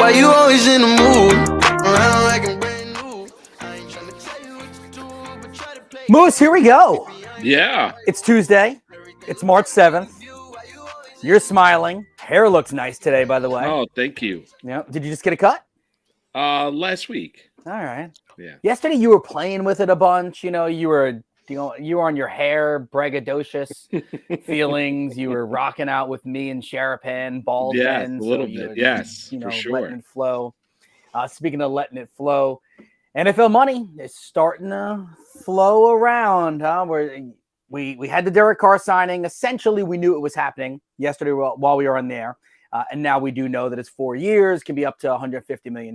Why you always in the mood? Around like I'm brand new. I ain't tryna tell you what to do, but try to play. Moose, here we go. Yeah. It's Tuesday. It's March 7th. You're smiling. Hair looks nice today, by the way. Oh, thank you. Yeah. Did you just get a cut? Last week. All right. Yeah. Yesterday you were playing with it a bunch. You were on your hair, braggadocious feelings. You were rocking out with me and Sharapan, bald Yes, then. a little so you bit. were Yes, just, for sure. letting it flow. Speaking of letting it flow, NFL money is starting to flow around. We had the Derek Carr signing. Essentially, we knew it was happening yesterday while we were on there. And now we do know that it's 4 years, can be up to $150 million.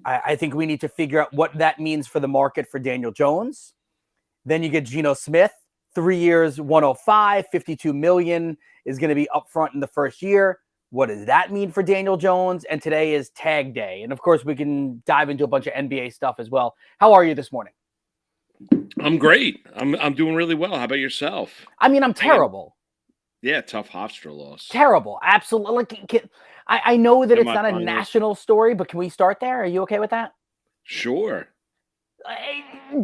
I think we need to figure out what that means for the market for Daniel Jones. Then you get Geno Smith, 3 years, 105, $52 million is going to be upfront in the first year. What does that mean for Daniel Jones? And today is tag day. And of course, we can dive into a bunch of NBA stuff as well. How are you this morning? I'm great. I'm doing really well. How about yourself? I mean, I'm terrible. Yeah, tough Hofstra loss. Terrible. Absolutely. I know that it's not a Semifinals. national story, but can we start there? Are you okay with that? Sure.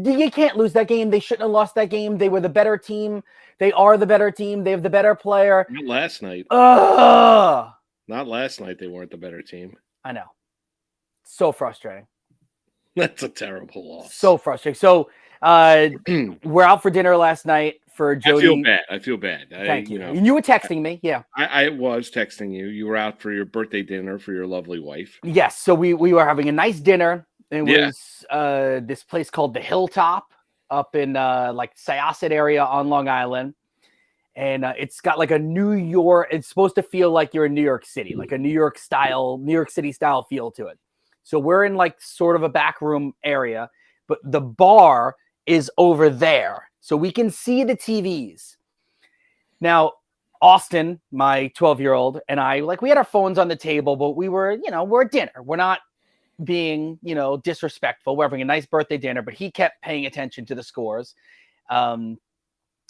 You can't lose that game. They shouldn't have lost that game. They were the better team. They are the better team. They have the better player. Not last night. Ugh. Not last night. They weren't the better team. I know. So frustrating. That's a terrible loss. So frustrating. So we're out for dinner last night for Jody. I feel bad. Thank you. And you were texting me. Yeah. I was texting you. You were out for your birthday dinner for your lovely wife. Yes. So we were having a nice dinner. It was this place called the Hilltop up in like Syosset area on Long Island. And it's got like a New York, it's supposed to feel like you're in New York City, like a New York City style feel to it. So we're in like sort of a back room area, but the bar is over there. So we can see the TVs. Now, Austin, my 12-year-old, and I, like, we had our phones on the table, but we were, we're at dinner. We're not being, disrespectful. We're having a nice birthday dinner, but he kept paying attention to the scores. And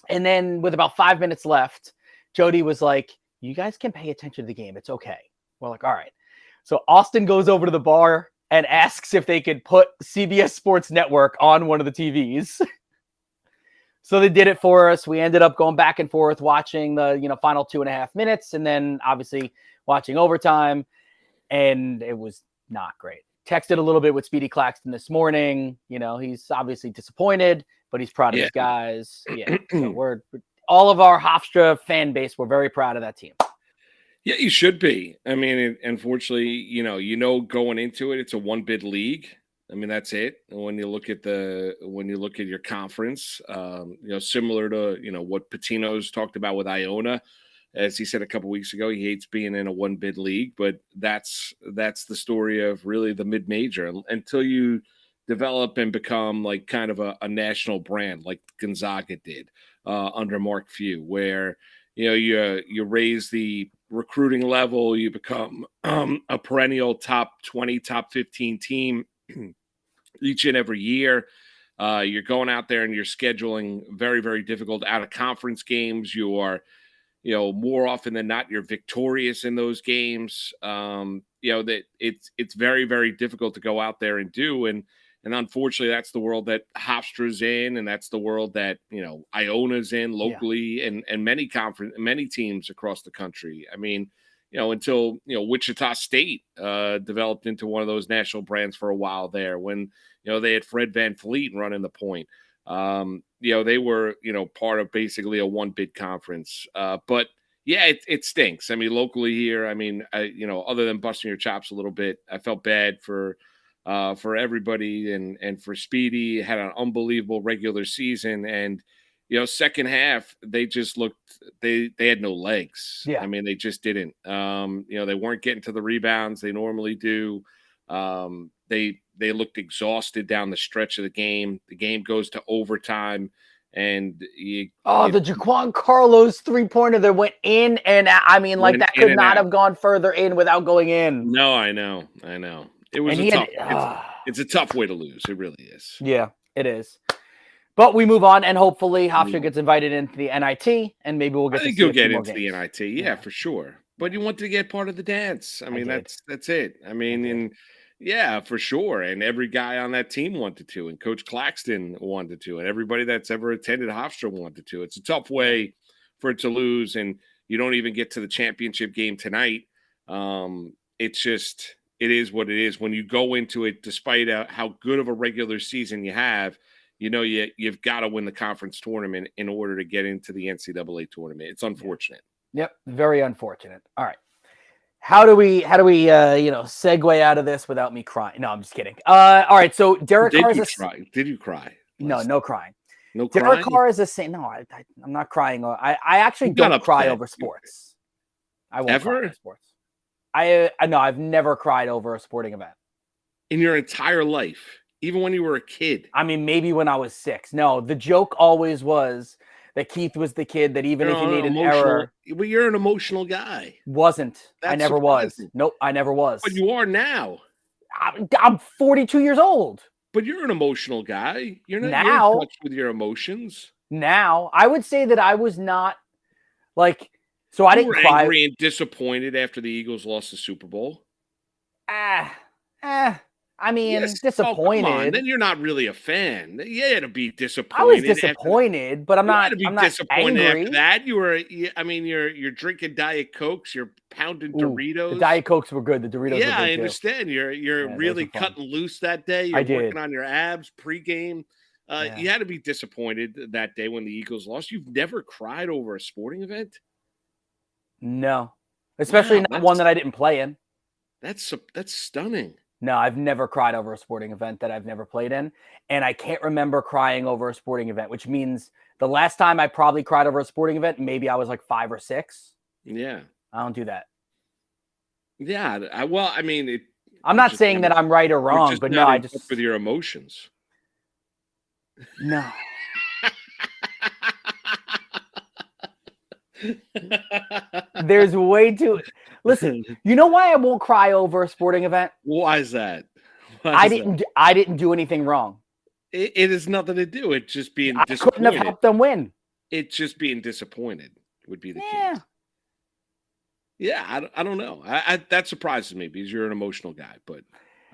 then with about 5 minutes left, Jody was like, you guys can pay attention to the game. It's okay. We're like, all right. So Austin goes over to the bar and asks if they could put CBS Sports Network on one of the TVs. So they did it for us. We ended up going back and forth watching the, final 2.5 minutes, and then obviously watching overtime. And it was not great. Texted a little bit with Speedy Claxton this morning. He's obviously disappointed, but he's proud of his guys. Yeah. So we're all of our Hofstra fan base. We're very proud of that team. Yeah, you should be. I mean, unfortunately, going into it, it's a one bid league. I mean, that's it. And when you look at your conference, similar to what Patino's talked about with Iona, as he said a couple weeks ago, he hates being in a one bid league, but that's the story of really the mid major until you develop and become like kind of a national brand, like Gonzaga did under Mark Few, where you raise the recruiting level, you become a perennial top 20, top 15 team each and every year. You're going out there and you're scheduling very, very difficult out of conference games. You are, more often than not, you're victorious in those games. That it's very, very difficult to go out there and do. And unfortunately, that's the world that Hofstra's in, and that's the world that Iona's in locally, and many teams across the country. I mean, until Wichita State developed into one of those national brands for a while there, when they had Fred VanVleet running the point. They were part of basically a one bid conference. But yeah, it stinks. I mean, locally here, I mean, other than busting your chops a little bit, I felt bad for everybody and for Speedy. Had an unbelievable regular season, and second half they just looked they had no legs. Yeah. I mean, they just didn't. They weren't getting to the rebounds they normally do. They looked exhausted down the stretch of the game. The game goes to overtime, and the Jaquan Carlos 3-pointer that went in and out. I mean, like, that could not have gone further in without going in. No, I know. It was it's a tough way to lose. It really is. Yeah, it is. But we move on, and hopefully Hofstra gets invited into the NIT, and maybe we'll get. I think you'll get into the NIT. Yeah, for sure. but you wanted to get part of the dance. I mean, did. that's it. I mean, did. and yeah, for sure. And every guy on that team wanted to, and Coach Claxton wanted to, and everybody that's ever attended Hofstra wanted to. It's a tough way for it to lose, and you don't even get to the championship game tonight. It's just it is what it is. When you go into it, despite how good of a regular season you have, you've got to win the conference tournament in order to get into the NCAA tournament. It's unfortunate. Yep, very unfortunate. All right. How do we segue out of this without me crying? No, I'm just kidding. All right, so Derek Carr is Did you cry? No crying. No Derek crying? Carr is a saint. No, I'm not crying. I actually don't cry over sports. I won't cry over sports. I know I've never cried over a sporting event in your entire life, even when you were a kid. I mean, maybe when I was 6. No, the joke always was that Keith was the kid that even if he made an error. But you're an emotional guy. Wasn't. That's I never surprising. was. Nope, I never was. But you are now. I'm 42 years old. But you're an emotional guy. You're not now, in touch with your emotions. Now, I would say that I was not like. So I didn't cry. Angry and disappointed after the Eagles lost the Super Bowl. I mean, yes. disappointed. Oh, come on. Then you're not really a fan. You had to be disappointed. I was disappointed, but I'm not. I'm not disappointed angry. after that. You're drinking Diet Cokes. You're pounding Doritos. The Diet Cokes were good. The Doritos. Yeah, were good I understand. Too. You're really cutting loose that day. You're working on your abs pregame. You had to be disappointed that day when the Eagles lost. You've never cried over a sporting event? No, especially not one that I didn't play in. That's stunning. No, I've never cried over a sporting event that I've never played in. And I can't remember crying over a sporting event, which means the last time I probably cried over a sporting event, maybe I was like 5 or 6. Yeah. I don't do that. Yeah. I'm not saying that I'm right or wrong, but no, I just. With your emotions. No. There's way too. Listen, you know why I won't cry over a sporting event? Why is that? I didn't do anything wrong. It has nothing to do. It's just being disappointed. I couldn't have helped them win. It's just being disappointed would be the case. Yeah, I don't know. That surprises me because you're an emotional guy, but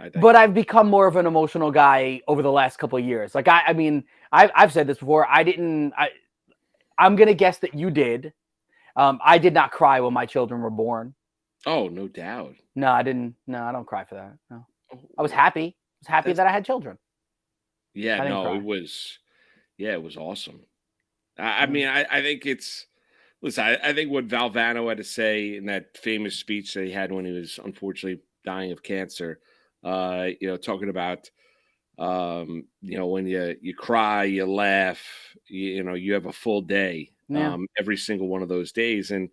I've become more of an emotional guy over the last couple of years. Like I mean, I've said this before. I'm gonna guess that you did. I did not cry when my children were born. Oh, no doubt. No, I didn't. No, I don't cry for that. No, I was happy. I was happy that I had children. Yeah, it was awesome. I mean, I think it's. Listen, I think what Valvano had to say in that famous speech that he had when he was unfortunately dying of cancer, talking about, when you cry, you laugh, you have a full day, every single one of those days. And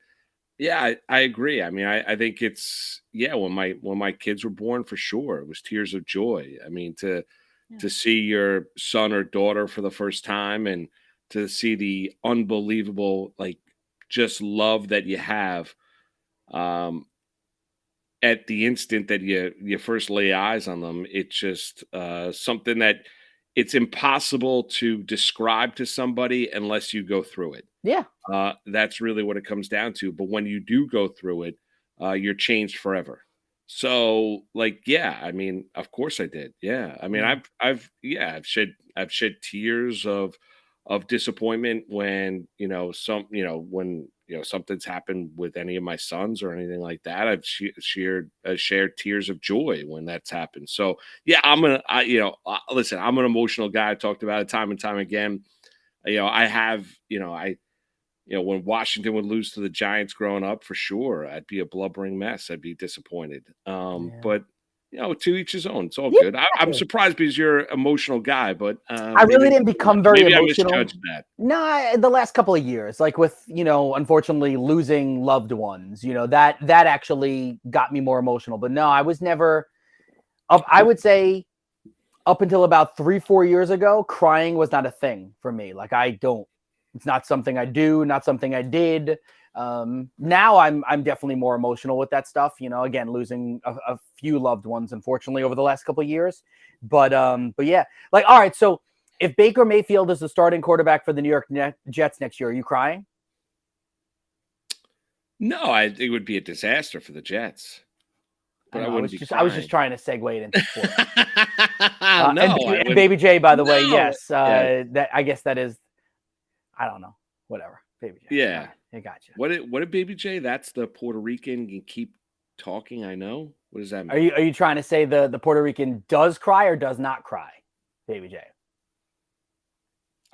yeah, I agree. I mean, I think it's, when my kids were born, for sure, it was tears of joy. I mean, to see your son or daughter for the first time and to see the unbelievable, just love that you have at the instant that you first lay eyes on them. It's just something that it's impossible to describe to somebody unless you go through it. Yeah. That's really what it comes down to. But when you do go through it, you're changed forever. So I mean, of course I did. Yeah. I mean, I've shed tears of disappointment when, when something's happened with any of my sons or anything like that. I've shared tears of joy when that's happened. So yeah, listen, I'm an emotional guy. I talked about it time and time again. When Washington would lose to the Giants growing up, for sure, I'd be a blubbering mess. I'd be disappointed. But to each his own. It's all good. I'm surprised because you're an emotional guy, but I really didn't become very emotional. I misjudged that. No, the last couple of years, with unfortunately losing loved ones, that actually got me more emotional. But no, I was never. I would say, up until about 3-4 years ago, crying was not a thing for me. It's not something I do, not something I did. Now I'm definitely more emotional with that stuff. Again, losing a few loved ones, unfortunately, over the last couple of years. But yeah, all right. So if Baker Mayfield is the starting quarterback for the New York Jets next year, are you crying? No, it would be a disaster for the Jets. But I wouldn't be crying. I was just trying to segue it into sports. No, and Baby J, by the way, No. yes. Yeah. That I guess that is, I don't know, whatever. Baby J. Yeah. Right, I got you. What did Baby J? That's the Puerto Rican. You keep talking. I know. What does that mean? Are you trying to say the Puerto Rican does cry or does not cry, Baby J?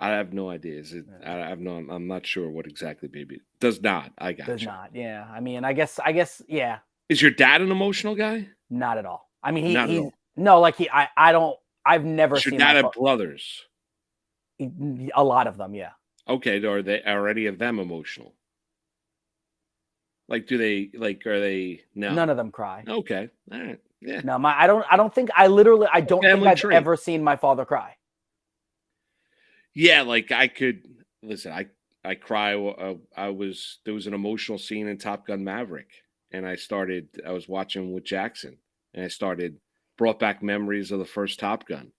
I have no idea. I'm not sure what exactly Baby does not. I got Does you. not. Yeah. I mean, I guess. Yeah. Is your dad an emotional guy? Not at all. I mean, Not at he's all. no, like I don't. I've never Does your seen dad have brothers? a lot of them. Yeah. Okay, are any of them emotional? Like, are they no? None of them cry. Okay, all right, yeah. No, I don't think I don't think I've ever seen my father cry. Yeah, like I could listen. I cry. There was an emotional scene in Top Gun Maverick, and I was watching with Jackson, and I brought back memories of the first Top Gun,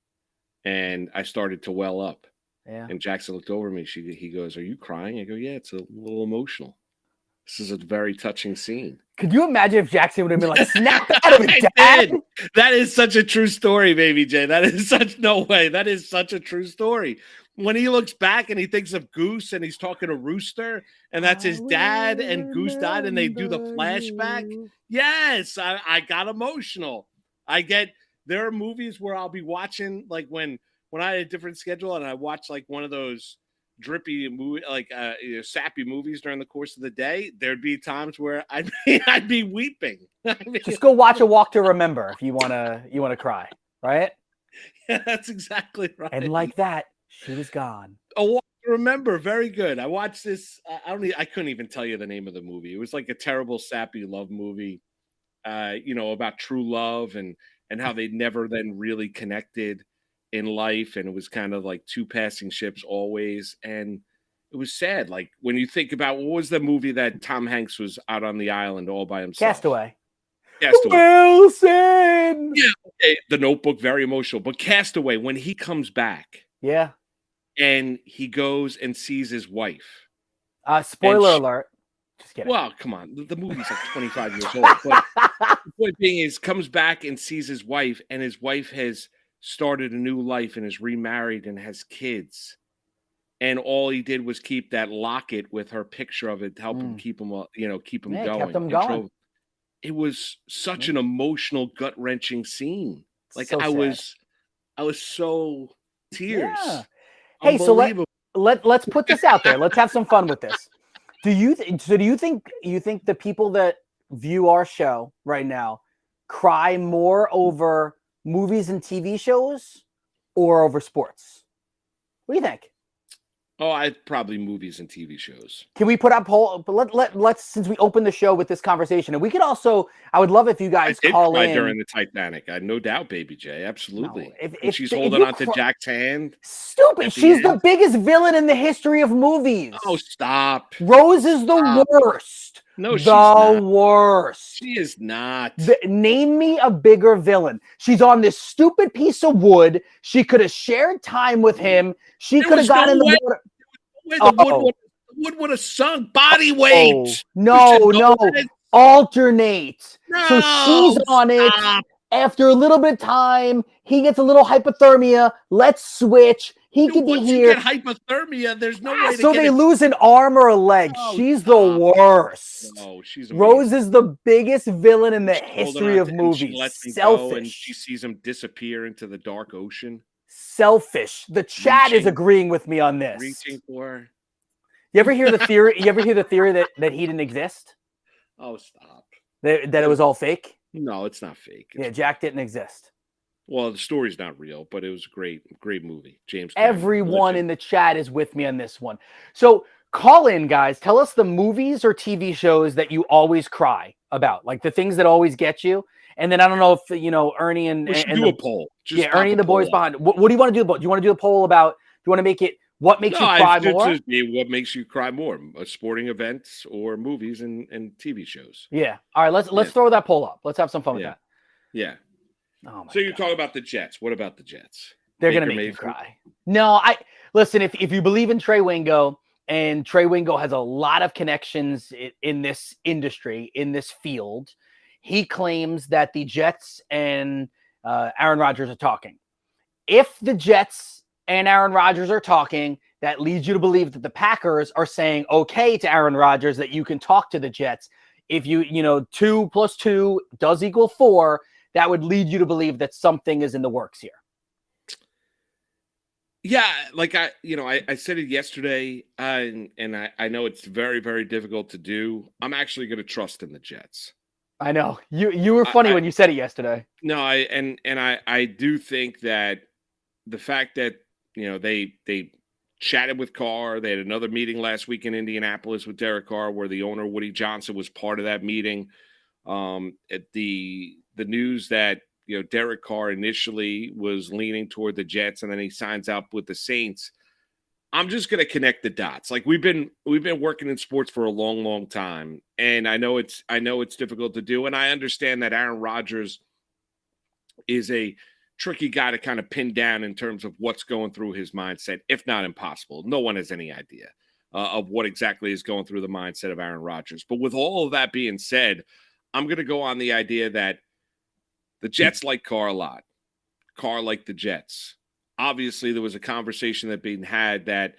and I started to well up. Yeah. And Jackson looked over at me. He goes, "Are you crying?" I go, "Yeah, it's a little emotional. This is a very touching scene." Could you imagine if Jackson would have been like, "Snap out of it, Dad"? That is such a true story, Baby J. That is such a true story. When he looks back and he thinks of Goose and he's talking to Rooster and that's his dad and Goose died and they do the flashback. Yes, I got emotional. There are movies where I'll be watching like when I had a different schedule and I watch like one of those drippy movie, like sappy movies during the course of the day, there'd be times where I'd be weeping. Just go watch A Walk to Remember if you wanna cry, right? Yeah, that's exactly right. And like that, she was gone. A Walk to Remember, very good. I watched this. I couldn't even tell you the name of the movie. It was like a terrible sappy love movie, about true love and how they never then really connected in life, and it was kind of like two passing ships always, and it was sad. Like when you think about what was the movie that Tom Hanks was out on the island all by himself? Castaway. Wilson. Yeah, okay. The Notebook, very emotional, but Castaway, when he comes back, yeah, and he goes and sees his wife. Spoiler alert. Just kidding. Well, come on, the movie's like 25 years old. But the point being is, comes back and sees his wife, and his wife has started a new life and is remarried and has kids, and all he did was keep that locket with her picture of it to help him keep him going. Kept him going. It was such an emotional, gut-wrenching scene. Like so I was so tears. Yeah. Hey, so let's put this out there. Let's have some fun with this. Do you think the people that view our show right now cry more over movies and TV shows or over sports? What do you think? Oh, I probably movies and TV shows. Can we put up poll? But let's since we opened the show with this conversation, and we could also. I would love if you guys call in during the Titanic. I no doubt, Baby J, absolutely. No, if she's holding on to Jack's hand. Stupid. She's the biggest villain in the history of movies. Oh, stop. Rose is the worst. No, she's not. Worst. She is not. Name me a bigger villain. She's on this stupid piece of wood. She could have shared time with him. She could have gotten in the water. The wood would have sunk. Body weight. No. Alternate. No, so she's on it. After a little bit of time, he gets a little hypothermia. Let's switch. He could be here. You get hypothermia, there's no way to so they lose an arm or a leg. She's the worst. No, she's Rose is the biggest villain in the history of movies. Selfish. And she sees him disappear into the dark ocean. Selfish. The chat is agreeing with me on this. Reaching for. You ever hear the theory? that he didn't exist? Oh, stop. That it was all fake? No, it's not fake. Jack didn't exist. Well, the story's not real, but it was a great movie. James. Everyone in the chat is with me on this one. So call in, guys. Tell us the movies or TV shows that you always cry about, like the things that always get you. And then I don't know if Ernie and we should do a poll. Ernie and the boys behind. What do you want to do? Do you want to do a poll about? Do you want to make it? What makes you cry more? What makes you cry more? Sporting events or movies and TV shows? Yeah. All right. Let's throw that poll up. Let's have some fun with that. Yeah. Oh so you're talking about the Jets. What about the Jets? They're going to make you cry. No, listen, if you believe in Trey Wingo and Trey Wingo has a lot of connections in this industry, in this field. He claims that the Jets and Aaron Rodgers are talking. If the Jets and Aaron Rodgers are talking, that leads you to believe that the Packers are saying okay to Aaron Rodgers, that you can talk to the Jets. If 2 + 2 does equal 4, that would lead you to believe that something is in the works here. Yeah, like I said it yesterday, and I know it's very, very difficult to do. I'm actually going to trust in the Jets. I know you were funny when you said it yesterday. No, I do think that the fact that they chatted with Carr. They had another meeting last week in Indianapolis with Derek Carr, where the owner Woody Johnson was part of that meeting. At the news that Derek Carr initially was leaning toward the Jets, and then he signs up with the Saints. I'm just going to connect the dots. Like we've been working in sports for a long, long time, and I know it's difficult to do, and I understand that Aaron Rodgers is a tricky guy to kind of pin down in terms of what's going through his mindset, if not impossible. No one has any idea of what exactly is going through the mindset of Aaron Rodgers. But with all of that being said, I'm going to go on the idea that the Jets like Carr a lot. Carr liked the Jets. Obviously, there was a conversation that being had that,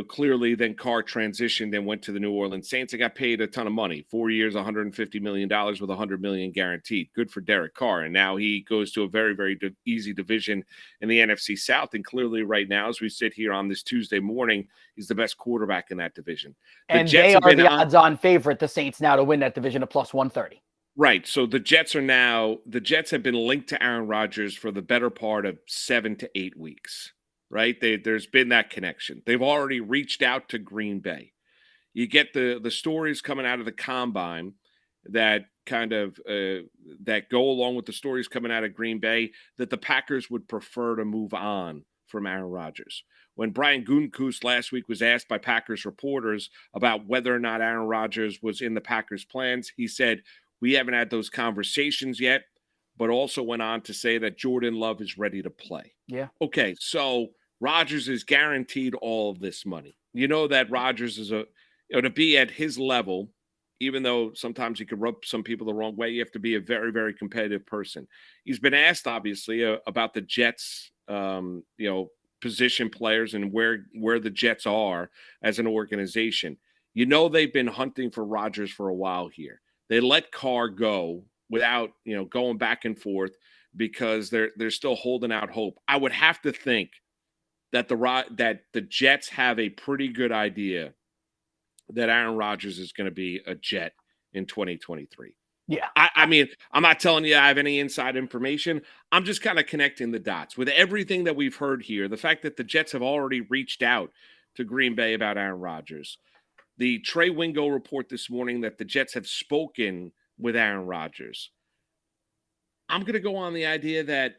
clearly then Carr transitioned and went to the New Orleans Saints and got paid a ton of money. 4 years, $150 million with $100 million guaranteed. Good for Derek Carr. And now he goes to a very, very easy division in the NFC South. And clearly right now, as we sit here on this Tuesday morning, he's the best quarterback in that division. And they are the odds-on favorite, the Saints, now to win that division at +130. Right. So the Jets have been linked to Aaron Rodgers for the better part of 7 to 8 weeks, right? There's been that connection. They've already reached out to Green Bay. You get the stories coming out of the combine that kind of that go along with the stories coming out of Green Bay that the Packers would prefer to move on from Aaron Rodgers. When Brian Gutekunst last week was asked by Packers reporters about whether or not Aaron Rodgers was in the Packers' plans, he said, "We haven't had those conversations yet," but also went on to say that Jordan Love is ready to play. Yeah. Okay, so Rodgers is guaranteed all of this money. You know that Rodgers is to be at his level, even though sometimes he could rub some people the wrong way, you have to be a very, very competitive person. He's been asked, obviously, about the Jets, position players and where the Jets are as an organization. They've been hunting for Rodgers for a while here. They let Carr go without, going back and forth because they're still holding out hope. I would have to think that the Jets have a pretty good idea that Aaron Rodgers is going to be a Jet in 2023. Yeah. I mean, I'm not telling you I have any inside information. I'm just kind of connecting the dots with everything that we've heard here. The fact that the Jets have already reached out to Green Bay about Aaron Rodgers. The Trey Wingo report this morning that the Jets have spoken with Aaron Rodgers. I'm going to go on the idea that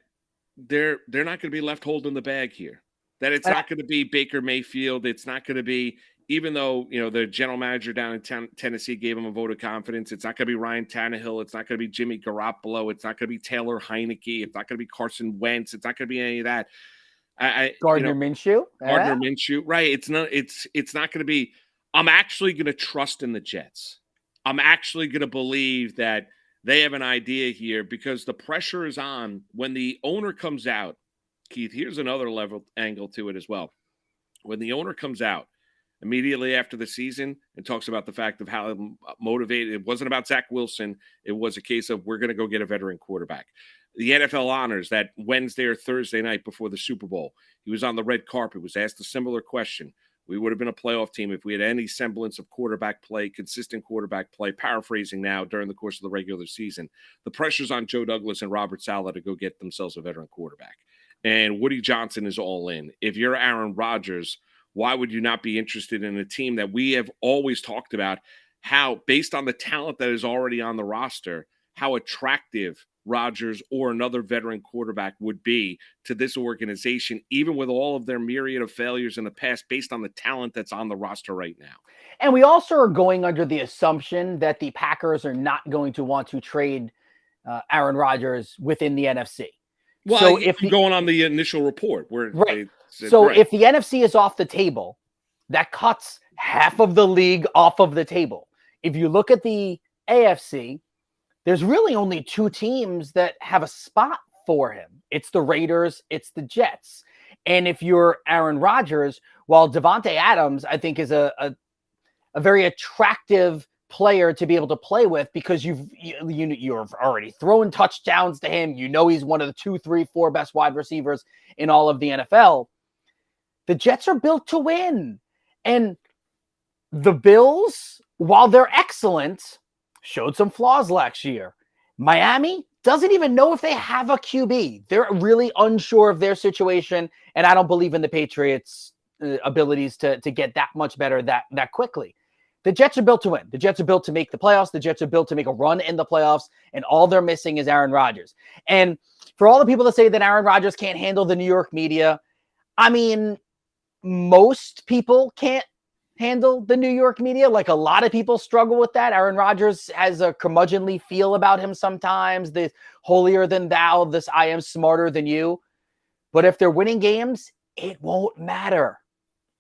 they're not going to be left holding the bag here. That it's not going to be Baker Mayfield. It's not going to be, even though, the general manager down in Tennessee gave him a vote of confidence, it's not going to be Ryan Tannehill. It's not going to be Jimmy Garoppolo. It's not going to be Taylor Heineke. It's not going to be Carson Wentz. It's not going to be any of that. Gardner Minshew. Gardner Minshew. Right. It's not going to be. I'm actually going to trust in the Jets. I'm actually going to believe that they have an idea here because the pressure is on when the owner comes out. Keith, here's another angle to it as well. When the owner comes out immediately after the season and talks about the fact of how motivated, it wasn't about Zach Wilson. It was a case of we're going to go get a veteran quarterback. The NFL honors that Wednesday or Thursday night before the Super Bowl, he was on the red carpet, was asked a similar question. We would have been a playoff team if we had any semblance of quarterback play, consistent quarterback play, paraphrasing now during the course of the regular season. The pressure's on Joe Douglas and Robert Saleh to go get themselves a veteran quarterback. And Woody Johnson is all in. If you're Aaron Rodgers, why would you not be interested in a team that we have always talked about how, based on the talent that is already on the roster, how attractive Rodgers or another veteran quarterback would be to this organization, even with all of their myriad of failures in the past, based on the talent that's on the roster right now. And we also are going under the assumption that the Packers are not going to want to trade Aaron Rodgers within the NFC. Well, so if going on the initial report, where right. So if the NFC is off the table, that cuts half of the league off of the table. If you look at the AFC, there's really only two teams that have a spot for him. It's the Raiders, it's the Jets. And if you're Aaron Rodgers, while Devontae Adams, I think, is a very attractive player to be able to play with, because you're already throwing touchdowns to him. You know he's one of the 2, 3, 4 best wide receivers in all of the NFL. The Jets are built to win. And the Bills, while they're excellent, showed some flaws last year. Miami doesn't even know if they have a QB. They're really unsure of their situation, and I don't believe in the Patriots' abilities to get that much better that quickly. The Jets are built to win. The Jets are built to make the playoffs. The Jets are built to make a run in the playoffs, and all they're missing is Aaron Rodgers. And for all the people that say that Aaron Rodgers can't handle the New York media, I mean, most people can't handle the New York media. Like, a lot of people struggle with that. Aaron Rodgers has a curmudgeonly feel about him sometimes, the holier than thou, this I am smarter than you. But if they're winning games, it won't matter.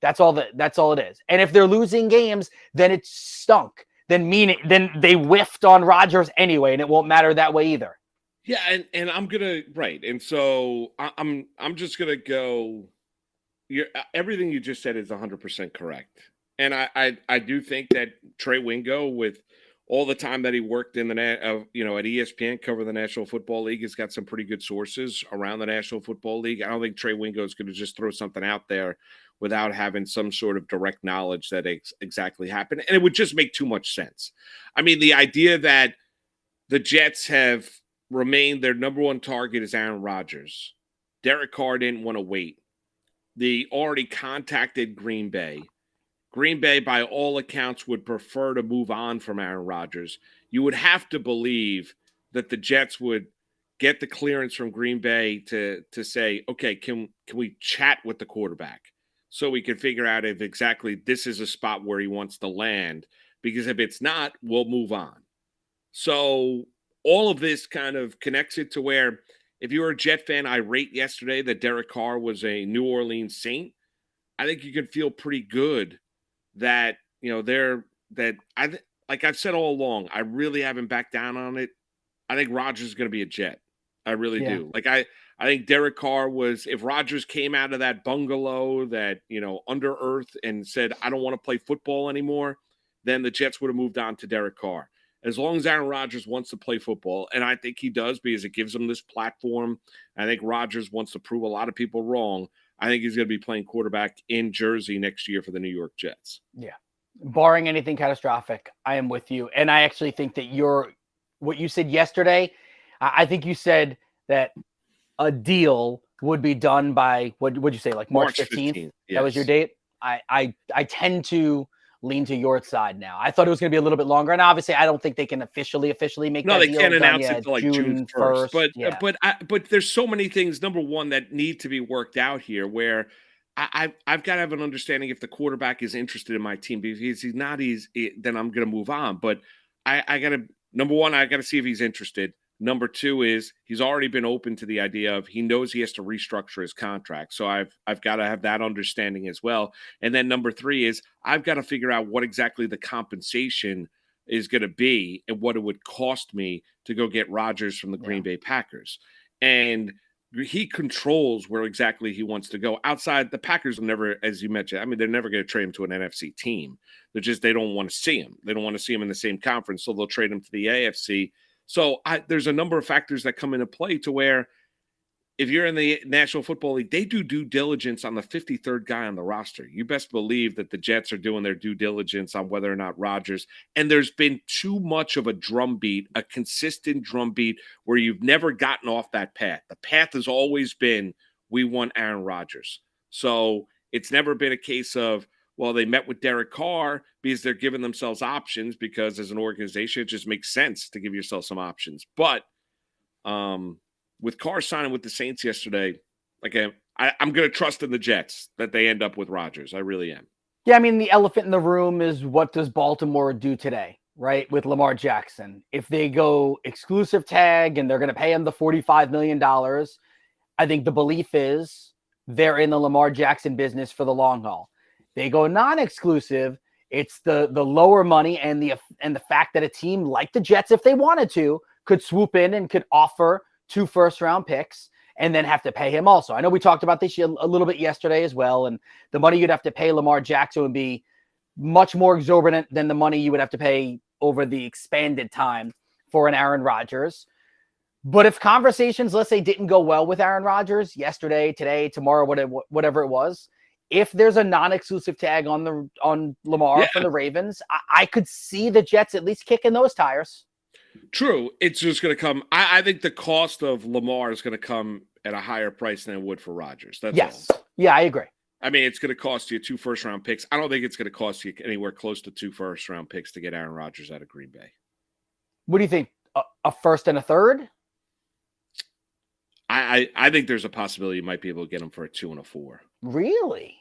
That's all it is. And if they're losing games, then it's stunk. Then they whiffed on Rodgers anyway, and it won't matter that way either. Yeah, and I'm gonna right. And so I'm just gonna go. Everything you just said is 100% correct. And I do think that Trey Wingo, with all the time that he worked in the at ESPN, cover the National Football League, has got some pretty good sources around the National Football League. I don't think Trey Wingo is going to just throw something out there without having some sort of direct knowledge that exactly happened. And it would just make too much sense. I mean, the idea that the Jets have remained their number one target is Aaron Rodgers. Derek Carr didn't want to wait. They already contacted Green Bay. Green Bay, by all accounts, would prefer to move on from Aaron Rodgers. You would have to believe that the Jets would get the clearance from Green Bay to say, okay, can we chat with the quarterback so we can figure out if exactly this is a spot where he wants to land? Because if it's not, we'll move on. So all of this kind of connects it to where, if you were a Jet fan irate yesterday that Derek Carr was a New Orleans Saint, I think you can feel pretty good that, like I've said all along, I really haven't backed down on it. I think Rodgers is going to be a Jet. I really do. Like, I think Derek Carr was, if Rodgers came out of that bungalow that, under earth, and said, I don't want to play football anymore, then the Jets would have moved on to Derek Carr. As long as Aaron Rodgers wants to play football, and I think he does, because it gives him this platform. I think Rodgers wants to prove a lot of people wrong. I think he's going to be playing quarterback in Jersey next year for the New York Jets. Yeah. Barring anything catastrophic, I am with you. And I actually think that what you said yesterday, I think you said that a deal would be done by, what'd you say, like March 15th? Yes. That was your date? I tend to lean to your side now. I thought it was going to be a little bit longer, and obviously I don't think they can officially make that deal. No, they can't announce it until like June 1st. But there's so many things, number one, that need to be worked out here, where I've got to have an understanding if the quarterback is interested in my team. Because if he's not, then I'm going to move on. But I got to, number one, I got to see if he's interested. Number two is he's already been open to the idea of, he knows he has to restructure his contract. So I've got to have that understanding as well. And then number three is, I've got to figure out what exactly the compensation is going to be and what it would cost me to go get Rodgers from the Green Bay Packers. And he controls where exactly he wants to go. Outside, the Packers will never, as you mentioned, I mean, they're never going to trade him to an NFC team. They don't want to see him. They don't want to see him in the same conference, so they'll trade him to the AFC. So there's a number of factors that come into play to where, if you're in the National Football League, they do due diligence on the 53rd guy on the roster. You best believe that the Jets are doing their due diligence on whether or not Rodgers. And there's been too much of a drumbeat, a consistent drumbeat, where you've never gotten off that path. The path has always been, we want Aaron Rodgers. So it's never been a case of, well, they met with Derek Carr because they're giving themselves options, because as an organization, it just makes sense to give yourself some options. But with Carr signing with the Saints yesterday, like I'm going to trust in the Jets that they end up with Rodgers. I really am. Yeah, I mean, the elephant in the room is, what does Baltimore do today, right, with Lamar Jackson? If they go exclusive tag and they're going to pay him the $45 million, I think the belief is they're in the Lamar Jackson business for the long haul. They go non-exclusive. It's the lower money and the fact that a team like the Jets, if they wanted to, could swoop in and could offer 2 first-round picks and then have to pay him also. I know we talked about this a little bit yesterday as well, and the money you'd have to pay Lamar Jackson would be much more exorbitant than the money you would have to pay over the expanded time for an Aaron Rodgers. But if conversations, let's say, didn't go well with Aaron Rodgers yesterday, today, tomorrow, whatever it was, if there's a non-exclusive tag on Lamar from the Ravens, I could see the Jets at least kicking those tires. True. It's just going to come. I think the cost of Lamar is going to come at a higher price than it would for Rodgers. That's all. Yeah, I agree. I mean, it's going to cost you 2 first-round picks. I don't think it's going to cost you anywhere close to 2 first-round picks to get Aaron Rodgers out of Green Bay. What do you think? A first and a third? I think there's a possibility you might be able to get him for a 2 and a 4. Really?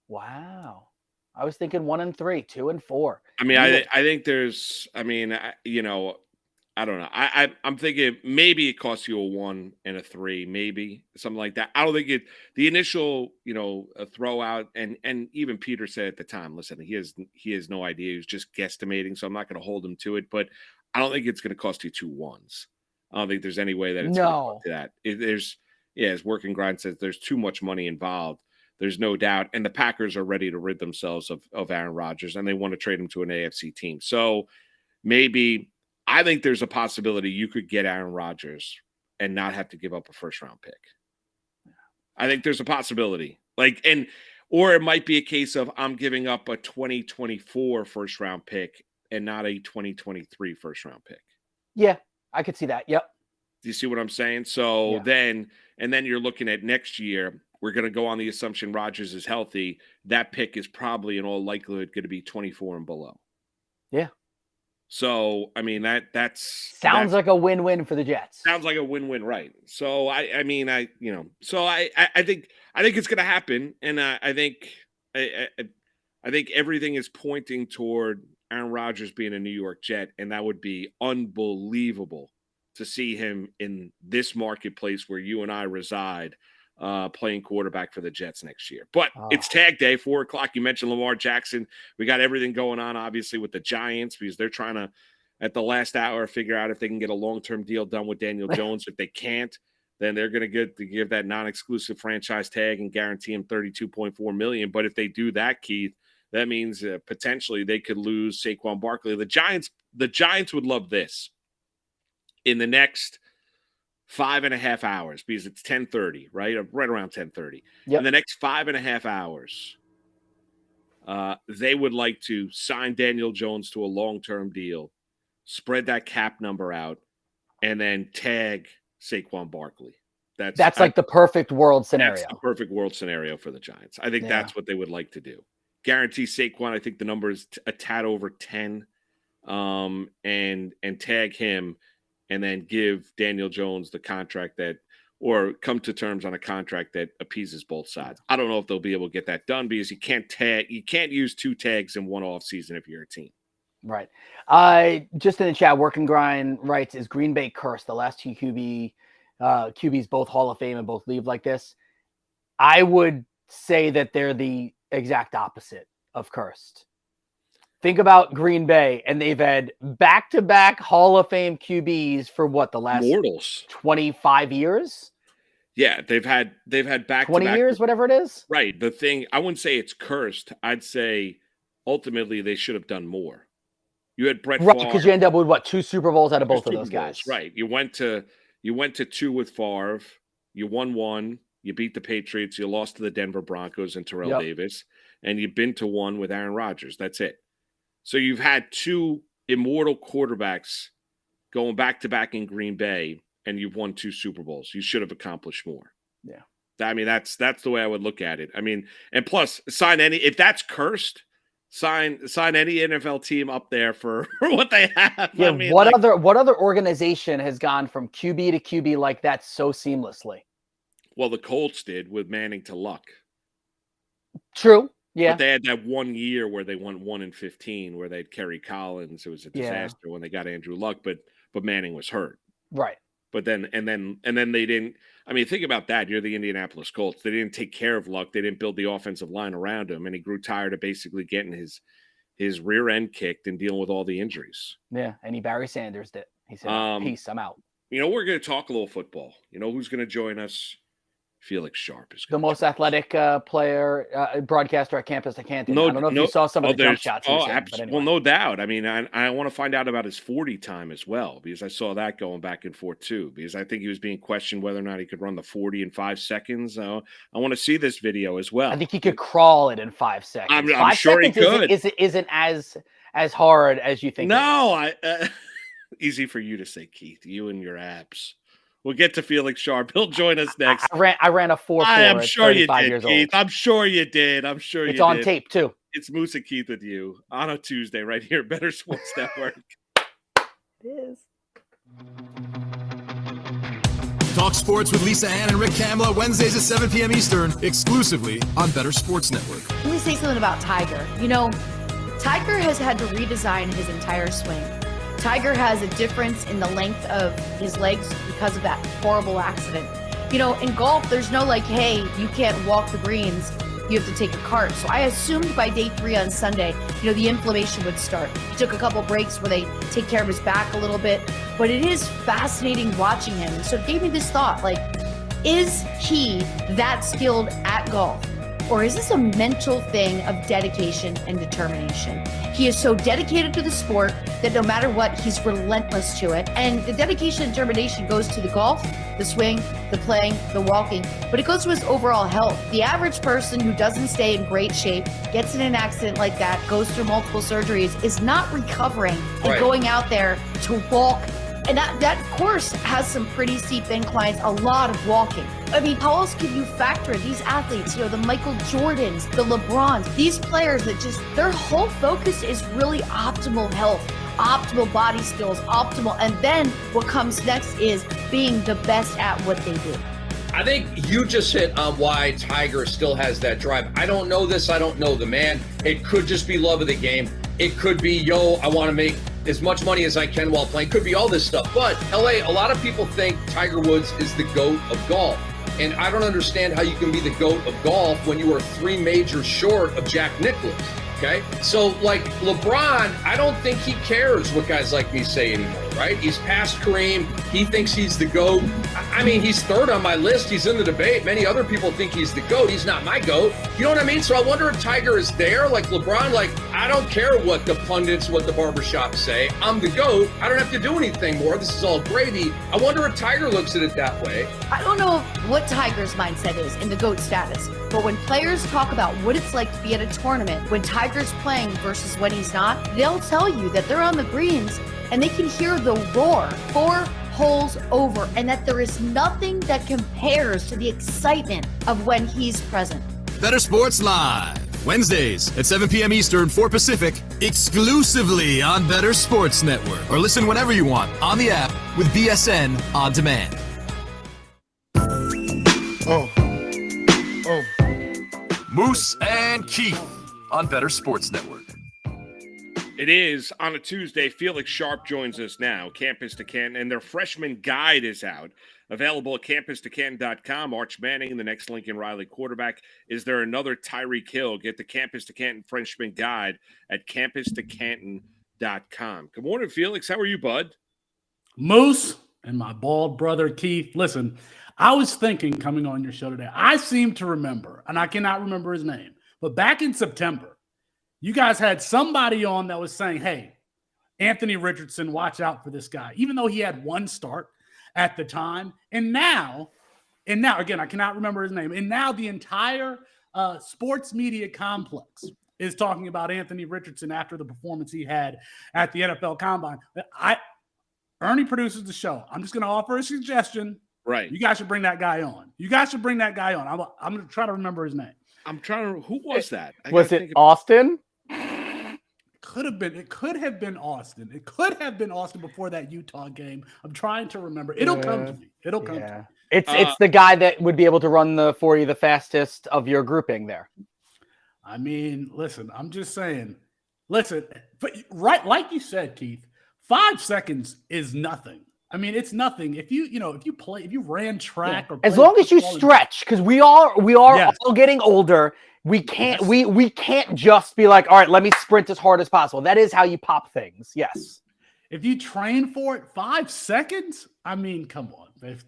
Wow. I was thinking 1 and 3, 2 and 4. I mean, I think there's. I mean, I don't know. I'm thinking maybe it costs you a 1 and a 3, maybe something like that. I don't think the initial, a throw out, and even Peter said at the time, listen, he has no idea. He was just guesstimating, so I'm not going to hold him to it. But I don't think it's going to cost you 2 1s. I don't think there's any way that it's going to that. As Work and Grind says, there's too much money involved. There's no doubt. And the Packers are ready to rid themselves of Aaron Rodgers, and they want to trade him to an AFC team. So maybe I think there's a possibility you could get Aaron Rodgers and not have to give up a first-round pick. I think there's a possibility. Or it might be a case of I'm giving up a 2024 first-round pick and not a 2023 first-round pick. Yeah. I could see that. Yep. Do you see what I'm saying? So then you're looking at next year. We're going to go on the assumption Rodgers is healthy. That pick is probably in all likelihood going to be 24 and below. Yeah. So, I mean, sounds like a win-win for the Jets. Sounds like a win-win, right? So I think it's going to happen. And I think everything is pointing toward Aaron Rodgers being a New York Jet, and that would be unbelievable to see him in this marketplace where you and I reside, playing quarterback for the Jets next year. But it's tag day, 4:00. You mentioned Lamar Jackson. We got everything going on, obviously, with the Giants because they're trying to, at the last hour, figure out if they can get a long-term deal done with Daniel Jones. If they can't, then they're going to give that non-exclusive franchise tag and guarantee him $32.4 million. But if they do that, Keith, that means potentially they could lose Saquon Barkley. The Giants would love this. In the next 5.5 hours, because it's 10:30, right? Right around 10:30. Yep. In the next 5.5 hours, they would like to sign Daniel Jones to a long-term deal, spread that cap number out, and then tag Saquon Barkley. That's like the perfect world scenario. That's the perfect world scenario for the Giants. I think that's what they would like to do. Guarantee Saquon, I think the number is a tad over 10, and tag him, and then give Daniel Jones the contract or come to terms on a contract that appeases both sides. I don't know if they'll be able to get that done because you can't use 2 tags in one off season if you're a team. Right. Just in the chat, Work and Grind writes, is Green Bay cursed? The last 2 QBs, both Hall of Fame and both leave like this. I would say that they're the exact opposite of cursed. Think about Green Bay, and they've had back-to-back Hall of Fame QBs for the last mortals 25 years? Yeah, they've had back 20 years, whatever it is. Right. The thing, I wouldn't say it's cursed. I'd say ultimately they should have done more. You had Brett Favre, because you end up with 2 Super Bowls out of both of those guys. Right. You went to 2 with Favre. You won 1. You beat the Patriots. You lost to the Denver Broncos and Terrell Davis, and you've been to 1 with Aaron Rodgers. That's it. So you've had 2 immortal quarterbacks going back-to-back in Green Bay, and you've won 2 Super Bowls. You should have accomplished more. Yeah. I mean, that's the way I would look at it. I mean, and plus, if that's cursed, sign any NFL team up there for what they have. Yeah, I mean, what other organization has gone from QB to QB like that so seamlessly? Well, the Colts did with Manning to Luck. True. Yeah. But they had that 1 year where they went 1-15, where they had Kerry Collins. It was a disaster when they got Andrew Luck, but Manning was hurt. Right. But then they didn't. I mean, think about that. You're the Indianapolis Colts. They didn't take care of Luck. They didn't build the offensive line around him, and he grew tired of basically getting his rear end kicked and dealing with all the injuries. Yeah, and Barry Sanders did. He said, "Peace, I'm out." We're going to talk a little football. You know who's going to join us? Felix Sharp is the most athletic player, broadcaster at Campus to Canton. I don't know if you saw some of the jump shots. Anyway. Well, no doubt. I mean, I want to find out about his 40 time as well, because I saw that going back and forth too, because I think he was being questioned whether or not he could run the 40 in 5 seconds. I want to see this video as well. I think he could crawl it in 5 seconds. I'm sure he could. Isn't as hard as you think. No, easy for you to say, Keith, you and your abs. We'll get to Felix Sharp. He'll join us next. I ran a 4.4. I'm sure you did, years Keith. old. I'm sure you did. It's on tape too. It's Moose and Keith with you on a Tuesday right here at Bettor Sports Network. It is. Talk sports with Lisa Ann and Rick Kamla Wednesdays at 7 p.m. Eastern, exclusively on Bettor Sports Network. Let me say something about Tiger. Tiger has had to redesign his entire swing. Tiger has a difference in the length of his legs because of that horrible accident. In golf, there's no hey, you can't walk the greens, you have to take a cart. So I assumed by day 3 on Sunday, the inflammation would start. He took a couple breaks where they take care of his back a little bit, but it is fascinating watching him. So it gave me this thought, is he that skilled at golf? Or is this a mental thing of dedication and determination? He is so dedicated to the sport that no matter what, he's relentless to it. And the dedication and determination goes to the golf, the swing, the playing, the walking, but it goes to his overall health. The average person who doesn't stay in great shape, gets in an accident like that, goes through multiple surgeries, is not recovering and going out there to walk. And that course has some pretty steep inclines, a lot of walking. I mean, how else can you factor these athletes, the Michael Jordans, the LeBrons, these players that their whole focus is really optimal health, optimal body skills, optimal. And then what comes next is being the best at what they do. I think you just hit on why Tiger still has that drive. I don't know this. I don't know the man. It could just be love of the game. It could be, I want to make as much money as I can while playing. Could be all this stuff. But LA, a lot of people think Tiger Woods is the GOAT of golf. And I don't understand how you can be the GOAT of golf when you are 3 majors short of Jack Nicklaus. Okay. So LeBron, I don't think he cares what guys like me say anymore, right? He's past Kareem. He thinks he's the GOAT. I mean, he's 3rd on my list. He's in the debate. Many other people think he's the GOAT. He's not my GOAT. You know what I mean? So I wonder if Tiger is there like LeBron, I don't care what the pundits, what the barbershops say. I'm the GOAT. I don't have to do anything more. This is all gravy. I wonder if Tiger looks at it that way. I don't know what Tiger's mindset is in the GOAT status, but when players talk about what it's like to be at a tournament, when Tiger's playing versus when he's not, they'll tell you that they're on the greens and they can hear the roar 4 holes over, and that there is nothing that compares to the excitement of when he's present. Bettor Sports Live, Wednesdays at 7 p.m. Eastern, 4 Pacific, exclusively on Bettor Sports Network. Or listen whenever you want on the app with BSN On Demand. Moose and Keith on Bettor Sports Network. It is on a Tuesday. Felix Sharp joins us now, Campus to Canton, and their freshman guide is out. Available at campustocanton.com. Arch Manning, the next Lincoln Riley quarterback. Is there another Tyreek Hill? Get the Campus to Canton freshman guide at campustocanton.com. Good morning, Felix. How are you, bud? Moose and my bald brother, Keith. Listen, I was thinking coming on your show today, I seem to remember, and I cannot remember his name, but back in September, you guys had somebody on that was saying, hey, Anthony Richardson, watch out for this guy, even though he had 1 start at the time. And now, again, I cannot remember his name. And now the entire sports media complex is talking about Anthony Richardson after the performance he had at the NFL Combine. Ernie produces the show. I'm just going to offer a suggestion. Right. You guys should bring that guy on. I'm going to try to remember his name. I'm trying to. Who was that? Was it Austin? It could have been Austin. It could have been Austin before that Utah game. I'm trying to remember. It'll come to me. It'll come to me. It's the guy that would be able to run for you the fastest of your grouping there. I mean, listen, I'm just saying. Listen, right, like you said, Keith, 5 seconds is nothing. I mean, it's nothing. If you ran track or as played long as you football stretch, because we are Yes. all getting older. We can't Yes. we can't just be like, all right, let me sprint as hard as possible. That is how you pop things. Yes. If you train for it 5 seconds, I mean, come on. If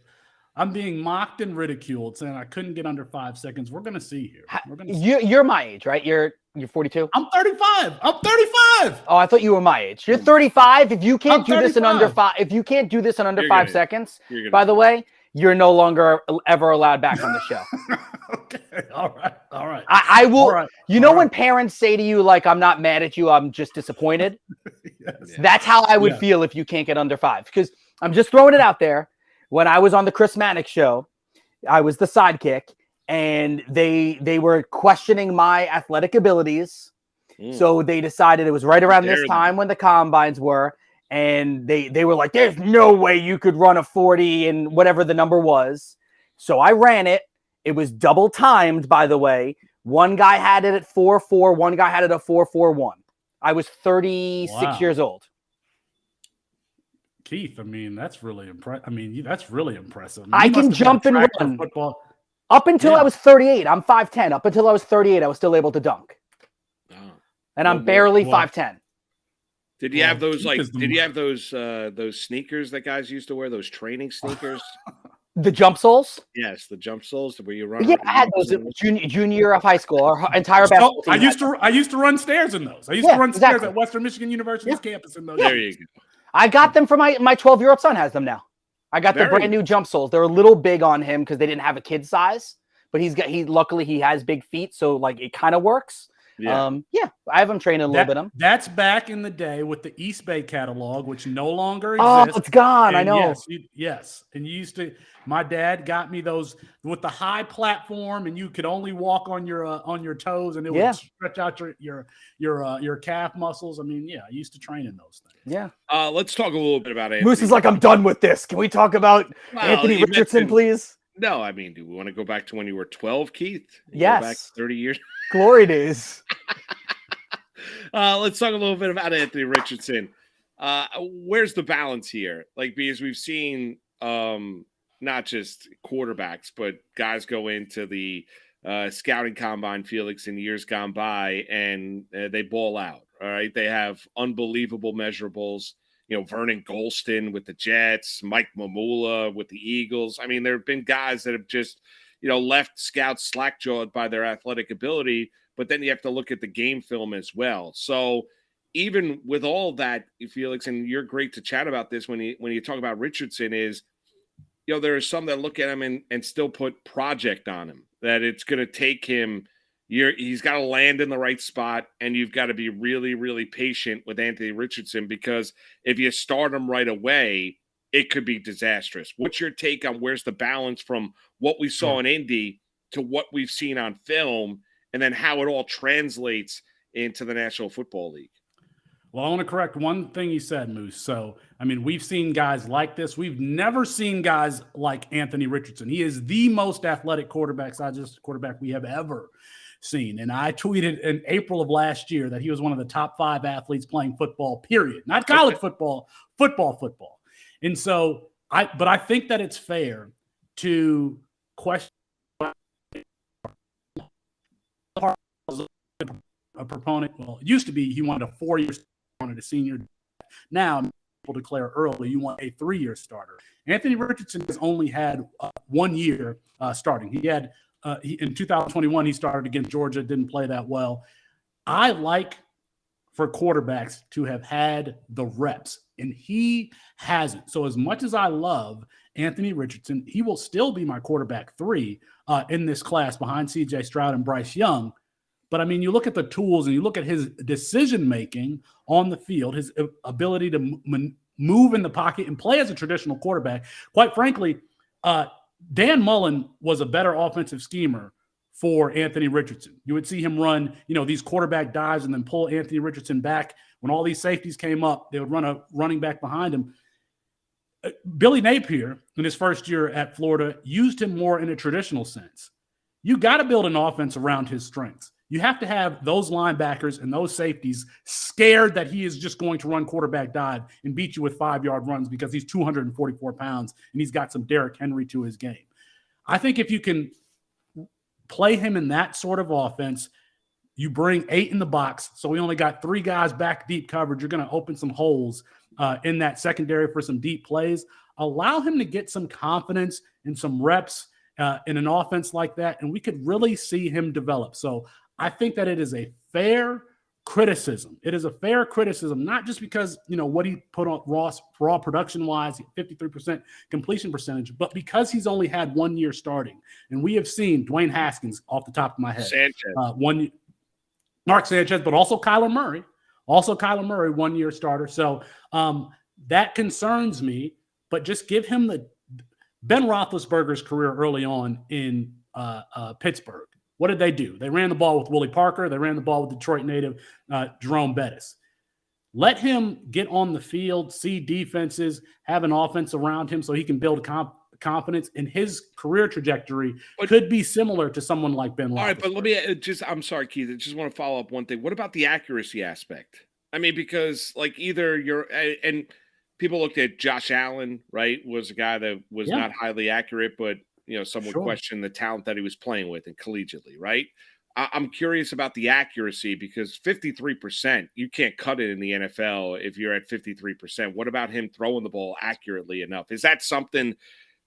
I'm being mocked and ridiculed saying I couldn't get under 5 seconds, we're going to see here. We're gonna see. You're my age, right? You're 42. I'm 35. I'm 35. Oh, I thought you were my age. You're 35. If you can't I'm do this in under 35. if you can't do this in under You're 5 gonna- seconds, you're gonna- by the way, you're no longer ever allowed back on the show. Okay. All right. I will. All right. You know All when right. parents say to you, like, I'm not mad at you, I'm just disappointed. Yes. That's how I would Yeah. feel if you can't get under 5. Because I'm just throwing it out there. When I was on the Chris Mannix show, I was the sidekick, and they were questioning my athletic abilities. So they decided it was right around this time when the combines were, and they were like, "There's no way you could run a 40 and whatever the number was." So I ran it. It was double timed, by the way. One guy had it at 4.4. One guy had it at 4.41. I was 36 years old. Keith, I mean, that's really impressive. I mean, that's really impressive. I mean, I you can must have jump been and a track run. Football. Up until Yeah. I was 38, I'm 5'10". Up until I was 38, I was still able to dunk. And I'm barely 5'10". Did you have those Keith is the Did you have those sneakers that guys used to wear? Those training sneakers? The jump soles? Yes, the jump soles where you run. Yeah, I had those in junior year of high school. Our entire basketball team. I used to run stairs in those. I used Yeah, to run stairs exactly. at Western Michigan University's campus in those. There you go. I got them for my 12-year-old son has them now. I got the Very brand new jump soles. They're a little big on him because they didn't have a kid size, but luckily he has big feet, so like it kind of works. Yeah. I have him training a little bit. That's back in the day with the East Bay catalog, which no longer Oh, exists. it's gone. I And know. Yes. And you used to. My dad got me those with the high platform, and you could only walk on your toes, and it would stretch out your calf muscles. I mean, I used to train in those things. Yeah. Let's talk a little bit about Anthony. Moose is like, I'm done with this. Can we talk about Anthony you Richardson, mentioned- please? No, I mean, do we want to go back to when you were 12, Keith? Yes. Go back 30 years. Glory days. Let's talk a little bit about Anthony Richardson. Where's the balance here? Like, because we've seen not just quarterbacks, but guys go into the scouting combine, Felix, in years gone by, and they ball out. All right. They have unbelievable measurables. You know, Vernon Golston with the Jets, Mike Mamula with the Eagles. I mean, there have been guys that have just, left scouts slack-jawed by their athletic ability, but then you have to look at the game film as well. So even with all that, Felix, and you're great to chat about this when you talk about Richardson, is, there are some that look at him and still put project on him, that it's going to take him he's got to land in the right spot, and you've got to be really, really patient with Anthony Richardson, because if you start him right away, it could be disastrous. What's your take on where's the balance from what we saw in Indy to what we've seen on film, and then how it all translates into the National Football League? Well, I want to correct one thing you said, Moose. So, I mean, we've seen guys like this. We've never seen guys like Anthony Richardson. He is the most athletic quarterback we have ever seen. And I tweeted in April of last year that he was one of the top 5 athletes playing football, period. Not college football. And so I think that it's fair to question a proponent. Well, it used to be he wanted a 4-year, wanted a senior. Now people declare early you want a 3-year starter. Anthony Richardson has only had 1 year starting. He had in 2021 he started against Georgia, didn't play that well. I like for quarterbacks to have had the reps, and he hasn't. So as much as I love Anthony Richardson, he will still be my quarterback 3 in this class behind C.J. Stroud and Bryce Young. But I mean, you look at the tools and you look at his decision-making on the field, his ability to move in the pocket and play as a traditional quarterback. Quite frankly, Dan Mullen was a better offensive schemer for Anthony Richardson. You would see him run, these quarterback dives and then pull Anthony Richardson back. When all these safeties came up, they would run a running back behind him. Billy Napier, in his first year at Florida, used him more in a traditional sense. You got to build an offense around his strengths. You have to have those linebackers and those safeties scared that he is just going to run quarterback dive and beat you with 5-yard runs because he's 244 pounds and he's got some Derrick Henry to his game. I think if you can play him in that sort of offense, you bring 8 in the box. So we only got 3 guys back deep coverage. You're going to open some holes in that secondary for some deep plays. Allow him to get some confidence and some reps in an offense like that, and we could really see him develop. So I think that it is a fair criticism. It is a fair criticism, not just because, what he put on raw production-wise, 53% completion percentage, but because he's only had 1 year starting. And we have seen Dwayne Haskins off the top of my head. Sanchez. Mark Sanchez, but also Kyler Murray. 1 year starter. So that concerns me, but just give him Ben Roethlisberger's career early on in Pittsburgh. What did they do? They ran the ball with Willie Parker. They ran the ball with Detroit native Jerome Bettis. Let him get on the field, see defenses, have an offense around him so he can build confidence, and his career trajectory could be similar to someone like Ben Roethlisberger. All right, but let me I'm sorry, Keith. I just want to follow up one thing. What about the accuracy aspect? I mean, because either and people looked at Josh Allen, right, was a guy that was not highly accurate, but some would question the talent that he was playing with and collegiately, right? I'm curious about the accuracy because 53%, you can't cut it in the NFL if you're at 53%. What about him throwing the ball accurately enough? Is that something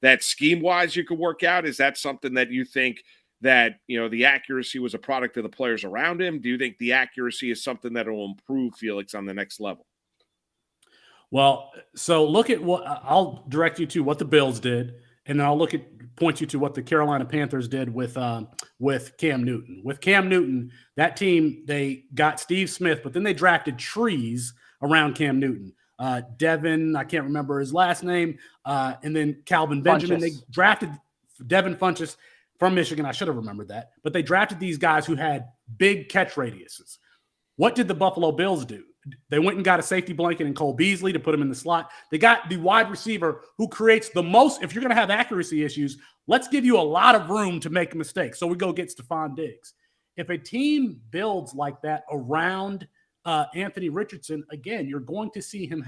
that scheme-wise you could work out? Is that something that you think that, the accuracy was a product of the players around him? Do you think the accuracy is something that will improve Felix on the next level? Well, so look at I'll direct you to what the Bills did, and then I'll point you to what the Carolina Panthers did with Cam Newton. With Cam Newton, that team, they got Steve Smith, but then they drafted trees around Cam Newton. Devin, I can't remember his last name, and then Calvin Benjamin. They drafted Devin Funchess from Michigan. I should have remembered that. But they drafted these guys who had big catch radiuses. What did the Buffalo Bills do? They went and got a safety blanket in Cole Beasley to put him in the slot. They got the wide receiver who creates the most. If you're going to have accuracy issues, let's give you a lot of room to make mistakes. So we go get Stephon Diggs. If a team builds like that around Anthony Richardson, again, you're going to see him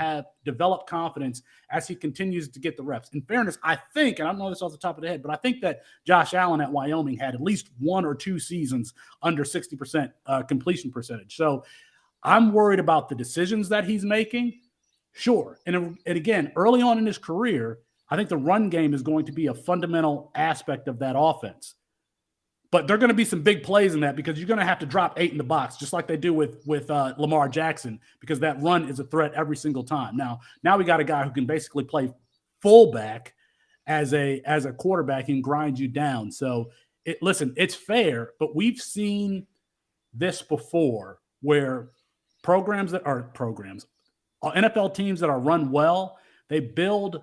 develop confidence as he continues to get the reps. In fairness, I think, and I don't know this off the top of the head, but I think that Josh Allen at Wyoming had at least 1 or 2 seasons under 60% completion percentage. So I'm worried about the decisions that he's making. Sure. And again, early on in his career, I think the run game is going to be a fundamental aspect of that offense. But there are going to be some big plays in that because you're going to have to drop 8 in the box, just like they do with Lamar Jackson, because that run is a threat every single time. Now we got a guy who can basically play fullback as a quarterback and grind you down. So listen, it's fair, but we've seen this before where NFL teams that are run well, they build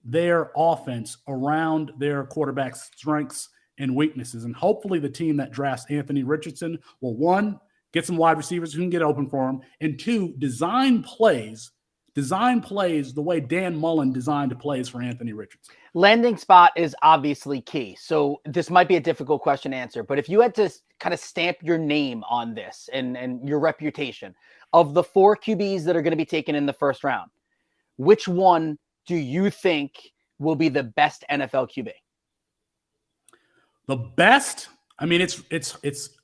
their offense around their quarterback's strengths and weaknesses. And hopefully the team that drafts Anthony Richardson will, 1, get some wide receivers who can get open for him, and 2, design plays the way Dan Mullen designed plays for Anthony Richardson. Landing spot is obviously key. So this might be a difficult question to answer, but if you had to kind of stamp your name on this and your reputation of the 4 QBs that are going to be taken in the first round, which one do you think will be the best NFL QB? The best? I mean, it's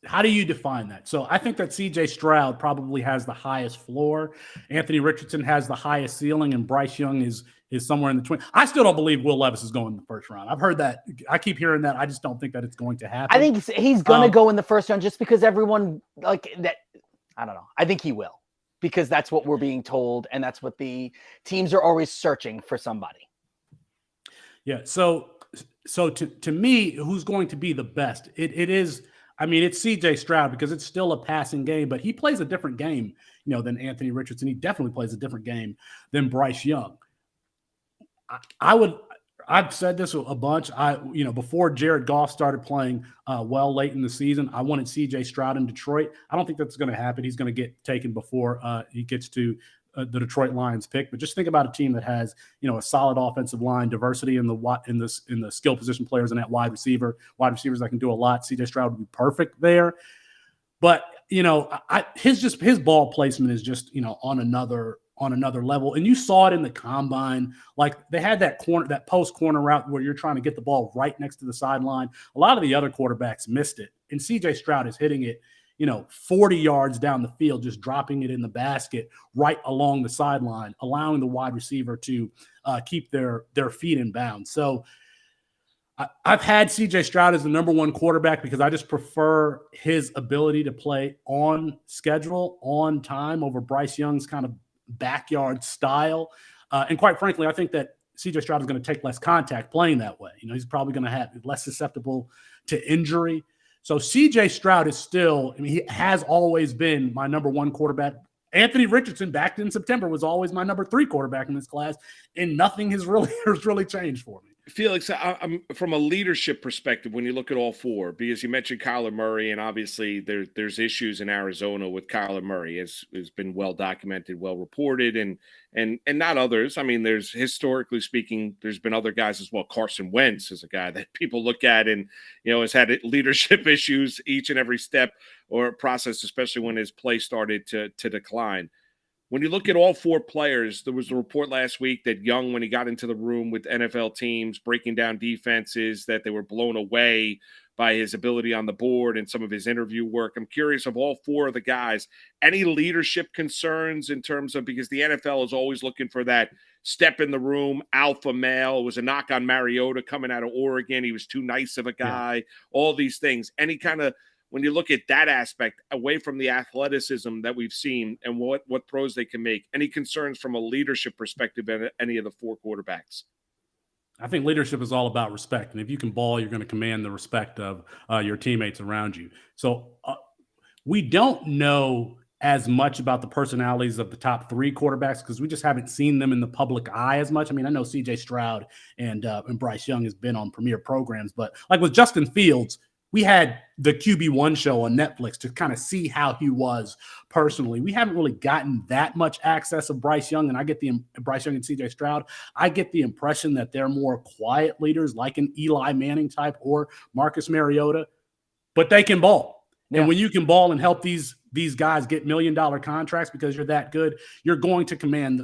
how do you define that? So I think that CJ Stroud probably has the highest floor. Anthony Richardson has the highest ceiling, and Bryce Young is somewhere in the 20. I still don't believe Will Levis is going in the first round. I've heard that. I keep hearing that. I just don't think that it's going to happen. I think he's going to go in the first round just because everyone like that. I don't know. I think he will because that's what we're being told, and that's what the teams are always searching for somebody. Yeah. So to me, who's going to be the best? It is, I mean, it's CJ Stroud because it's still a passing game, but he plays a different game, than Anthony Richardson. He definitely plays a different game than Bryce Young. I've said this a bunch. Before Jared Goff started playing well late in the season, I wanted CJ Stroud in Detroit. I don't think that's going to happen. He's going to get taken before he gets to the Detroit Lions pick. But just think about a team that has, a solid offensive line, diversity in the skill position players and that wide receivers that can do a lot. CJ Stroud would be perfect there. But his ball placement is just on another level. And you saw it in the combine. Like they had that post corner route where you're trying to get the ball right next to the sideline. A lot of the other quarterbacks missed it, and CJ Stroud is hitting it 40 yards down the field, just dropping it in the basket right along the sideline, allowing the wide receiver to keep their feet in bounds. So I've had CJ Stroud as the number one quarterback because I just prefer his ability to play on schedule, on time, over Bryce Young's kind of backyard style. And quite frankly, I think that CJ Stroud is going to take less contact playing that way. He's probably going to have less susceptible to injury. So CJ Stroud is still, he has always been my number one quarterback. Anthony Richardson back in September was always my number 3 quarterback in this class, and nothing has really changed for me. Felix, I'm from a leadership perspective, when you look at all 4, because you mentioned Kyler Murray, and obviously there's issues in Arizona with Kyler Murray, has been well documented, well reported, and not others. I mean, there's, historically speaking, there's been other guys as well. Carson Wentz is a guy that people look at and has had leadership issues each and every step or process, especially when his play started to decline. When you look at all 4 players, there was a report last week that Young, when he got into the room with NFL teams, breaking down defenses, that they were blown away by his ability on the board and some of his interview work. I'm curious, of all 4 of the guys, any leadership concerns in terms of, because the NFL is always looking for that step in the room, alpha male. It was a knock on Mariota coming out of Oregon. He was too nice of a guy, all these things. Any kind of, when you look at that aspect, away from the athleticism that we've seen and what throws they can make, any concerns from a leadership perspective in any of the 4 quarterbacks? I think leadership is all about respect. And if you can ball, you're going to command the respect of your teammates around you. So we don't know as much about the personalities of the top 3 quarterbacks because we just haven't seen them in the public eye as much. I mean, I know CJ Stroud and Bryce Young has been on premier programs, but like with Justin Fields, we had the QB1 show on Netflix to kind of see how he was personally. We haven't really gotten that much access of Bryce Young, and Bryce Young and CJ Stroud. I get the impression that they're more quiet leaders like an Eli Manning type or Marcus Mariota, but they can ball. Yeah. And when you can ball and help these guys get $1 million contracts because you're that good, you're going to command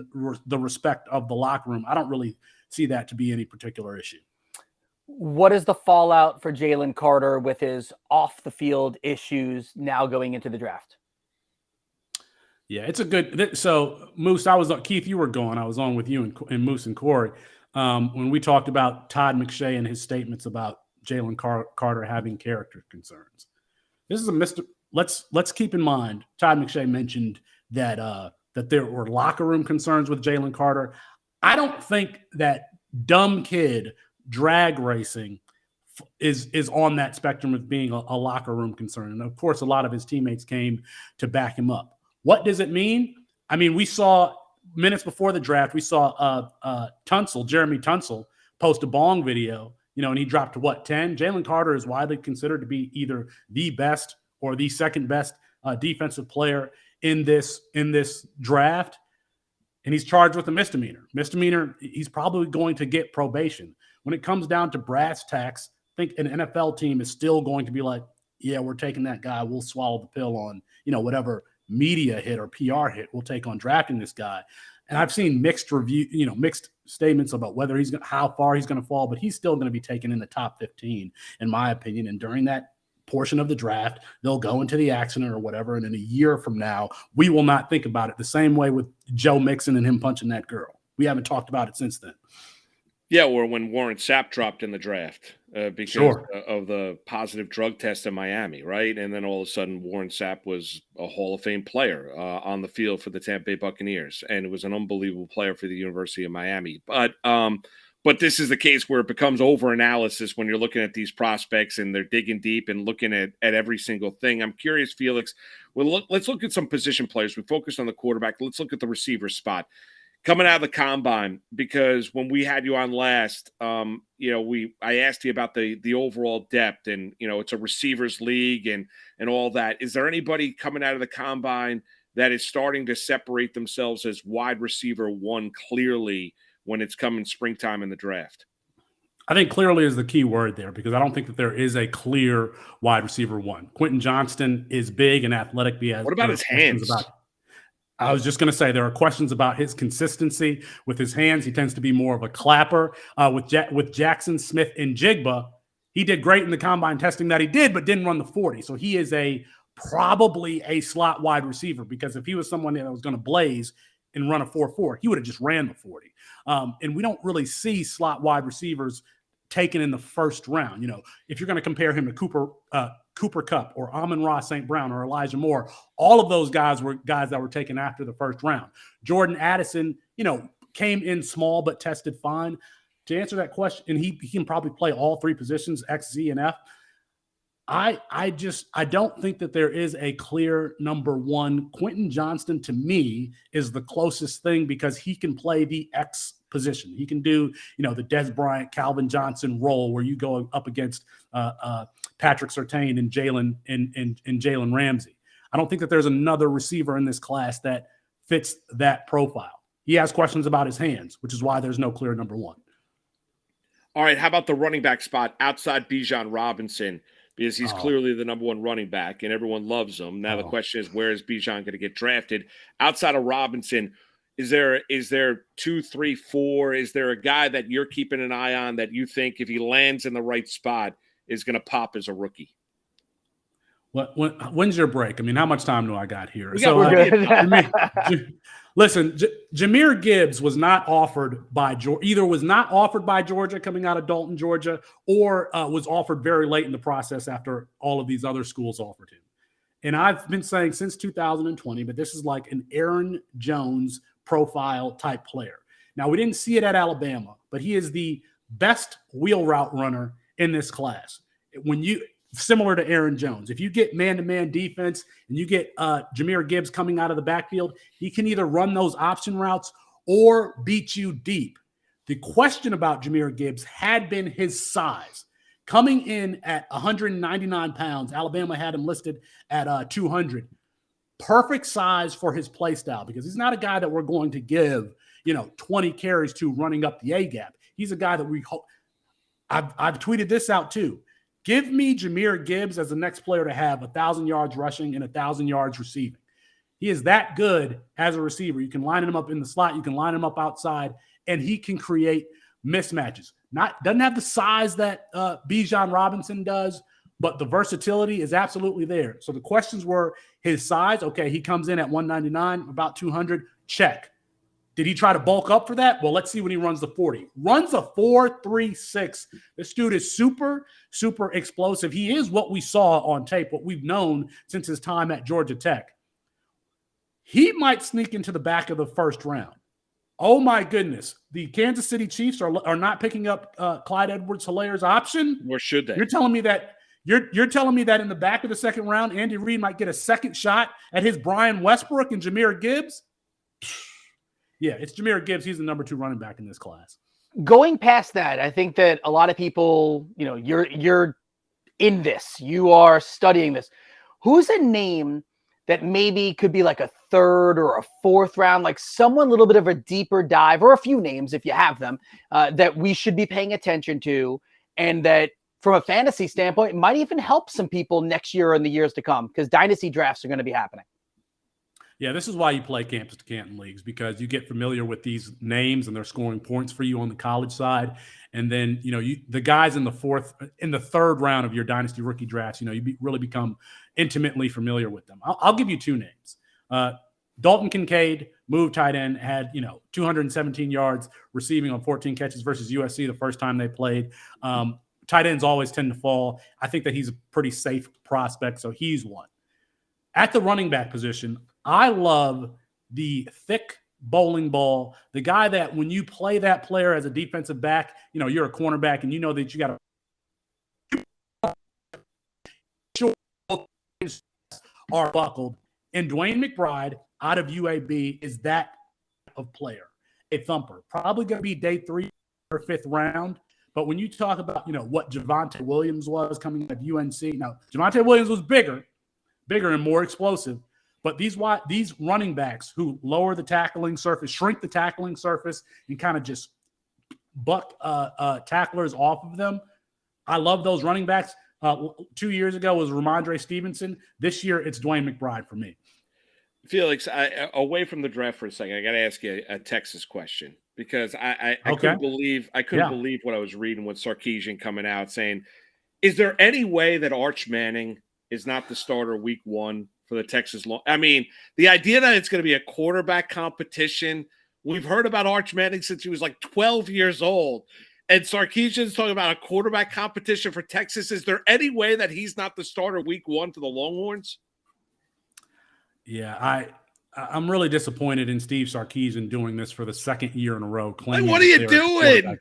the respect of the locker room. I don't really see that to be any particular issue. What is the fallout for Jalen Carter with his off-the-field issues now going into the draft? Yeah, it's a good – so, Moose, Keith, you were going. I was on with you and Moose and Corey when we talked about Todd McShay and his statements about Jalen Carter having character concerns. This is let's keep in mind, Todd McShay mentioned that there were locker room concerns with Jalen Carter. I don't think that dumb kid – drag racing is on that spectrum of being a locker room concern. And of course, a lot of his teammates came to back him up. What does it mean? I mean, we saw minutes before the draft, we saw Jeremy Tunsil post a bong video, and he dropped to 10? Jalen Carter is widely considered to be either the best or the second best defensive player in this draft. And he's charged with a misdemeanor. He's probably going to get probation. When it comes down to brass tacks, I think an NFL team is still going to be like, yeah, we're taking that guy. We'll swallow the pill on, whatever media hit or PR hit we'll take on drafting this guy. And I've seen mixed statements about how far he's going to fall, but he's still going to be taken in the top 15, in my opinion. And during that portion of the draft, they'll go into the accident or whatever. And in a year from now, we will not think about it the same way with Joe Mixon and him punching that girl. We haven't talked about it since then. Yeah, or when Warren Sapp dropped in the draft because of the positive drug test in Miami, right? And then all of a sudden, Warren Sapp was a Hall of Fame player on the field for the Tampa Bay Buccaneers, and it was an unbelievable player for the University of Miami. But this is the case where it becomes over-analysis when you're looking at these prospects and they're digging deep and looking at every single thing. I'm curious, Felix, let's look at some position players. We focused on the quarterback. Let's look at the receiver spot. Coming out of the combine, because when we had you on last, I asked you about the overall depth, and it's a receivers league and all that. Is there anybody coming out of the combine that is starting to separate themselves as wide receiver 1 clearly when it's coming springtime in the draft? I think clearly is the key word there, because I don't think that there is a clear wide receiver one. Quentin Johnston is big and athletic. What about his hands? I was just going to say there are questions about his consistency with his hands. He tends to be more of a clapper. With Jackson, Smith, and Jigba, he did great in the combine testing that he did, but didn't run the 40. So he is probably a slot wide receiver, because if he was someone that was going to blaze and run a 4.4, he would have just ran the 40. And we don't really see slot wide receivers taken in the first round. You know, if you're going to compare him to Cooper Kupp or Amon-Ra St. Brown or Elijah Moore, all of those guys were guys that were taken after the first round. Jordan Addison, you know, came in small but tested fine. To answer that question, and he can probably play all three positions, X, Z, and F. I don't think that there is a clear number one. Quentin Johnston, to me, is the closest thing, because he can play the X position. He can do, you know, the Dez Bryant, Calvin Johnson role where you go up against Patrick Surtain and Jalen Ramsey. I don't think that there's another receiver in this class that fits that profile. He has questions about his hands, which is why there's no clear number one. All right, how about the running back spot outside Bijan Robinson? Because he's clearly the number one running back, and everyone loves him. Now the question is, where is Bijan going to get drafted? Outside of Robinson, is there 2, 3, 4? Is there a guy that you're keeping an eye on that you think, if he lands in the right spot, is going to pop as a rookie? When's your break? I mean, how much time do I got here? Listen, Jahmyr Gibbs was not offered by Georgia coming out of Dalton, Georgia, or was offered very late in the process after all of these other schools offered him. And I've been saying since 2020, but this is like an Aaron Jones profile type player. Now, we didn't see it at Alabama, but he is the best wheel route runner in this class. Similar to Aaron Jones. If you get man-to-man defense and you get Jahmyr Gibbs coming out of the backfield, he can either run those option routes or beat you deep. The question about Jahmyr Gibbs had been his size. Coming in at 199 pounds, Alabama had him listed at 200. Perfect size for his play style, because he's not a guy that we're going to give, 20 carries to running up the A-gap. He's a guy that we hope. I've tweeted this out too. Give me Jahmyr Gibbs as the next player to have 1,000 yards rushing and 1,000 yards receiving. He is that good as a receiver. You can line him up in the slot. You can line him up outside, and he can create mismatches. Doesn't have the size that Bijan Robinson does, but the versatility is absolutely there. So the questions were his size. Okay, he comes in at 199, about 200. Check. Did he try to bulk up for that? Well, let's see when he runs the 40. Runs a 4.36. This dude is super, super explosive. He is what we saw on tape, what we've known since his time at Georgia Tech. He might sneak into the back of the first round. Oh, my goodness. The Kansas City Chiefs are not picking up Clyde Edwards-Hilaire's option? Or should they? You're telling me that in the back of the second round, Andy Reid might get a second shot at his Brian Westbrook and Jahmyr Gibbs? Yeah, it's Jahmyr Gibbs. He's the number 2 running back in this class. Going past that, I think that a lot of people, you're in this. You are studying this. Who's a name that maybe could be like a 3rd or a 4th round, like someone a little bit of a deeper dive, or a few names if you have them, that we should be paying attention to, and that from a fantasy standpoint might even help some people next year and the years to come, because dynasty drafts are going to be happening. Yeah, this is why you play Campus to Canton leagues, because you get familiar with these names and they're scoring points for you on the college side. And then, the guys in the 3rd round of your dynasty rookie drafts, you really become intimately familiar with them. I'll give you 2 names. Dalton Kincaid, move tight end, had, 217 yards receiving on 14 catches versus USC the first time they played. Tight ends always tend to fall. I think that he's a pretty safe prospect, so he's one. At the running back position, I love the thick bowling ball, the guy that when you play that player as a defensive back, you're a cornerback and you know that you got to are buckled. And Dwayne McBride out of UAB is that of player, a thumper. Probably going to be day 3 or 5th round. But when you talk about, what Javonte Williams was coming out of UNC, now Javonte Williams was bigger and more explosive. But these running backs who lower the tackling surface, shrink the tackling surface, and kind of just buck tacklers off of them. I love those running backs. 2 years ago was Ramondre Stevenson. This year it's Dwayne McBride for me. Felix, away from the draft for a second, I got to ask you a Texas question because I couldn't believe what I was reading with Sarkisian coming out saying, is there any way that Arch Manning is not the starter week 1 for the Texas Long? I mean, the idea that it's going to be a quarterback competition, we've heard about Arch Manning since he was like 12 years old. And Sarkisian's talking about a quarterback competition for Texas. Is there any way that he's not the starter week 1 for the Longhorns? Yeah, I'm really disappointed in Steve Sarkisian doing this for the second year in a row. Like, what are you doing?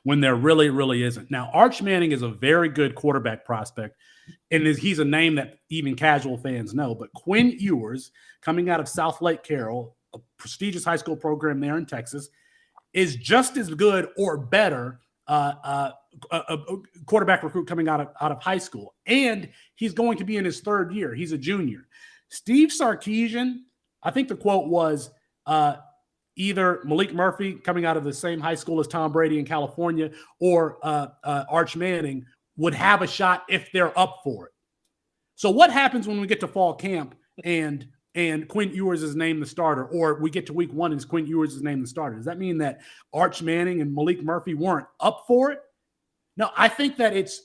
When there really, really isn't. Now, Arch Manning is a very good quarterback prospect, and he's a name that even casual fans know. But Quinn Ewers, coming out of South Lake Carroll, a prestigious high school program there in Texas, is just as good or better a quarterback recruit coming out of high school. And he's going to be in his third year. He's a junior. Steve Sarkisian, I think the quote was either Malik Murphy coming out of the same high school as Tom Brady in California or Arch Manning would have a shot if they're up for it. So what happens when we get to fall camp and Quinn Ewers is named the starter, or we get to week 1 and Quinn Ewers is named the starter? Does that mean that Arch Manning and Malik Murphy weren't up for it? No, I think that it's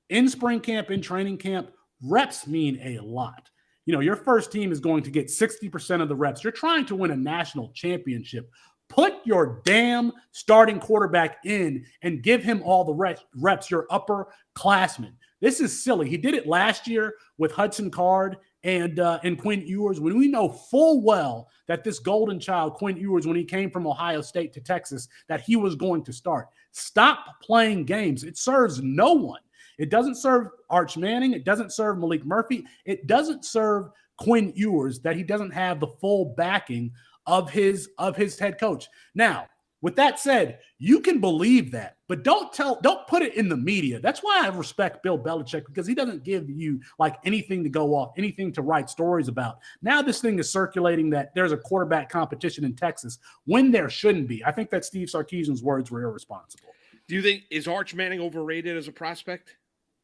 in spring camp, in training camp, reps mean a lot. You know, your first team is going to get 60% of the reps. You're trying to win a national championship. Put your damn starting quarterback in and give him all the reps, your upperclassmen. This is silly. He did it last year with Hudson Card and Quinn Ewers, when we know full well that this golden child, Quinn Ewers, when he came from Ohio State to Texas, that he was going to start. Stop playing games. It serves no one. It doesn't serve Arch Manning. It doesn't serve Malik Murphy. It doesn't serve Quinn Ewers that he doesn't have the full backing of his head coach. Now, with that said, you can believe that, but don't put it in the media. That's why I respect Bill Belichick, because he doesn't give you like anything to go off, anything to write stories about. Now this thing is circulating that there's a quarterback competition in Texas when there shouldn't be. I think that Steve Sarkisian's words were irresponsible. Do you think, is Arch Manning overrated as a prospect?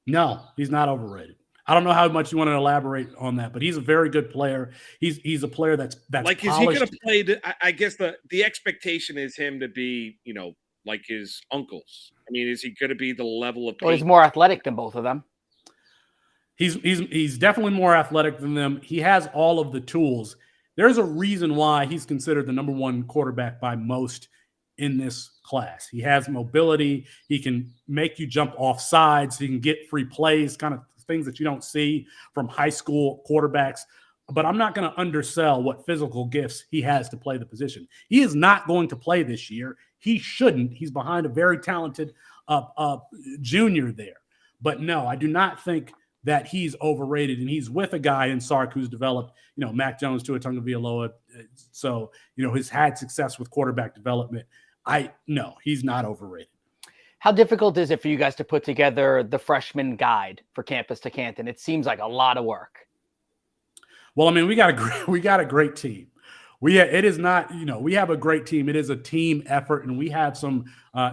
No, he's not overrated. I don't know how much you want to elaborate on that, but he's a very good player. He's a player that's like, polished. Is he going to play? I guess the expectation is him to be, you know, like his uncles. I mean, is he going to be the level of? Well, he's more athletic than both of them. He's definitely more athletic than them. He has all of the tools. There's a reason why he's considered the number 1 quarterback by most in this class. He has mobility. He can make you jump off sides. He can get free plays, kind of things that you don't see from high school quarterbacks. But I'm not going to undersell what physical gifts he has to play the position. He is not going to play this year. He shouldn't. He's behind a very talented junior there. But no, I do not think that he's overrated. And he's with a guy in Sark who's developed, you know, Mac Jones, Tua Tagovailoa. So, you know, he's had success with quarterback development. No, he's not overrated. How difficult is it for you guys to put together the freshman guide for Campus to Canton? It seems like a lot of work. Well, I mean, we got a great team. It is not, you know, we have a great team. It is a team effort, and we have some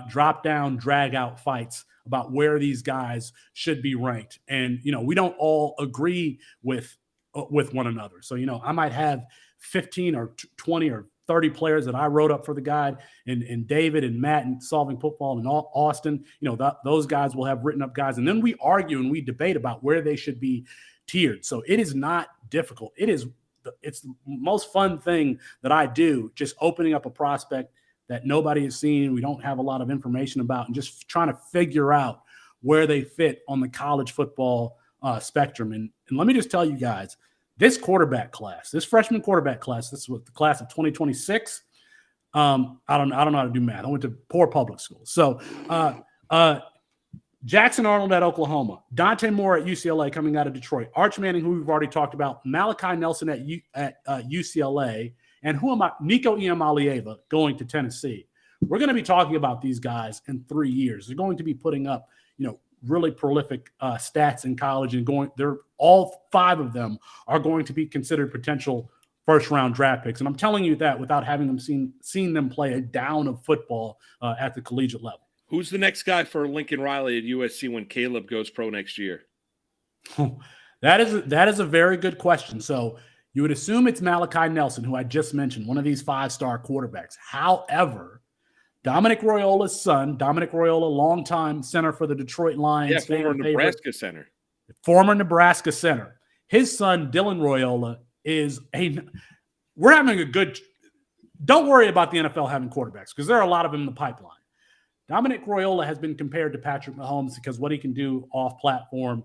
drop down, drag out fights about where these guys should be ranked. And, you know, we don't all agree with one another. So, you know, I might have 15 or 20 or 30 players that I wrote up for the guide, and David and Matt and Solving Football and Austin, you know, those guys will have written up guys. And then we argue and we debate about where they should be tiered. So it is not difficult. It's the most fun thing that I do, just opening up a prospect that nobody has seen, we don't have a lot of information about, and just trying to figure out where they fit on the college football spectrum. And let me just tell you guys, this quarterback class, this freshman quarterback class, this was the class of 2026. I don't know how to do math. I went to poor public school. So Jackson Arnold at Oklahoma, Dante Moore at UCLA coming out of Detroit, Arch Manning, who we've already talked about, Malachi Nelson at UCLA, and Nico Iamaleava going to Tennessee. We're going to be talking about these guys in 3 years. They're going to be putting up, you know, really prolific stats in college, and all 5 of them are going to be considered potential first-round draft picks. And I'm telling you that without having them seen them play a down of football at the collegiate level. Who's the next guy for Lincoln Riley at USC when Caleb goes pro next year? That is a very good question. So you would assume it's Malachi Nelson, who I just mentioned, one of these 5-star quarterbacks. However, Dominic Royola's son, Dominic Royola, longtime center for the Detroit Lions. Yeah, former Nebraska center. Former Nebraska center. His son, Dylan Royola, we're having a good – don't worry about the NFL having quarterbacks because there are a lot of them in the pipeline. Dominic Royola has been compared to Patrick Mahomes because what he can do off platform,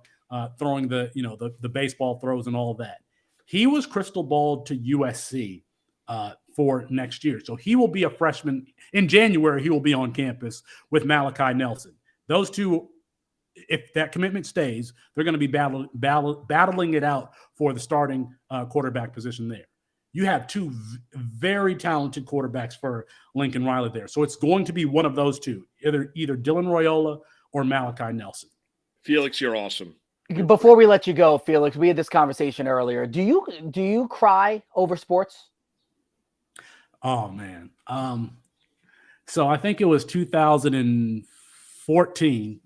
throwing the baseball throws and all of that. He was crystal balled to USC for next year. So he will be a freshman in January. He will be on campus with Malachi Nelson. Those two, if that commitment stays, they're going to be battling it out for the starting quarterback position there. You have two very talented quarterbacks for Lincoln Riley there. So it's going to be one of those two, either Dylan Royola or Malachi Nelson. Felix, you're awesome. Before we let you go, Felix, we had this conversation earlier. Do you cry over sports? Oh, man. So I think it was 2014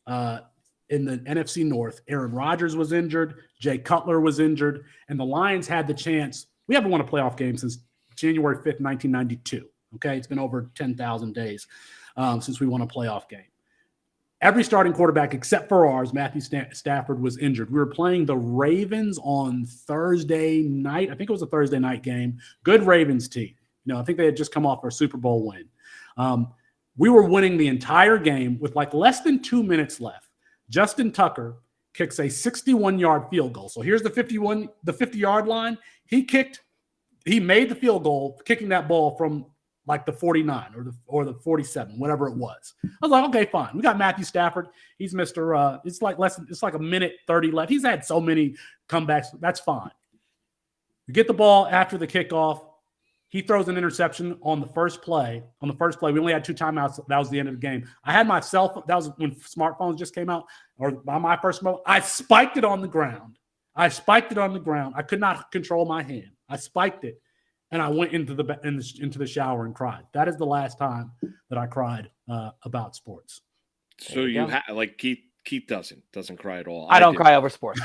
in the NFC North. Aaron Rodgers was injured. Jay Cutler was injured. And the Lions had the chance. We haven't won a playoff game since January 5th, 1992. Okay, it's been over 10,000 days since we won a playoff game. Every starting quarterback except for ours, Matthew Stafford, was injured. We were playing the Ravens on Thursday night. I think it was a Thursday night game. Good Ravens team. I think they had just come off their Super Bowl win. We were winning the entire game with like less than 2 minutes left. Justin Tucker kicks a 61-yard field goal. So here's the 50-yard line. He made the field goal, kicking that ball from like the 49 or the 47, whatever it was. I was like, okay, fine. We got Matthew Stafford. He's Mr. It's like a minute 30 left. He's had so many comebacks. That's fine. We get the ball after the kickoff. He throws an interception on the first play. We only had 2 timeouts. That was the end of the game. I had my cell phone. That was when smartphones just came out, or by my first moment. I spiked it on the ground. I could not control my hand. I spiked it, and I went into the shower and cried. That is the last time that I cried about sports. So like Keith doesn't cry at all. I don't cry over sports.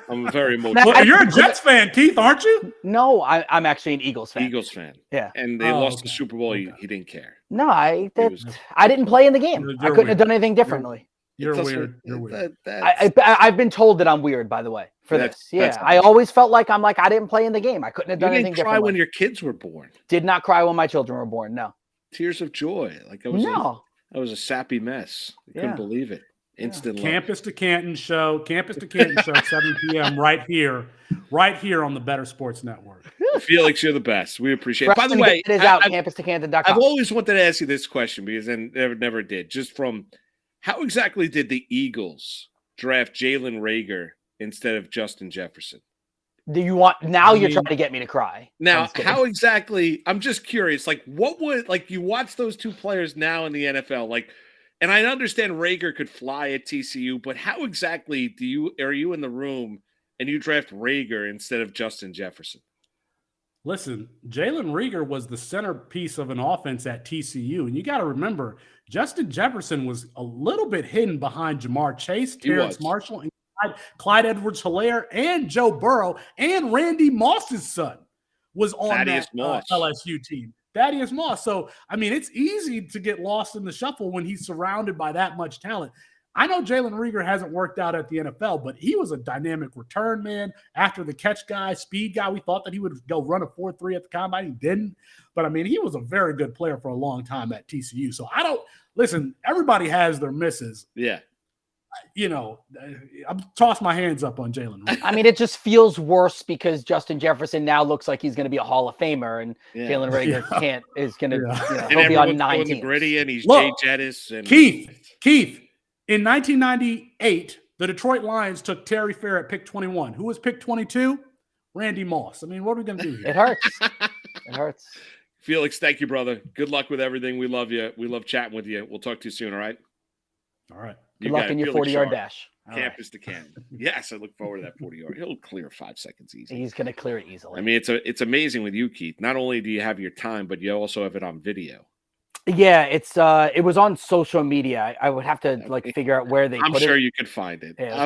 I'm very emotional. Well, you're a Jets fan, Keith, aren't you? No, I'm actually an Eagles fan. Eagles fan. Yeah. And they lost the Super Bowl. He didn't care. No, I didn't play in the game. I couldn't have done anything differently. You're weird. I've been told that I'm weird, by the way, for this. Yeah, I always felt like I didn't play in the game. I couldn't have done anything differently. You didn't cry when your kids were born. Did not cry when my children were born. No. Tears of joy. Like I was a sappy mess. I couldn't believe it. Instant Campus to Canton show, 7 p.m. right here on the Bettor Sports Network. Felix, you're the best. We appreciate it. By the way, it is out, campus2canton.com. I've always wanted to ask you this question because I never did. Just from how exactly did the Eagles draft Jalen Reagor instead of Justin Jefferson? You're trying to get me to cry. Now, how exactly? I'm just curious. Like, what would you watch those two players now in the NFL? Like, and I understand Reagor could fly at TCU, but how exactly are you in the room and you draft Reagor instead of Justin Jefferson? Listen, Jalen Reagor was the centerpiece of an offense at TCU, and you got to remember, Justin Jefferson was a little bit hidden behind Jamar Chase, Terrence Marshall, and Clyde Edwards-Helaire, and Joe Burrow, and Randy Moss's son was on that LSU team. Thaddeus Moss. So, it's easy to get lost in the shuffle when he's surrounded by that much talent. I know Jalen Reagor hasn't worked out at the NFL, but he was a dynamic return man, after the catch guy, speed guy. We thought that he would go run a 4.3 at the combine. He didn't. But, he was a very good player for a long time at TCU. So, everybody has their misses. Yeah. I'm toss my hands up on Jalen Reagor. It just feels worse because Justin Jefferson now looks like he's going to be a Hall of Famer, and Jalen Reagor he'll be on 9 teams. Gritty, and he's Jay Jettis. And Keith, in 1998, the Detroit Lions took Terry Fair at pick 21. Who was pick 22? Randy Moss. What are we going to do here? It hurts. Felix, thank you, brother. Good luck with everything. We love you. We love chatting with you. We'll talk to you soon, all right? All right. Good luck in your 40-yard dash. Campus to Canton. Yes, I look forward to that 40-yard. He'll clear 5 seconds easy. He's going to clear it easily. I mean, it's amazing with you, Keith. Not only do you have your time, but you also have it on video. Yeah, it was on social media. I would have to figure out where they I'm put sure it. you could find it. Yeah,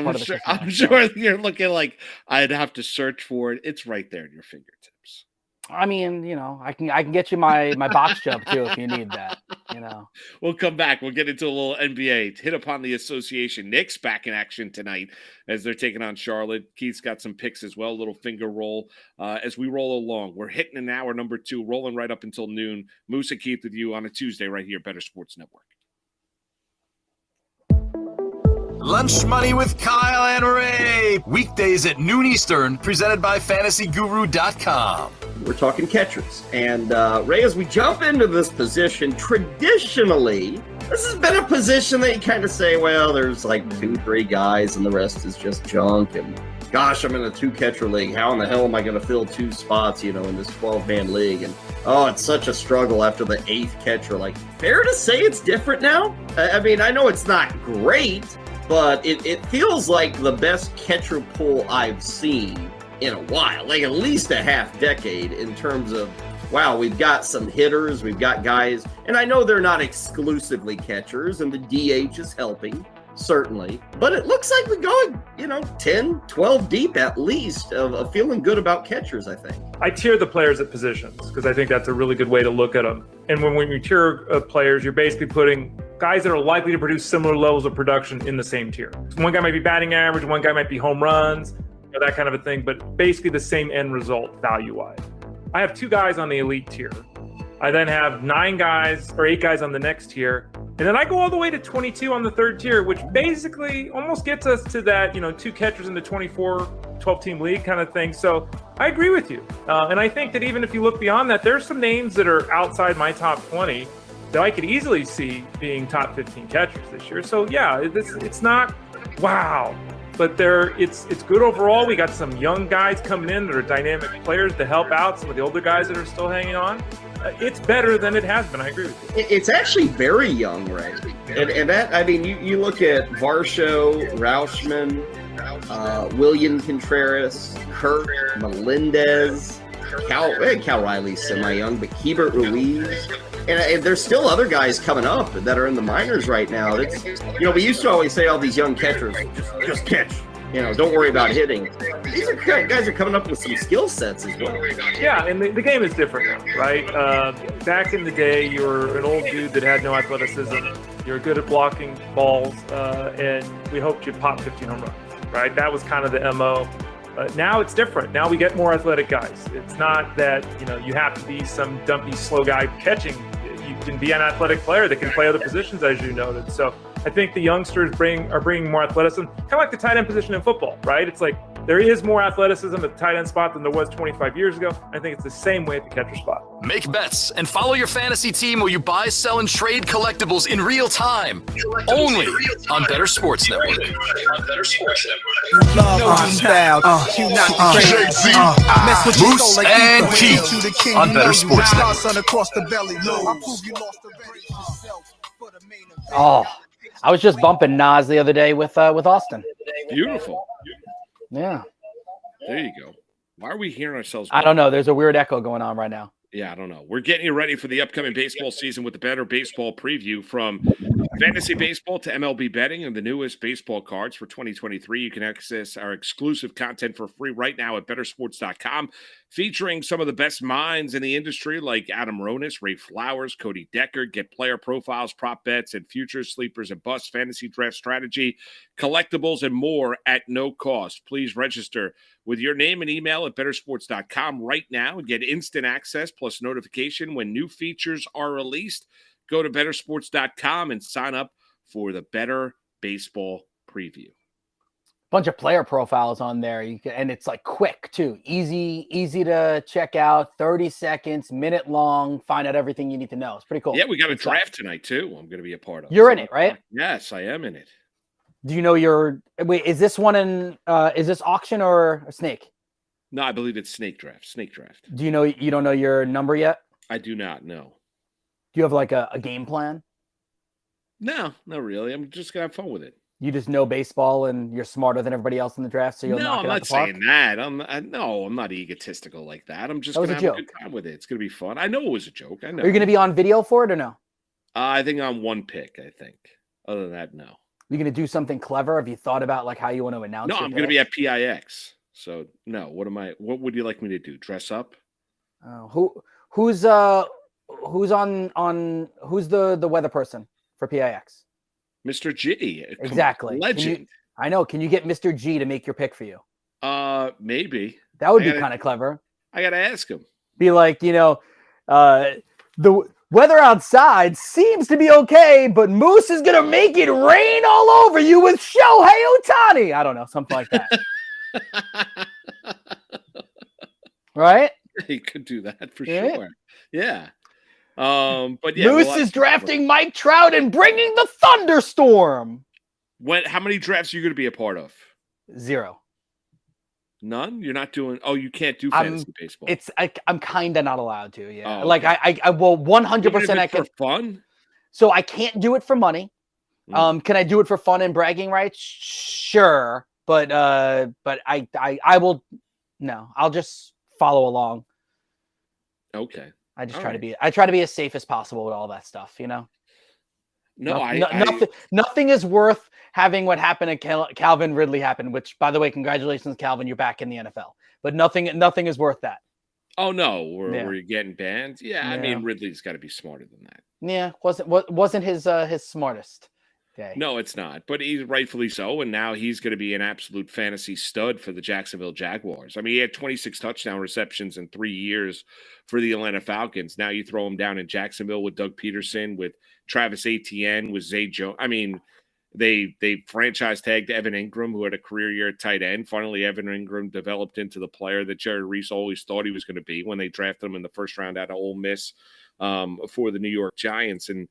I'm sure you're looking like I'd have to search for it. It's right there in your fingertips. I mean, I can get you my box jump too if you need that. We'll come back. We'll get into a little NBA. Hit upon the association. Knicks back in action tonight as they're taking on Charlotte. Keith's got some picks as well. A little finger roll as we roll along. We're hitting an hour number 2, rolling right up until noon. Moose and Keith with you on a Tuesday right here, Better Sports Network. Lunch Money with Kyle and Ray. Weekdays at noon Eastern, presented by FantasyGuru.com. We're talking catchers. And Ray, as we jump into this position, traditionally, this has been a position that you kind of say, well, there's like 2-3 guys and the rest is just junk. And gosh, I'm in a 2-catcher league. How in the hell am I going to fill 2 spots, in this 12-man league? And it's such a struggle after the 8th catcher. Like, fair to say it's different now? I mean, I know it's not great, but it feels like the best catcher pool I've seen in a while, like at least a half decade in terms of, wow, we've got some hitters, we've got guys, and I know they're not exclusively catchers, and the DH is helping, certainly, but it looks like we're going, 10, 12 deep at least of feeling good about catchers, I think. I tier the players at positions because I think that's a really good way to look at them. And when you tier players, you're basically putting guys that are likely to produce similar levels of production in the same tier. One guy might be batting average, one guy might be home runs, that kind of a thing, but basically the same end result value-wise. I have 2 guys on the elite tier. I then have 9 guys or 8 guys on the next tier. And then I go all the way to 22 on the 3rd tier, which basically almost gets us to that, 2 catchers in the 24, 12-team league kind of thing. So I agree with you. And I think that even if you look beyond that, there's some names that are outside my top 20 that I could easily see being top 15 catchers this year. So yeah, it's not wow. But it's good overall. We got some young guys coming in that are dynamic players to help out some of the older guys that are still hanging on. It's better than it has been. I agree with you. It's actually very young, Ray. And that, I mean, you look at Varsho, Rauschman, William Contreras, Kirk, Melendez, Cal Riley's semi-young, but Hebert Ruiz. And there's still other guys coming up that are in the minors right now. It's, we used to always say all these young catchers, just catch. Don't worry about hitting. These guys are coming up with some skill sets as well. Yeah, and the game is different now, right? Back in the day, you were an old dude that had no athleticism. You were good at blocking balls, and we hoped you'd pop 15 home runs, right? That was kind of the MO. Now it's different. Now we get more athletic guys. It's not that, you have to be some dumpy, slow guy catching. You can be an athletic player that can play other positions, as you noted. So I think the youngsters are bringing more athleticism, kind of like the tight end position in football, right? It's like there is more athleticism at the tight end spot than there was 25 years ago. I think it's the same way at the catcher spot. Make bets and follow your fantasy team while you buy, sell, and trade collectibles in real time. Only on Better Sports Network. Moose and Keith on Better Sports Network. Oh, I was just bumping Nas the other day with Austin. Beautiful. Yeah. There you go. Why are we hearing ourselves? I don't know. There's a weird echo going on right now. Yeah, I don't know. We're getting you ready for the upcoming baseball season with the Better Baseball preview from fantasy baseball to MLB betting and the newest baseball cards for 2023. You can access our exclusive content for free right now at bettersports.com, featuring some of the best minds in the industry like Adam Ronis, Ray Flowers, Cody Decker. Get player profiles, prop bets, and futures, sleepers, and busts, fantasy draft strategy, collectibles, and more at no cost. Please register with your name and email at bettersports.com right now and get instant access plus notification when new features are released. Go to bettersports.com and sign up for the Better Baseball preview. Bunch of player profiles on there. And it's like quick too. Easy to check out. 30 seconds, minute long. Find out everything you need to know. It's pretty cool. Yeah, we got a draft tonight too. I'm going to be a part of. You're in it, right? Yes, I am in it. Do you know wait, is this one is this auction or a snake? No, I believe it's snake draft. Do you don't know your number yet? I do not know. Do you have like a game plan? No, not really. I'm just going to have fun with it. You just know baseball and you're smarter than everybody else in the draft, so you'll No, knock I'm it out not the park? saying that. I'm not egotistical like that. I'm just That was gonna a have a good joke. time with it. It's gonna be fun. I know it was a joke. I know. Are you going to be on video for it or no? I think I'm one pick. I think. Other than that, no. You're going to do something clever? Have you thought about like how you want to announce No, your I'm gonna pick? be at PIX. So no. What would you like me to do? Dress up? Who's the weather person for PIX? Mr. G. Exactly. Legend. I know. Can you get Mr. G to make your pick for you? Maybe. That would be kind of clever. I gotta ask him. Be like, the weather outside seems to be okay, but Moose is gonna make it rain all over you with Shohei Ohtani. I don't know, something like that. Right? He could do that for Yeah. sure. Yeah. But yeah, Moose is drafting Mike Trout and bringing the thunderstorm. How many drafts are you going to be a part of? 0. None. You're not doing. Oh, you can't do fantasy baseball. I'm kind of not allowed to. Yeah, Oh, like okay. I will 100%. I can. For fun. So I can't do it for money. Can I do it for fun and bragging rights? Sure, but I will. No, I'll just follow along. Okay. I try to be as safe as possible with all that stuff, you know. No, nothing is worth having what happened to Calvin Ridley happen. Which, by the way, congratulations, Calvin, you're back in the NFL. But nothing is worth that. Oh no, were you getting banned? Yeah, I mean Ridley's got to be smarter than that. Yeah, wasn't his smartest day. No, it's not. But he's rightfully so, and now he's going to be an absolute fantasy stud for the Jacksonville Jaguars. I mean, he had 26 touchdown receptions in 3 years for the Atlanta Falcons. Now you throw him down in Jacksonville with Doug Peterson, with Travis Etienne, with Zay Jones. I mean, they franchise tagged Evan Ingram, who had a career year at tight end. Finally, Evan Ingram developed into the player that Jerry Reese always thought he was going to be when they drafted him in the first round out of Ole Miss for the New York Giants. And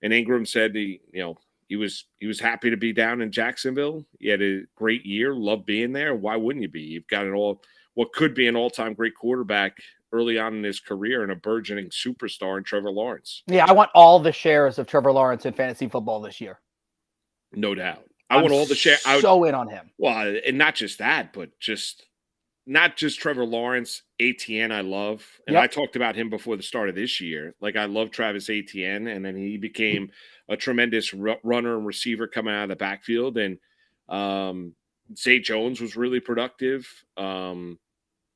Ingram said he was happy to be down in Jacksonville. He had a great year, loved being there. Why wouldn't you be? You've got what could be an all-time great quarterback early on in his career and a burgeoning superstar in Trevor Lawrence. Yeah, I want all the shares of Trevor Lawrence in fantasy football this year. No doubt. I want all the shares. So in on him. Well, and not just that, but not just Trevor Lawrence, Etienne I love. And I talked about him before the start of this year. Like, I love Travis Etienne, and then he became a tremendous runner and receiver coming out of the backfield. And Zay Jones was really productive.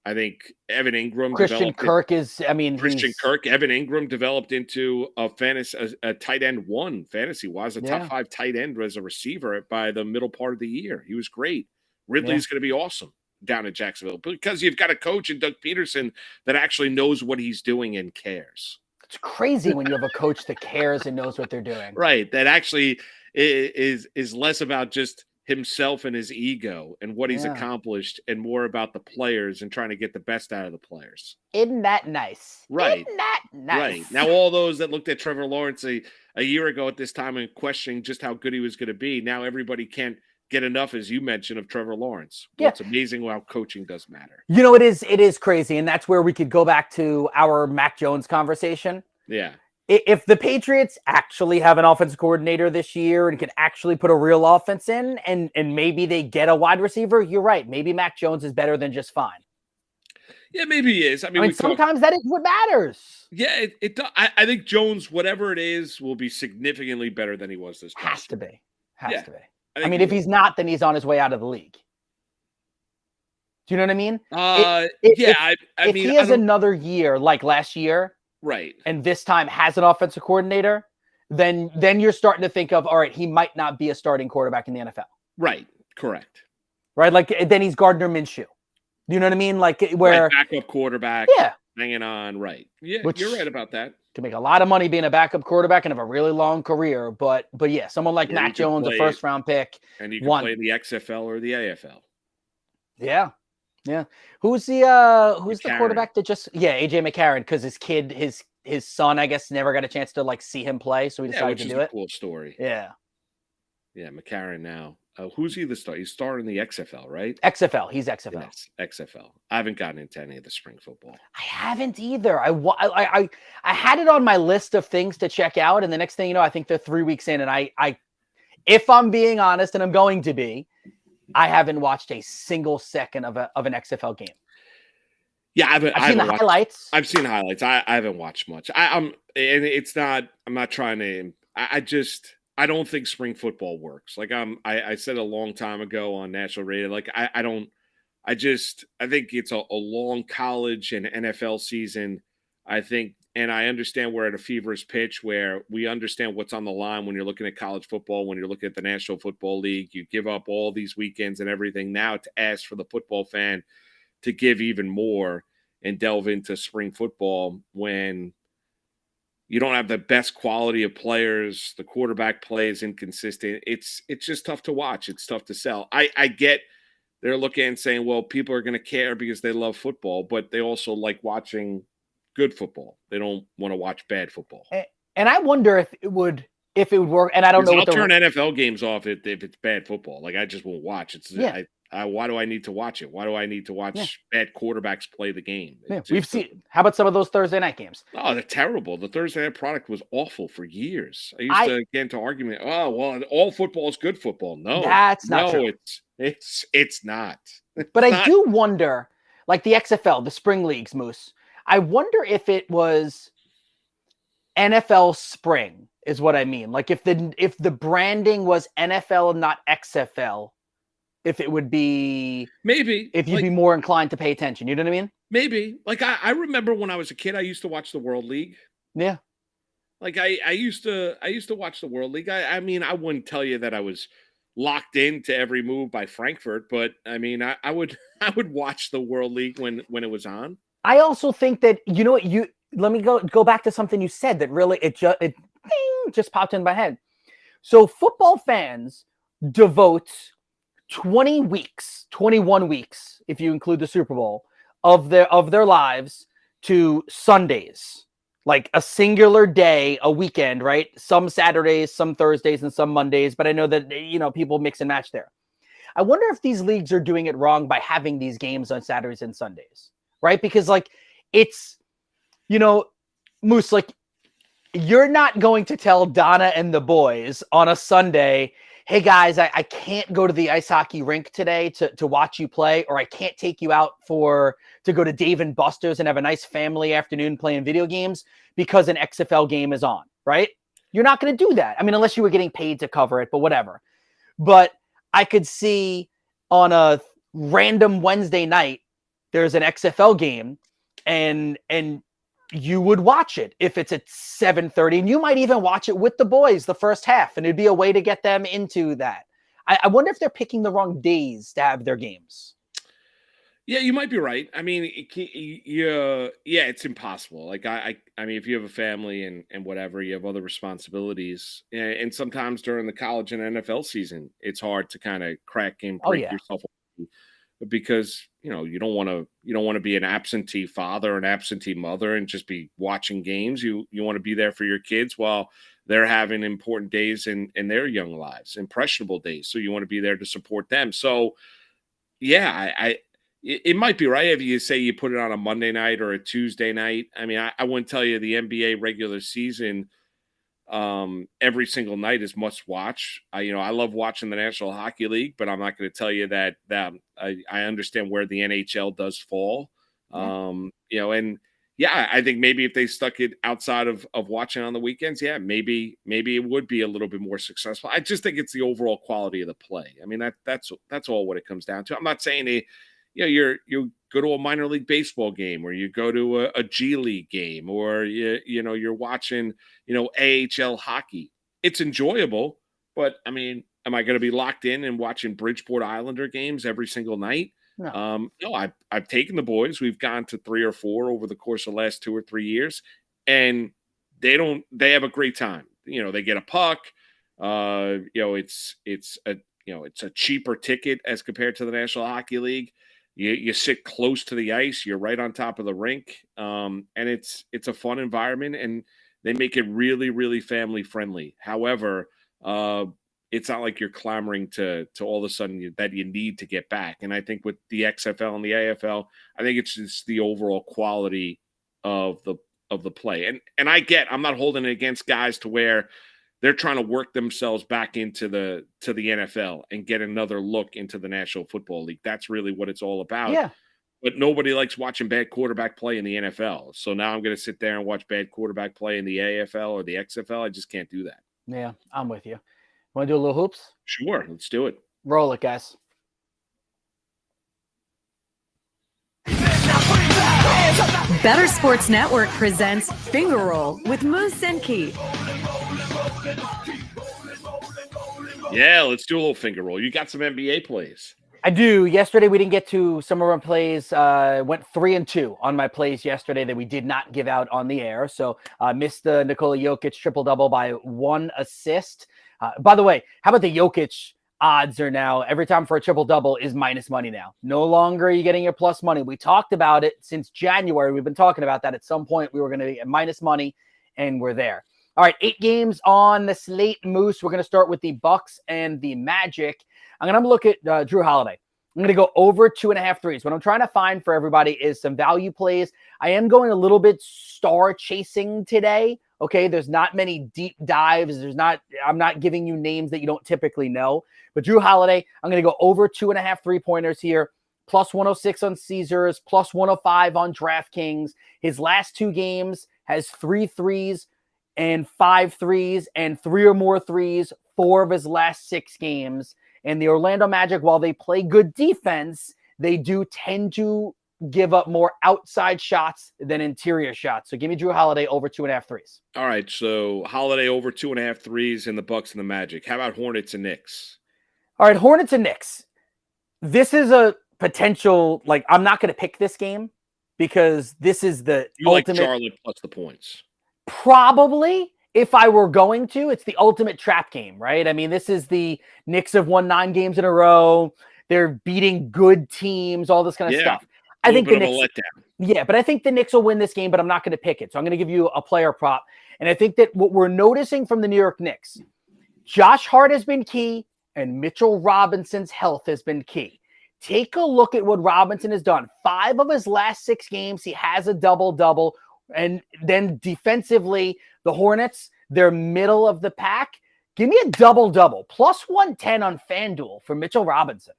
I think Evan Ingram. Christian Kirk. Evan Ingram developed into a tight end one fantasy-wise, a top 5 tight end as a receiver by the middle part of the year. He was great. Ridley's going to be awesome down in Jacksonville because you've got a coach in Doug Peterson that actually knows what he's doing and cares. It's crazy when you have a coach that cares and knows what they're doing. Right. That actually is less about just himself and his ego and what he's accomplished and more about the players and trying to get the best out of the players. Isn't that nice? Right. Isn't that nice? Right. Now, all those that looked at Trevor Lawrence a year ago at this time and questioning just how good he was going to be, now everybody can't get enough, as you mentioned, of Trevor Lawrence. Well, it's amazing how coaching does matter. You know, it is crazy. And that's where we could go back to our Mac Jones conversation. Yeah. If the Patriots actually have an offensive coordinator this year and can actually put a real offense in and maybe they get a wide receiver, you're right. Maybe Mac Jones is better than just fine. Yeah, maybe he is. I mean sometimes that is what matters. Yeah, I think Jones, whatever it is, will be significantly better than he was this past Has to be. Has to be. I mean, if he's not, then he's on his way out of the league. Do you know what I mean? If he has another year like last year, right, and this time has an offensive coordinator, then you're starting to think of, all right, he might not be a starting quarterback in the NFL. Right. Correct. Right. Like then he's Gardner Minshew. Do you know what I mean? Like where backup quarterback. Yeah. Hanging on. Right. Yeah. You're right about that. To make a lot of money being a backup quarterback and have a really long career. But yeah, someone like Mac Jones, a first round pick. And you can play in the XFL or the AFL. Yeah. Yeah. Who's the quarterback that just AJ McCarron, because his son, I guess, never got a chance to like see him play, so he decided to do it. Which is a cool story. Yeah. Yeah, McCarron now. Who's he the star? He's starring in the XFL, right? XFL. He's XFL. Yes, XFL. I haven't gotten into any of the spring football. I haven't either. I had it on my list of things to check out, and the next thing you know, I think they're 3 weeks in, and if I'm being honest, and I'm going to be, I haven't watched a single second of an XFL game. Yeah, I've seen the highlights. I've seen highlights. I haven't watched much. And it's not. I'm not trying to. I don't think spring football works. Like I said a long time ago on national radio. Like I don't. I think it's a long college and NFL season. I think, and I understand we're at a feverish pitch where we understand what's on the line when you're looking at college football, when you're looking at the National Football League. You give up all these weekends and everything now to ask for the football fan to give even more and delve into spring football when you don't have the best quality of players. The quarterback play is inconsistent. It's just tough to watch. It's tough to sell. I get they're looking and saying, well, people are going to care because they love football, but they also like watching good football. They don't want to watch bad football. And I wonder if it would work. And I don't know. I'll turn NFL games off if it's bad football. Like I just won't watch. Why do I need to watch it? Why do I need to watch bad quarterball play the game? Yeah, we've seen. How about some of those Thursday night games? Oh, they're terrible. The Thursday night product was awful for years. I used to get into argument. Oh, well, all football is good football. No, that's not true. It's not. But I do wonder, like the XFL, the spring leagues, Moose. I wonder if it was NFL spring is what I mean. Like if the branding was NFL and not XFL. If it would be maybe if you'd be more inclined to pay attention, you know what I mean? Maybe. Like I remember when I was a kid, I used to watch the World League. Yeah. Like I used to watch the World League. I mean, I wouldn't tell you that I was locked into every move by Frankfurt, but I mean, I would watch the World League when it was on. I also think that let me go back to something you said that really it just popped in my head. So football fans devote 21 weeks, if you include the Super Bowl, of their lives to Sundays, like a singular day, a weekend, right? Some Saturdays, some Thursdays, and some Mondays. But I know that, people mix and match there. I wonder if these leagues are doing it wrong by having these games on Saturdays and Sundays, right? Because it's, Moose, you're not going to tell Donna and the boys on a Sunday, hey guys, I can't go to the ice hockey rink today to watch you play, or I can't take you out to go to Dave and Buster's and have a nice family afternoon playing video games because an XFL game is on, right? You're not going to do that. I mean, unless you were getting paid to cover it, but whatever. But I could see on a random Wednesday night, there's an XFL game and you would watch it if it's at 7:30, and you might even watch it with the boys the first half, and it'd be a way to get them into that. I wonder if they're picking the wrong days to have their games. Yeah, you might be right. I mean, it's impossible. Like I mean, if you have a family and whatever, you have other responsibilities, and sometimes during the college and NFL season, it's hard to kind of crack and break yourself away because you don't want to be an absentee father, an absentee mother, and just be watching games. You want to be there for your kids while they're having important days in their young lives, impressionable days. So you want to be there to support them. So yeah, it might be right if you say you put it on a Monday night or a Tuesday night. I mean, I wouldn't tell you the NBA regular season every single night is must watch. I love watching the National Hockey League, but I'm not going to tell you that I understand where the NHL does fall. I think maybe if they stuck it outside of watching on the weekends, maybe it would be a little bit more successful. I just think it's the overall quality of the play. I mean, that's all what it comes down to. I'm not saying you go to a minor league baseball game, or you go to a G League game, or you're watching AHL hockey. It's enjoyable, but I mean, am I going to be locked in and watching Bridgeport Islander games every single night? No. No, I've taken the boys. We've gone to 3 or 4 over the course of the last 2 or 3 years, and they have a great time. They get a puck. It's a cheaper ticket as compared to the National Hockey League. You sit close to the ice. You're right on top of the rink, and it's a fun environment, and they make it really, really family friendly. However, it's not like you're clamoring to all of a sudden that you need to get back. And I think with the XFL and the AFL, I think it's just the overall quality of the play. And I'm not holding it against guys to where they're trying to work themselves back into the NFL and get another look into the National Football League. That's really what it's all about. Yeah. But nobody likes watching bad quarterback play in the NFL. So now I'm going to sit there and watch bad quarterback play in the AFL or the XFL. I just can't do that. Yeah, I'm with you. Want to do a little hoops? Sure, let's do it. Roll it, guys. Better Sports Network presents Finger Roll with Moose and Keith. Yeah, let's do a little finger roll. You got some NBA plays. I do. Yesterday we didn't get to some of our plays. Went 3-2 on my plays yesterday that we did not give out on the air. So missed the Nikola Jokic triple-double by 1 assist. By the way, how about the Jokic odds are now every time for a triple-double is minus money now. No longer are you getting your plus money. We talked about it since January. We've been talking about that. At some point we were going to be at minus money, and we're there. All right, 8 games on the slate, Moose. We're going to start with the Bucks and the Magic. I'm going to look at Drew Holiday. I'm going to go over 2.5 threes. What I'm trying to find for everybody is some value plays. I am going a little bit star chasing today. Okay, there's not many deep dives. I'm not giving you names that you don't typically know. But Drew Holiday, I'm going to go over 2.5 3-pointers here. Plus 106 on Caesars, plus 105 on DraftKings. His last 2 games has 3 threes and 5 threes and 3 or more threes, 4 of his last 6 games. And the Orlando Magic, while they play good defense, they do tend to give up more outside shots than interior shots. So give me Drew Holiday over 2.5 threes. All right, so Holiday over 2.5 threes in the Bucks and the Magic. How about Hornets and Knicks? All right, Hornets and Knicks. This is a potential, I'm not going to pick this game because this is the ultimate. Like Charlotte plus the points. Probably, if I were going to, it's the ultimate trap game, right? I mean, this is the Knicks have won 9 games in a row. They're beating good teams, all this kind of stuff. I think the Knicks, yeah, but I think the Knicks will win this game, but I'm not going to pick it. So I'm going to give you a player prop. And I think that what we're noticing from the New York Knicks, Josh Hart has been key and Mitchell Robinson's health has been key. Take a look at what Robinson has done. 5 of his last 6 games, he has a double-double. And then defensively, the Hornets, they're middle of the pack. Give me a double-double, plus 110 on FanDuel for Mitchell Robinson.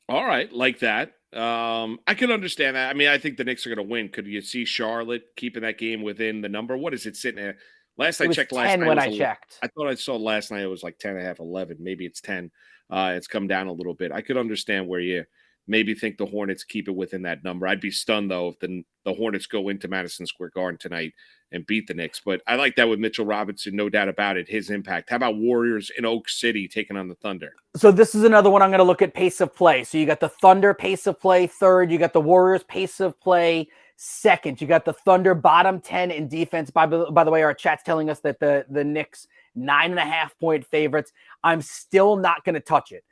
All right, like that. I can understand that. I mean, I think the Knicks are going to win. Could you see Charlotte keeping that game within the number? What is it sitting at? Last I checked, 10 when I checked. I thought I saw last night it was like 10.5, 11. Maybe it's 10. It's come down a little bit. I could understand where you maybe think the Hornets keep it within that number. I'd be stunned, though, if the Hornets go into Madison Square Garden tonight and beat the Knicks. But I like that with Mitchell Robinson, no doubt about it, his impact. How about Warriors in Oak City taking on the Thunder? So this is another one I'm going to look at pace of play. So you got the Thunder pace of play third. You got the Warriors pace of play second. You got the Thunder bottom 10 in defense. By the way, our chat's telling us that the Knicks 9.5-point favorites. I'm still not going to touch it.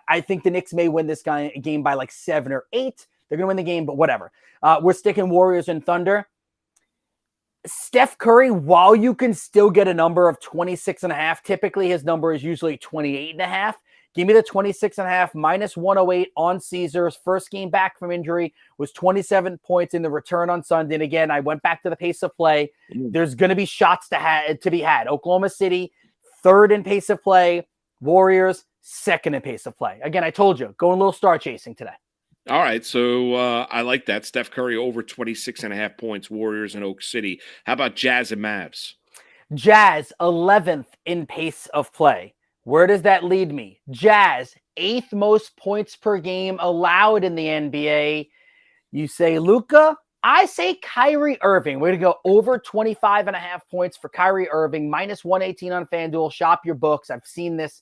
I think the Knicks may win this game by like 7 or 8. They're going to win the game, but whatever. We're sticking Warriors and Thunder. Steph Curry, while you can still get a number of 26.5, typically his number is usually 28.5. Give me the 26.5 minus 108 on Caesars. First game back from injury was 27 points in the return on Sunday. And again, I went back to the pace of play. There's going to be shots to be had. Oklahoma City, third in pace of play. Warriors, second in pace of play. Again, I told you, going a little star chasing today. All right, so I like that. Steph Curry over 26.5 points, Warriors in Oak City. How about Jazz and Mavs? Jazz, 11th in pace of play. Where does that lead me? Jazz, 8th most points per game allowed in the NBA. You say Luka? I say Kyrie Irving. We're going to go over 25.5 points for Kyrie Irving, minus 118 on FanDuel. Shop your books. I've seen this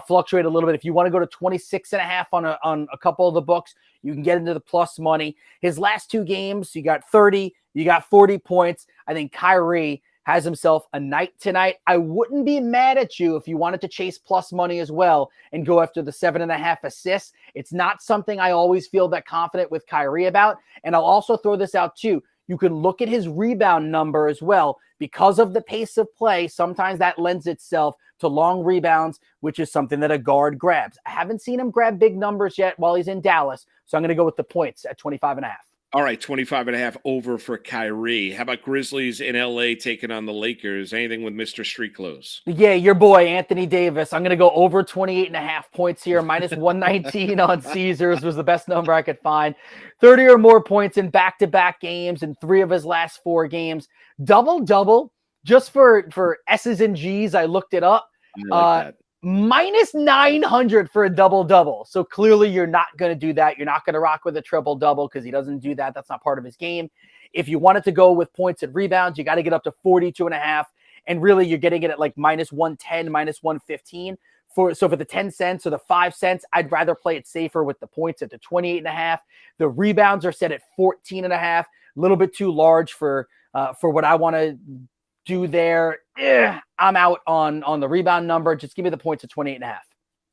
fluctuate a little bit. If you want to go to 26.5 on a couple of the books, you can get into the plus money. His last 2 games, you got 30, you got 40 points. I think Kyrie has himself a night tonight. I wouldn't be mad at you if you wanted to chase plus money as well and go after the 7.5 assists. It's not something I always feel that confident with Kyrie about. And I'll also throw this out too. You can look at his rebound number as well. Because of the pace of play, sometimes that lends itself to long rebounds, which is something that a guard grabs. I haven't seen him grab big numbers yet while he's in Dallas, so I'm going to go with the points at 25.5. All right, 25.5 over for Kyrie. How about Grizzlies in LA taking on the Lakers? Anything with Mr. Street Clothes? Yeah, your boy, Anthony Davis. I'm going to go over 28.5 points here. Minus 119 on Caesars was the best number I could find. 30 or more points in back-to-back games in 3 of his last 4 games. Double-double, just for S's and G's, I looked it up. I like that. Minus 900 for a double-double. So clearly you're not going to do that. You're not going to rock with a triple-double because he doesn't do that. That's not part of his game. If you wanted to go with points and rebounds, you got to get up to 42.5. And really you're getting it at like minus 110, minus 115. So for the 10 cents or the 5 cents, I'd rather play it safer with the points at the 28.5. The rebounds are set at 14.5. A little bit too large for what I want to do there. I'm out on the rebound number. Just give me the points at 28.5.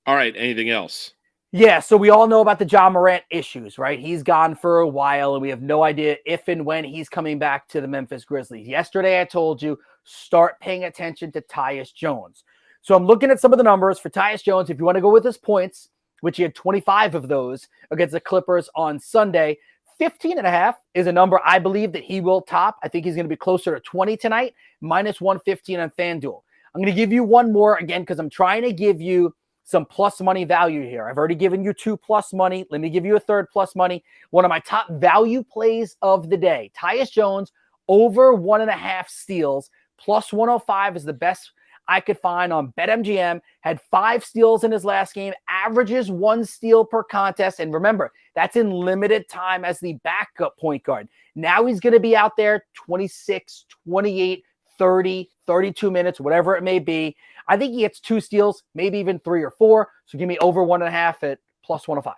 All right. Anything else? Yeah, so we all know about the Ja Morant issues, right? He's gone for a while, and we have no idea if and when he's coming back to the Memphis Grizzlies. Yesterday, I told you, start paying attention to Tyus Jones. So I'm looking at some of the numbers for Tyus Jones. If you want to go with his points, which he had 25 of those against the Clippers on Sunday, 15.5 is a number I believe that he will top. I think he's going to be closer to 20 tonight, minus 115 on FanDuel. I'm going to give you one more again because I'm trying to give you some plus money value here. I've already given you 2 plus money. Let me give you a third plus money. One of my top value plays of the day. Tyus Jones over 1.5 steals. Plus 105 is the best I could find on BetMGM. Had 5 steals in his last game. Averages 1 steal per contest. And remember, that's in limited time as the backup point guard. Now he's going to be out there 26, 28, 30, 32 minutes, whatever it may be. I think he gets 2 steals, maybe even 3 or 4. So give me over 1.5 at plus 105.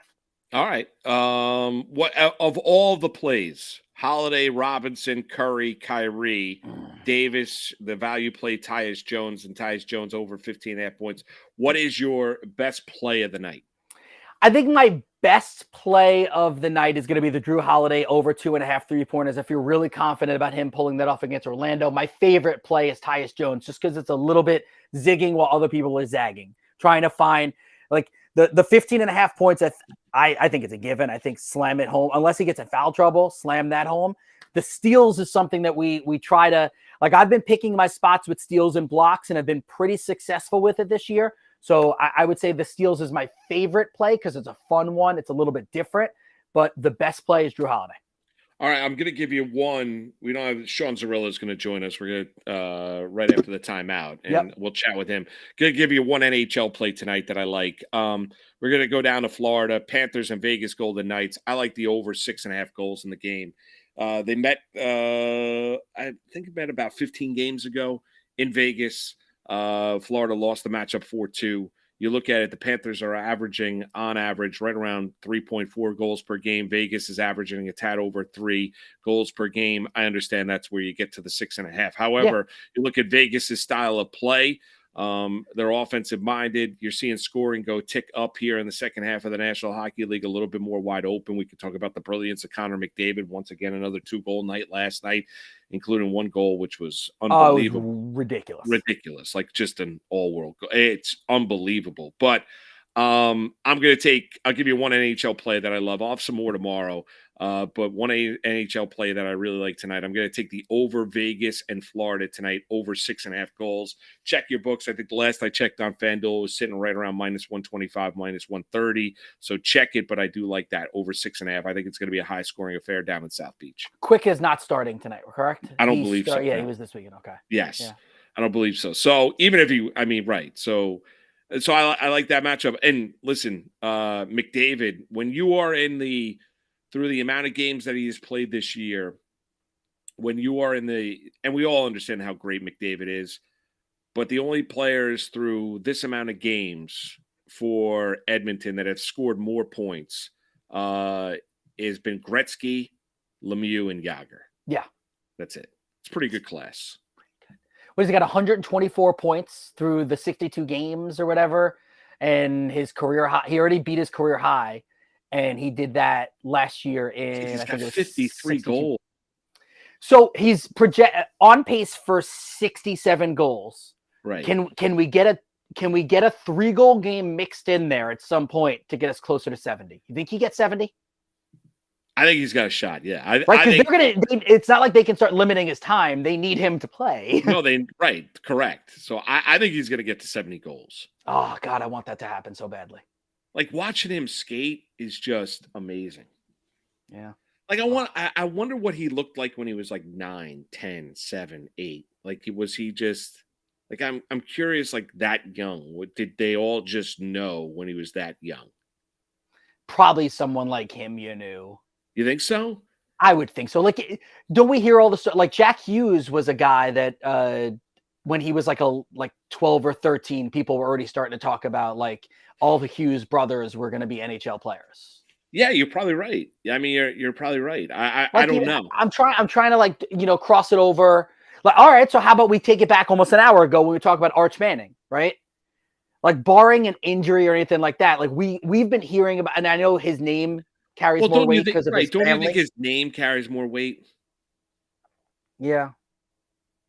All right. What of all the plays? Holiday, Robinson, Curry, Kyrie, Davis, the value play, Tyus Jones, and Tyus Jones over 15.5 points. What is your best play of the night? I think my best play of the night is going to be the Drew Holiday over 2.5 3-pointers. If you're really confident about him pulling that off against Orlando, my favorite play is Tyus Jones, just because it's a little bit zigging while other people are zagging, trying to find like the 15.5 points. I think it's a given. I think slam it home unless he gets in foul trouble. Slam that home. The steals is something that we try to like. I've been picking my spots with steals and blocks, and I've been pretty successful with it this year. So I would say the steals is my favorite play because it's a fun one. It's a little bit different, but the best play is Drew Holiday. All right, I'm going to give you one. We don't have Sean Zarilla is going to join us. We're going to right after the timeout, and we'll chat with him. Going to give you one NHL play tonight that I like. We're going to go down to Florida, Panthers and Vegas Golden Knights. I like the over 6.5 goals in the game. They met, I think, about 15 games ago in Vegas. Florida lost the matchup 4-2. You look at it, the Panthers are averaging, on average, right around 3.4 goals per game. Vegas is averaging a tad over 3 goals per game. I understand that's where you get to the 6.5. However, you look at Vegas's style of play. They're offensive-minded. You're seeing scoring go tick up here in the second half of the National Hockey League, a little bit more wide open. We could talk about the brilliance of Connor McDavid. Once again, another 2-goal night last night, including 1 goal, which was unbelievable. Ridiculous. Like just an all-world goal. It's unbelievable. But I'll give you one NHL play that I love. I'll have some more tomorrow. But one NHL play that I really like tonight, I'm going to take the over Vegas and Florida tonight, over 6.5 goals. Check your books. I think the last I checked on FanDuel was sitting right around minus 125, minus 130. So check it, but I do like that over 6.5. I think it's going to be a high scoring affair down in South Beach. Quick is not starting tonight, correct? I don't believe so. Yeah, no. he was this weekend. Okay. Yes. Yeah. I don't believe so. So even if right. So I like that matchup. And listen, McDavid, when you are through the amount of games that he has played this year, when you are and we all understand how great McDavid is, but the only players through this amount of games for Edmonton that have scored more points has been Gretzky, Lemieux, and Yager. Yeah. That's it. It's pretty good class. He's got 124 points through the 62 games or whatever. And his career high, he already beat his career high. And he did that last year in, I think it was 53 goals. So he's on pace for 67 goals. Right. Can we get a 3-goal game mixed in there at some point to get us closer to 70? You think he gets 70? I think he's got a shot. Yeah, Right, I because think it's not like they can start limiting his time. They need him to play. no, right, correct. So I think he's going to get to 70 goals. Oh God, I want that to happen so badly. Like watching him skate is just amazing. Yeah. Like I wonder what he looked like when he was like 9, 10, 7, 8. Like was he just like I'm curious, like that young. What did they all just know when he was that young? Probably someone like him, you knew. You think so? I would think so. Like, don't we hear all the stuff? Like Jack Hughes was a guy that when he was like 12 or 13, people were already starting to talk about like all the Hughes brothers were going to be NHL players. Yeah, you're probably right. I mean, you're probably right. I don't know. I'm trying to like, cross it over. Like, all right, so how about we take it back almost an hour ago when we talked about Arch Manning, right? Like barring an injury or anything like that, like we've been hearing about, and I know his name carries more weight because of his family. Don't you think his name carries more weight? Yeah.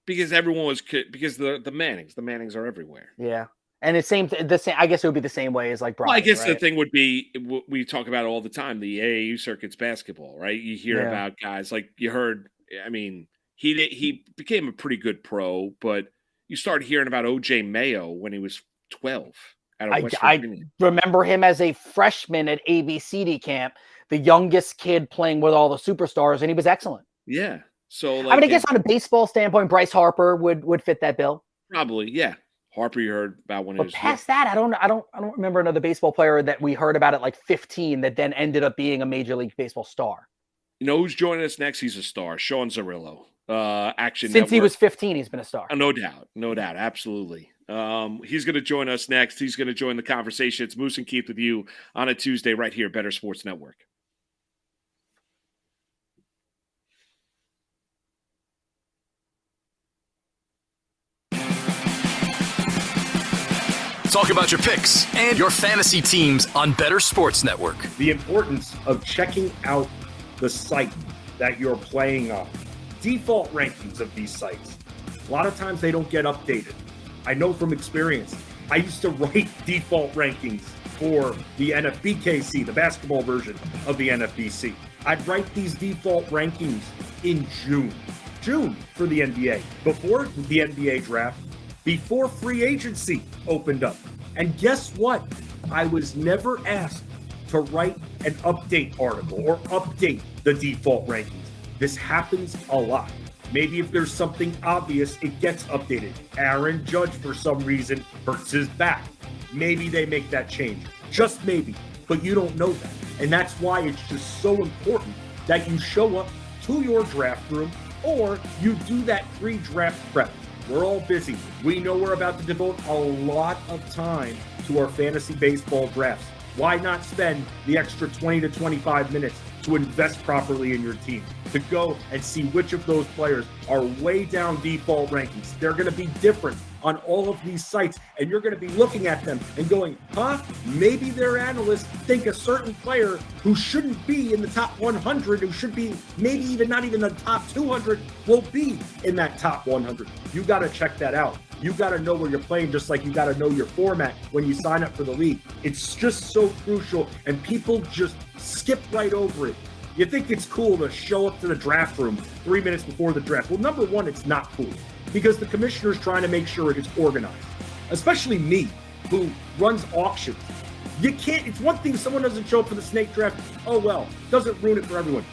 Because because the Mannings are everywhere. Yeah. And it's the same. I guess it would be the same way as like Brian. Well, I guess right? the thing would be we talk about it all the time. The AAU circuit's basketball, right? You hear about guys like you heard. I mean, he became a pretty good pro, but you started hearing about OJ Mayo when he was 12. I remember him as a freshman at ABCD camp, the youngest kid playing with all the superstars, and he was excellent. Yeah. So I mean, I guess on a baseball standpoint, Bryce Harper would fit that bill. Probably, yeah. Harper, you heard about when it was. But past that, I don't remember another baseball player that we heard about at like 15 that then ended up being a Major League Baseball star. You know who's joining us next? He's a star, Sean Zerillo. Action Since Network. he was 15, he's been a star. No doubt, absolutely. He's going to join us next. He's going to join the conversation. It's Moose and Keith with you on a Tuesday right here, Bettor Sports Network. Talk about your picks and your fantasy teams on Bettor Sports Network. The importance of checking out the site that you're playing on. Default rankings of these sites. A lot of times they don't get updated. I know from experience. I used to write default rankings for the NFBKC, the basketball version of the NFBC. I'd write these default rankings in June for the NBA, before the NBA draft, before free agency opened up. And guess what? I was never asked to write an update article or update the default rankings. This happens a lot. Maybe if there's something obvious, it gets updated. Aaron Judge, for some reason, hurts his back. Maybe they make that change. Just maybe. But you don't know that. And that's why it's just so important that you show up to your draft room or you do that pre-draft prep. We're all busy. We know we're about to devote a lot of time to our fantasy baseball drafts. Why not spend the extra 20 to 25 minutes to invest properly in your team, to go and see which of those players are way down default rankings? They're going to be different on all of these sites, and you're going to be looking at them and going, maybe their analysts think a certain player who shouldn't be in the top 100, who should be maybe even not even the top 200, will be in that top 100. You got to check that out. You got to know where you're playing, just like you got to know your format when you sign up for the league. It's just so crucial, and people just skip right over it. You think it's cool to show up to the draft room 3 minutes before the draft. Well, number one, it's not cool because the commissioner's trying to make sure it is organized, especially me, who runs auctions. You can't, it's one thing if someone doesn't show up for the snake draft. Oh, well, doesn't ruin it for everyone.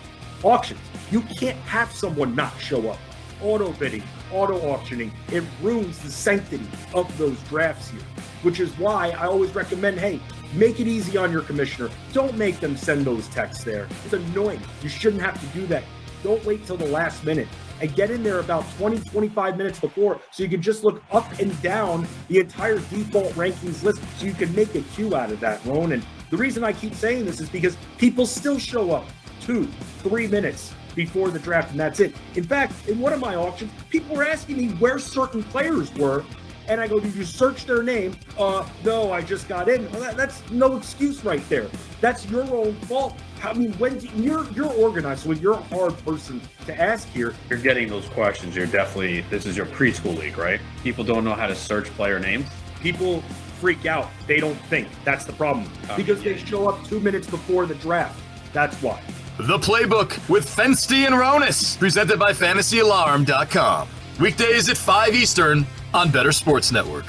Auctions, you can't have someone not show up. Auto bidding, auto auctioning, it ruins the sanctity of those drafts here, which is why I always recommend, hey, make it easy on your commissioner. Don't make them send those texts there. It's annoying. You shouldn't have to do that. Don't wait till the last minute and get in there about 20, 25 minutes before so you can just look up and down the entire default rankings list so you can make a queue out of that, Ron. And the reason I keep saying this is because people still show up 2, 3 minutes before the draft, and that's it. In fact, in one of my auctions, people were asking me where certain players were, and I go, did you search their name? No, I just got in. Well, that's no excuse right there. That's your own fault. I mean, when you're organized, so when you're a hard person to ask here. You're getting those questions. This is your preschool league, right? People don't know how to search player names. People freak out. They don't think. That's the problem. Because they show up 2 minutes before the draft. That's why. The Playbook with Fensty and Ronis, presented by FantasyAlarm.com. Weekdays at 5 Eastern on Bettor Sports Network.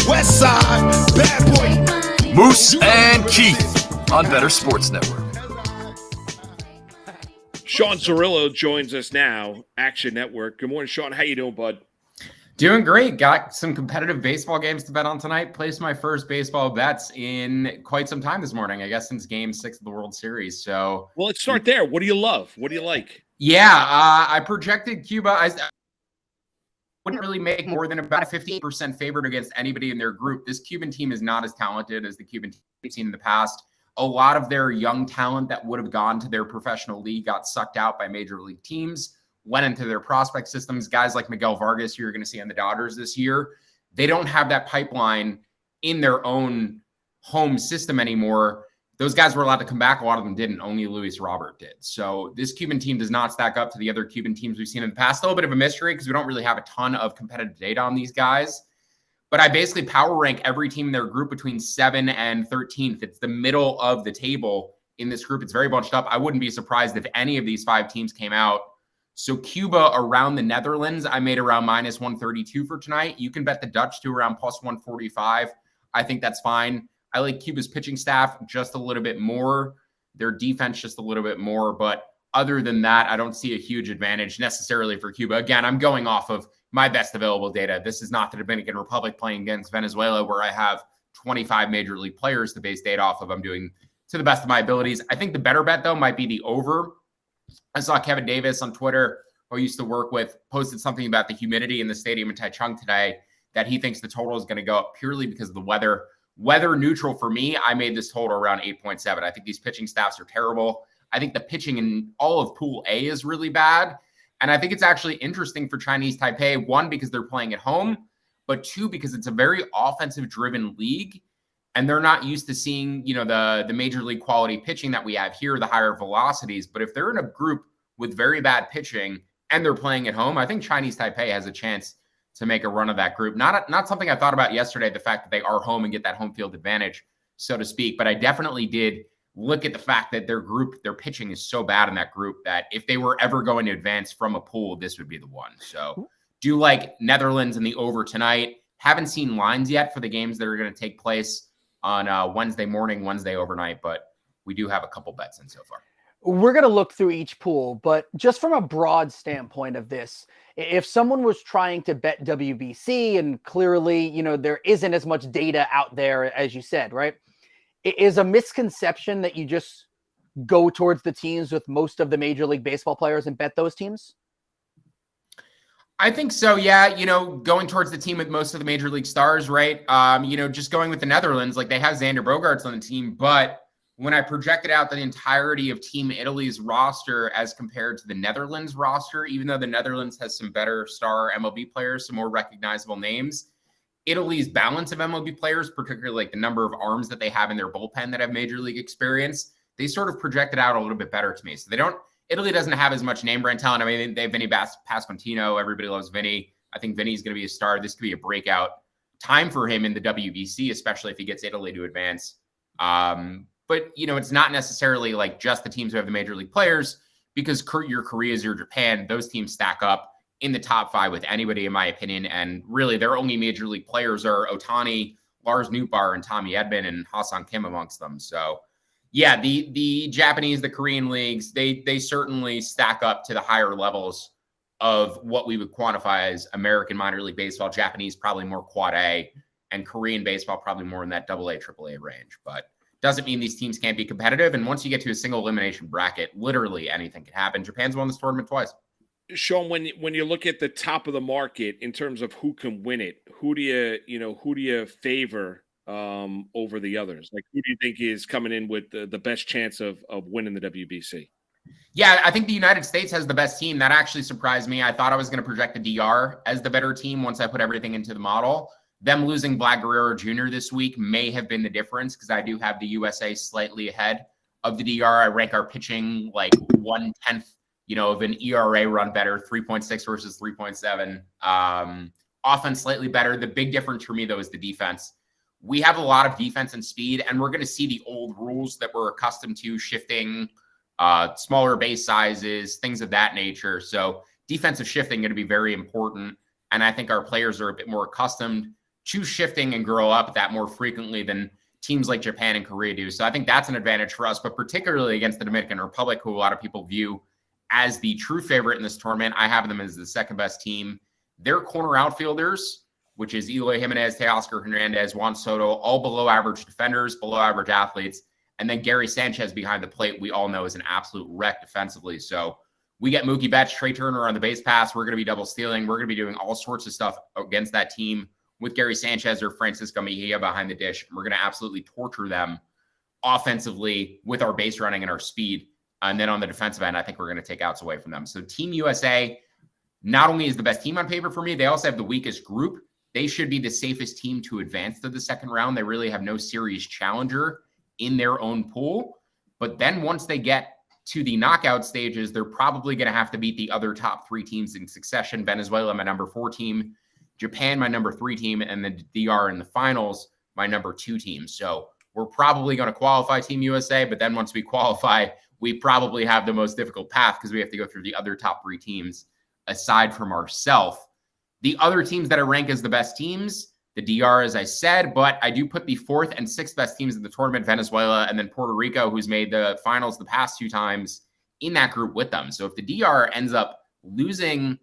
West Side, bad boy. Moose and Keith on Bettor Sports Network. Sean Cirillo joins us now, Action Network. Good morning, Sean. How you doing, bud? Doing great. Got some competitive baseball games to bet on tonight. Placed my first baseball bets in quite some time this morning, I guess since Game 6 of the World Series. So, well, let's start there. What do you love? What do you like? Yeah, I projected Cuba. I wouldn't really make more than about a 58% favorite against anybody in their group. This Cuban team is not as talented as the Cuban team we've seen in the past. A lot of their young talent that would have gone to their professional league got sucked out by major league teams, went into their prospect systems. Guys like Miguel Vargas, who you're going to see on the Dodgers this year, they don't have that pipeline in their own home system anymore. Those guys were allowed to come back. A lot of them didn't. Only Luis Robert did. So this Cuban team does not stack up to the other Cuban teams we've seen in the past. A little bit of a mystery because we don't really have a ton of competitive data on these guys. But I basically power rank every team in their group between 7 and 13th. It's the middle of the table in this group. It's very bunched up. I wouldn't be surprised if any of these 5 teams came out. So Cuba around the Netherlands, I made around minus 132 for tonight. You can bet the Dutch to around plus 145. I think that's fine. I like Cuba's pitching staff just a little bit more. Their defense just a little bit more. But other than that, I don't see a huge advantage necessarily for Cuba. Again, I'm going off of my best available data. This is not the Dominican Republic playing against Venezuela, where I have 25 major league players to base data off of. I'm doing to the best of my abilities. I think the better bet, though, might be the over. I saw Kevin Davis on Twitter, who I used to work with, posted something about the humidity in the stadium in Taichung today, that he thinks the total is going to go up purely because of the weather. Weather neutral for me, I made this total around 8.7. I think these pitching staffs are terrible. I think the pitching in all of Pool A is really bad. And I think it's actually interesting for Chinese Taipei, one, because they're playing at home, but two, because it's a very offensive-driven league, and they're not used to seeing, the major league quality pitching that we have here, the higher velocities. But if they're in a group with very bad pitching and they're playing at home, I think Chinese Taipei has a chance to make a run of that group. Not something I thought about yesterday, the fact that they are home and get that home field advantage, so to speak. But I definitely did look at the fact that their pitching is so bad in that group that if they were ever going to advance from a pool, this would be the one. So do like Netherlands in the over tonight. Haven't seen lines yet for the games that are going to take place on Wednesday morning, Wednesday overnight, but we do have a couple bets in so far. We're going to look through each pool, but just from a broad standpoint of this, if someone was trying to bet WBC and clearly, there isn't as much data out there as you said, right? It is a misconception that you just go towards the teams with most of the Major League Baseball players and bet those teams? I think so, yeah. Going towards the team with most of the Major League stars, right? Just going with the Netherlands, like they have Xander Bogaerts on the team, but when I projected out the entirety of Team Italy's roster as compared to the Netherlands roster, even though the Netherlands has some better star MLB players, some more recognizable names, Italy's balance of MLB players, particularly like the number of arms that they have in their bullpen that have major league experience, they sort of projected out a little bit better to me. So Italy doesn't have as much name brand talent. I mean, they have Vinny Pasquantino. Everybody loves Vinny. I think Vinny's going to be a star. This could be a breakout time for him in the WBC, especially if he gets Italy to advance. But, it's not necessarily like just the teams who have the major league players, because your Koreas, your Japan, those teams stack up in the top 5 with anybody, in my opinion. And really, their only major league players are Ohtani, Lars Nootbaar, and Tommy Edman, and Ha-Seong Kim amongst them. So, yeah, the Japanese, the Korean leagues, they certainly stack up to the higher levels of what we would quantify as American minor league baseball. Japanese probably more quad A, and Korean baseball probably more in that AA, AAA range. But doesn't mean these teams can't be competitive. And once you get to a single elimination bracket, literally anything can happen. Japan's won this tournament twice. Sean, when you look at the top of the market in terms of who can win it, who do you favor over the others? Like, who do you think is coming in with the best chance of winning the WBC? Yeah, I think the United States has the best team. That actually surprised me. I thought I was going to project the DR as the better team once I put everything into the model. Them losing Vlad Guerrero Jr. this week may have been the difference, because I do have the USA slightly ahead of the DR. I rank our pitching like 1/10, of an ERA run better, 3.6 versus 3.7. Offense slightly better. The big difference for me, though, is the defense. we have a lot of defense and speed, and we're going to see the old rules that we're accustomed to, shifting, smaller base sizes, things of that nature. So defensive shifting going to be very important. And I think our players are a bit more accustomed to shifting and grow up that more frequently than teams like Japan and Korea do. So I think that's an advantage for us, but particularly against the Dominican Republic, who a lot of people view as the true favorite in this tournament. I have them as the second best team. Their corner outfielders, which is Eloy Jimenez, Teoscar Hernandez, Juan Soto, all below average defenders, below average athletes. And then Gary Sanchez behind the plate, we all know is an absolute wreck defensively. So we get Mookie Betts, Trey Turner on the base pass. We're going to be double stealing. We're going to be doing all sorts of stuff against that team with Gary Sanchez or Francisco Mejia behind the dish. We're going to absolutely torture them offensively with our base running and our speed. And then on the defensive end, I think we're going to take outs away from them. So Team USA not only is the best team on paper for me, they also have the weakest group. They should be the safest team to advance to the second round. They really have no serious challenger in their own pool. But then once they get to the knockout stages, they're probably going to have to beat the other top 3 teams in succession. Venezuela, my number 4 team, Japan, my number 3 team, and then DR in the finals, my number 2 team. So we're probably going to qualify Team USA, but then once we qualify, we probably have the most difficult path because we have to go through the other top 3 teams aside from ourselves. The other teams that I rank as the best teams, the DR, as I said, but I do put the 4th and 6th best teams in the tournament, Venezuela, and then Puerto Rico, who's made the finals the past 2 times, in that group with them. So if the DR ends up losing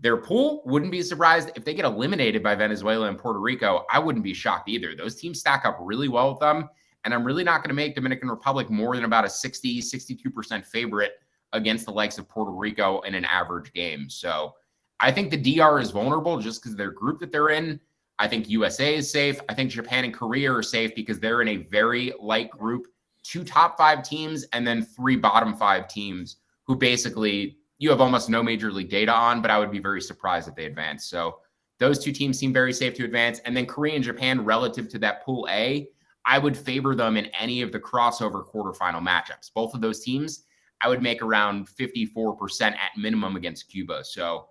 their pool, wouldn't be surprised. If they get eliminated by Venezuela and Puerto Rico, I wouldn't be shocked either. Those teams stack up really well with them, and I'm really not going to make Dominican Republic more than about a 60, 62% favorite against the likes of Puerto Rico in an average game. So I think the DR is vulnerable just because of their group that they're in. I think USA is safe. I think Japan and Korea are safe because they're in a very light group, 2 top 5 teams and then 3 bottom 5 teams who basically you have almost no major league data on, but I would be very surprised if they advance. So those 2 teams seem very safe to advance. And then Korea and Japan relative to that pool A, I would favor them in any of the crossover quarterfinal matchups. Both of those teams, I would make around 54% at minimum against Cuba. So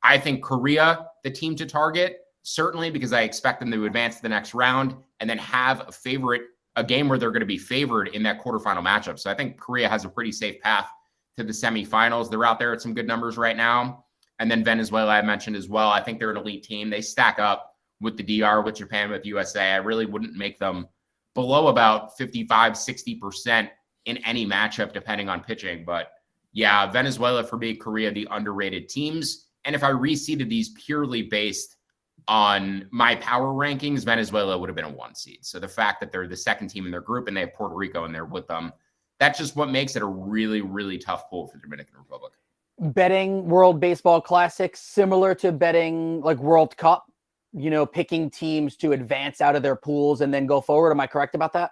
I think Korea, the team to target, certainly because I expect them to advance to the next round and then have a game where they're going to be favored in that quarterfinal matchup. So I think Korea has a pretty safe path to the semifinals. They're out there at some good numbers right now. And then Venezuela, I mentioned as well. I think they're an elite team. They stack up with the DR, with Japan, with USA. I really wouldn't make them below about 55, 60% in any matchup, depending on pitching. But yeah, Venezuela for me, Korea, the underrated teams. And if I reseeded these purely based on my power rankings, Venezuela would have been a 1 seed. So the fact that they're the second team in their group and they have Puerto Rico in there with them, that's just what makes it a really, really tough pool for the Dominican Republic. Betting World Baseball Classics, similar to betting like World Cup, picking teams to advance out of their pools and then go forward. Am I correct about that?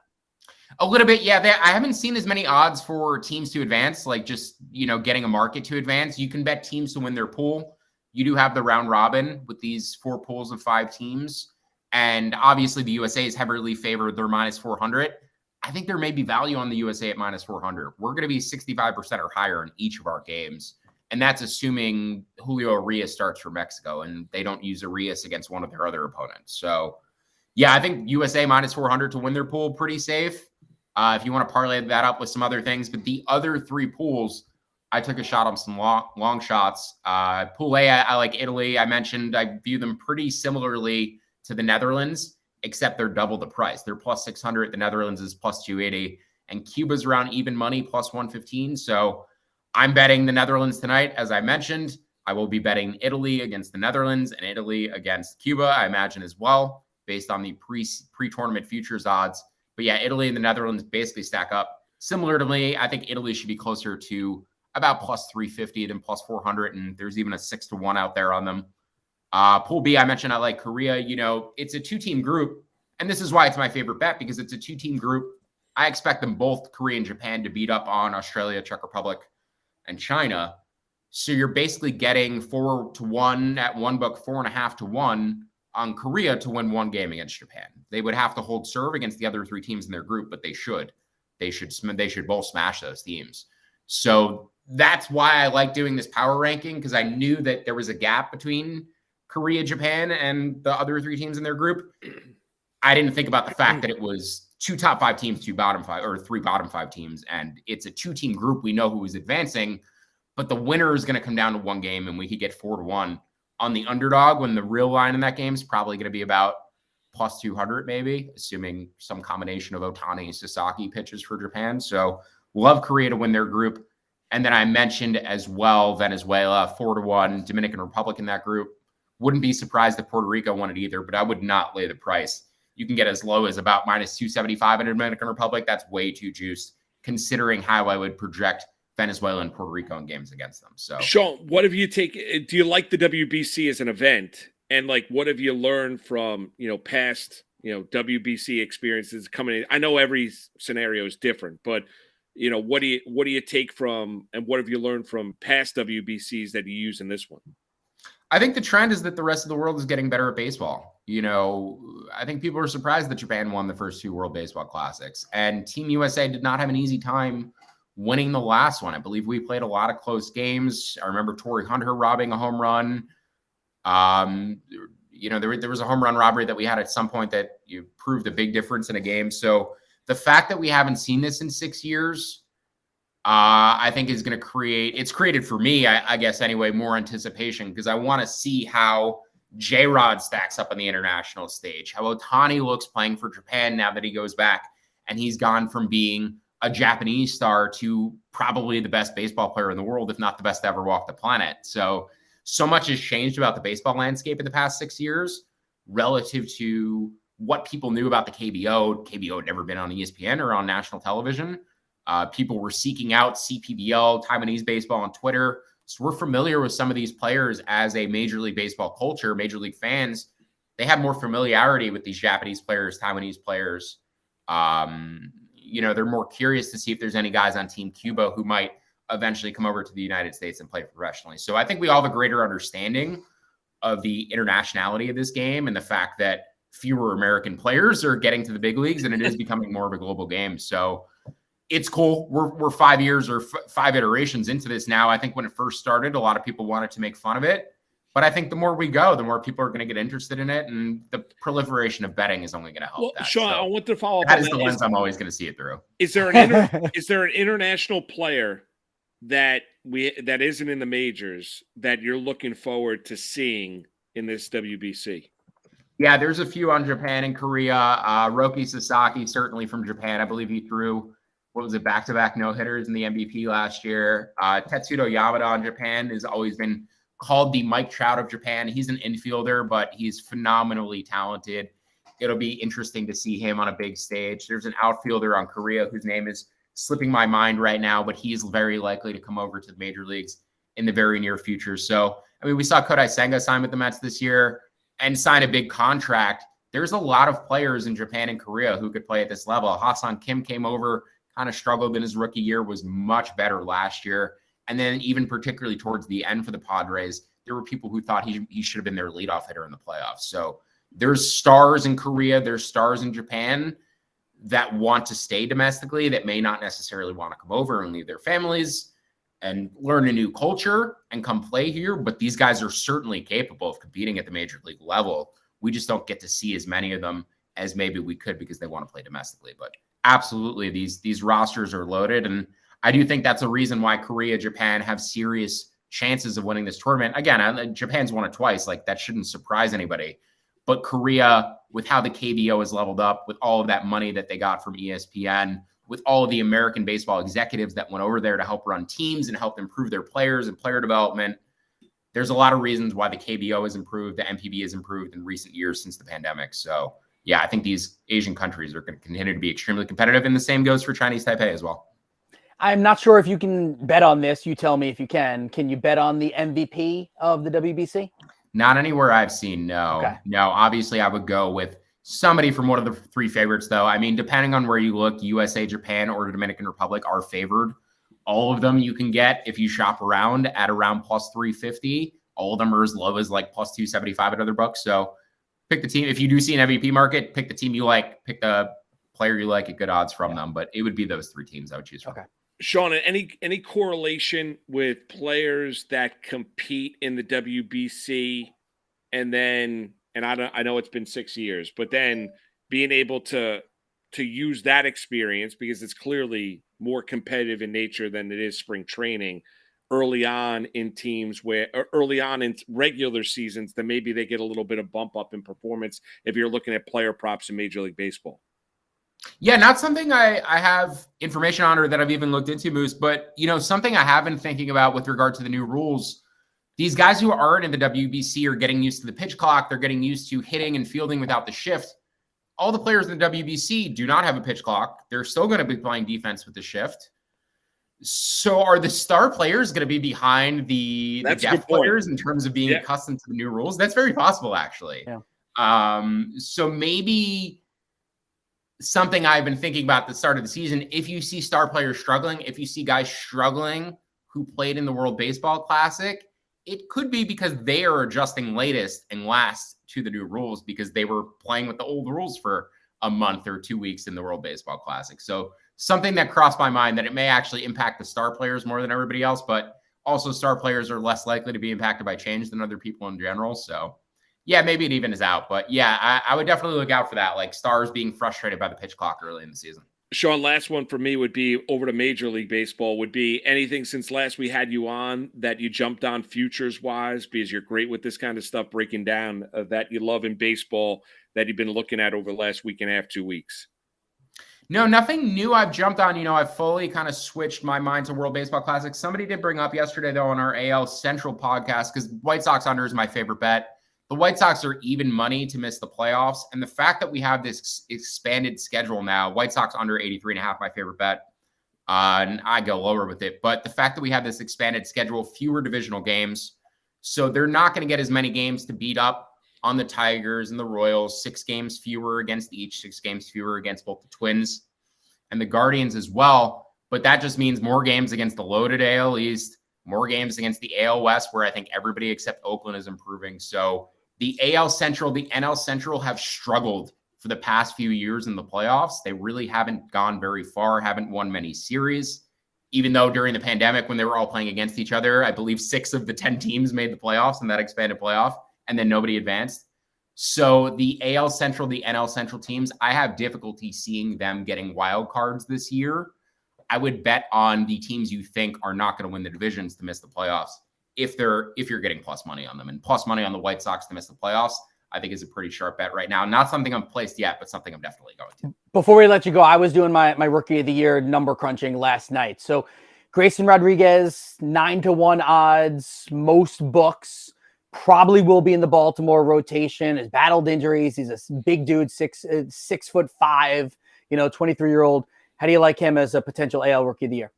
A little bit, yeah. I haven't seen as many odds for teams to advance, like just, getting a market to advance. You can bet teams to win their pool. You do have the round robin with these 4 pools of 5 teams. And obviously the USA is heavily favored. They're minus 400. I think there may be value on the USA at minus 400. We're going to be 65% or higher in each of our games. And that's assuming Julio Urias starts for Mexico and they don't use Urias against one of their other opponents. So, yeah, I think USA minus 400 to win their pool, pretty safe. If you want to parlay that up with some other things. But the other 3 pools, I took a shot on some long shots. Pool A, I like Italy. I mentioned I view them pretty similarly to the Netherlands, except they're double the price. They're plus 600. The Netherlands is plus 280. And Cuba's around even money, plus 115. So I'm betting the Netherlands tonight. As I mentioned, I will be betting Italy against the Netherlands and Italy against Cuba, I imagine as well, based on the pre-tournament futures odds. But yeah, Italy and the Netherlands basically stack up. Similar to me, I think Italy should be closer to about plus 350 than plus 400. And there's even a 6-1 out there on them. Pool B, I mentioned I like Korea. It's a 2-team group. And this is why it's my favorite bet, because it's a 2-team group. I expect them both, Korea and Japan, to beat up on Australia, Czech Republic, and China. So you're basically getting 4-1 at one book, 4.5-1 on Korea to win 1 game against Japan. They would have to hold serve against the other 3 teams in their group, but they should both smash those teams. So that's why I like doing this power ranking, because I knew that there was a gap between Korea, Japan, and the other 3 teams in their group. I didn't think about the fact that it was 2 top 5 teams, 2 bottom 5, or 3 bottom 5 teams, and it's a 2-team group. We know who is advancing, but the winner is going to come down to one game, and we could get 4-1 on the underdog when the real line in that game is probably going to be about plus 200, maybe, assuming some combination of Ohtani and Sasaki pitches for Japan. So love Korea to win their group. And then I mentioned as well Venezuela, 4-1, Dominican Republic in that group. Wouldn't be surprised if Puerto Rico won it either, but I would not lay the price. You can get as low as about minus 275 in Dominican Republic. That's way too juiced, considering how I would project Venezuela and Puerto Rico in games against them. So, Sean, what have you taken? Do you like the WBC as an event? And like, what have you learned from, past, WBC experiences coming in? I know every scenario is different, but, what do you take from, and what have you learned from past WBCs that you use in this one? I think the trend is that the rest of the world is getting better at baseball. I think people are surprised that Japan won the first 2 World Baseball Classics, and Team USA did not have an easy time winning the last one. I believe we played a lot of close games. I remember Torrey Hunter robbing a home run. There was a home run robbery that we had at some point that proved a big difference in a game. So the fact that we haven't seen this in 6 years, I think is going to it's created for me, I guess anyway, more anticipation, because I want to see how J-Rod stacks up on the international stage, how Ohtani looks playing for Japan now that he goes back and he's gone from being a Japanese star to probably the best baseball player in the world, if not the best to ever walk the planet. So much has changed about the baseball landscape in the past 6 years relative to what people knew about the KBO. KBO had never been on ESPN or on national television. People were seeking out CPBL, Taiwanese baseball on Twitter. So we're familiar with some of these players as a Major League Baseball culture, Major League fans. They have more familiarity with these Japanese players, Taiwanese players. They're more curious to see if there's any guys on Team Cuba who might eventually come over to the United States and play professionally. So I think we all have a greater understanding of the internationality of this game and the fact that fewer American players are getting to the big leagues, and it is becoming more of a global game. So it's cool. We're 5 years or 5 iterations into this now. I think when it first started, a lot of people wanted to make fun of it. But I think the more we go, the more people are going to get interested in it, and the proliferation of betting is only going to help. Well, that. Sean, I want to follow up. That is the lens I'm always going to see it through. Is there an international player that isn't in the majors that you're looking forward to seeing in this WBC? Yeah, there's a few on Japan and Korea. Roki Sasaki, certainly from Japan. I believe he threw, back-to-back no-hitters in the MVP last year. Tetsudo Yamada on Japan has always been called the Mike Trout of Japan. He's an infielder, but he's phenomenally talented. It'll be interesting to see him on a big stage. There's an outfielder on Korea whose name is slipping my mind right now, but he's very likely to come over to the major leagues in the very near future. So, we saw Kodai Senga sign with the Mets this year and sign a big contract. There's a lot of players in Japan and Korea who could play at this level. Ha-Seong Kim came over, kind of struggled in his rookie year, was much better last year. And then even particularly towards the end for the Padres, there were people who thought he should have been their leadoff hitter in the playoffs. So there's stars in Korea, there's stars in Japan that want to stay domestically that may not necessarily want to come over and leave their families and learn a new culture and come play here. But these guys are certainly capable of competing at the major league level. We just don't get to see as many of them as maybe we could because they want to play domestically. But absolutely, these rosters are loaded. And I do think that's a reason why Korea, Japan have serious chances of winning this tournament. Again, Japan's won it twice. Like, that shouldn't surprise anybody. But Korea, with how the KBO is leveled up, with all of that money that they got from ESPN, with all of the American baseball executives that went over there to help run teams and help improve their players and player development, there's a lot of reasons why the KBO has improved, the MPB has improved in recent years since the pandemic. So, yeah, I think these Asian countries are going to continue to be extremely competitive, and the same goes for Chinese Taipei as well. I'm not sure if you can bet on this. You tell me if you can. Can you bet on the MVP of the WBC? Not anywhere I've seen, no. Okay. No, obviously I would go with somebody from one of the 3 favorites, though. I mean, depending on where you look, USA, Japan, or the Dominican Republic are favored. All of them you can get if you shop around at around plus 350. All of them are as low as like plus 275 at other books. So pick the team. If you do see an MVP market, pick the team you like, pick the player you like at good odds from them. But it would be those 3 teams I would choose from. Okay. Sean, any correlation with players that compete in the WBC and I know it's been 6 years, but then being able to use that experience, because it's clearly more competitive in nature than it is spring training, early on in teams where, or early on in regular seasons, then maybe they get a little bit of bump up in performance if you're looking at player props in Major League Baseball. Yeah, not something I have information on or that I've even looked into, Moose, but something I have been thinking about with regard to the new rules. These guys who aren't in the WBC are getting used to the pitch clock. They're getting used to hitting and fielding without the shift. All the players in the WBC do not have a pitch clock. They're still going to be playing defense with the shift. So are the star players going to be behind the depth players in terms of being accustomed to the new rules? That's very possible, actually. Yeah. So maybe something I've been thinking about at the start of the season, if you see star players struggling, if you see guys struggling who played in the World Baseball Classic, it could be because they are adjusting latest and last to the new rules because they were playing with the old rules for a month or 2 weeks in the World Baseball Classic. So something that crossed my mind that it may actually impact the star players more than everybody else, but also star players are less likely to be impacted by change than other people in general. So yeah, maybe it even is out, but yeah, I would definitely look out for that. Like stars being frustrated by the pitch clock early in the season. Sean, last one for me would be over to Major League Baseball. Would be anything since last we had you on that you jumped on futures wise, because you're great with this kind of stuff, breaking down that you love in baseball that you've been looking at over the last week and a half, 2 weeks. No, nothing new I've jumped on. I've fully kind of switched my mind to World Baseball Classic. Somebody did bring up yesterday, though, on our AL Central podcast, because White Sox under is my favorite bet. The White Sox are even money to miss the playoffs. And the fact that we have this expanded schedule now, White Sox under 83.5, my favorite bet. And I go lower with it. But the fact that we have this expanded schedule, fewer divisional games. So they're not going to get as many games to beat up on the Tigers and the Royals, 6 games fewer against each, 6 games fewer against both the Twins and the Guardians as well. But that just means more games against the loaded AL East, more games against the AL West, where I think everybody except Oakland is improving. So the AL Central, the NL Central have struggled for the past few years in the playoffs. They really haven't gone very far, haven't won many series, even though during the pandemic when they were all playing against each other, I believe 6 of the 10 teams made the playoffs in that expanded playoff, and then nobody advanced. So the AL Central, the NL Central teams, I have difficulty seeing them getting wild cards this year. I would bet on the teams you think are not going to win the divisions to miss the playoffs if you're getting plus money on them. And plus money on the White Sox to miss the playoffs, I think is a pretty sharp bet right now. Not something I'm placed yet, but something I'm definitely going to. Before we let you go, I was doing my rookie of the year number crunching last night. So Grayson Rodriguez, 9-1 odds, most books, probably will be in the Baltimore rotation, has battled injuries. He's a big dude, 6'5", 23-year-old. How do you like him as a potential AL rookie of the year?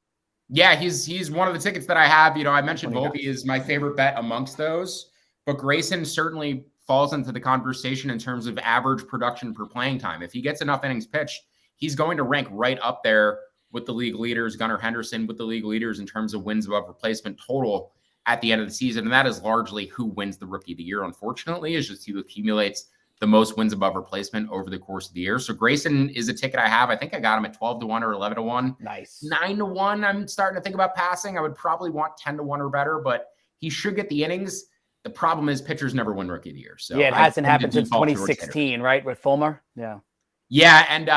Yeah, he's one of the tickets that I have. I mentioned Volpe is my favorite bet amongst those, but Grayson certainly falls into the conversation in terms of average production per playing time. If he gets enough innings pitched, he's going to rank right up there with the league leaders, Gunnar Henderson, with the league leaders in terms of wins above replacement total at the end of the season. And that is largely who wins the rookie of the year, unfortunately, is just who accumulates the most wins above replacement over the course of the year. So Grayson is a ticket I have. I think I got him at 12-1 or 11-1. Nice. 9-1, I'm starting to think about passing. I would probably want 10-1 or better, but he should get the innings. The problem is pitchers never win rookie of the year. So yeah, it hasn't happened since 2016, right? With Fulmer. Yeah. Yeah. And,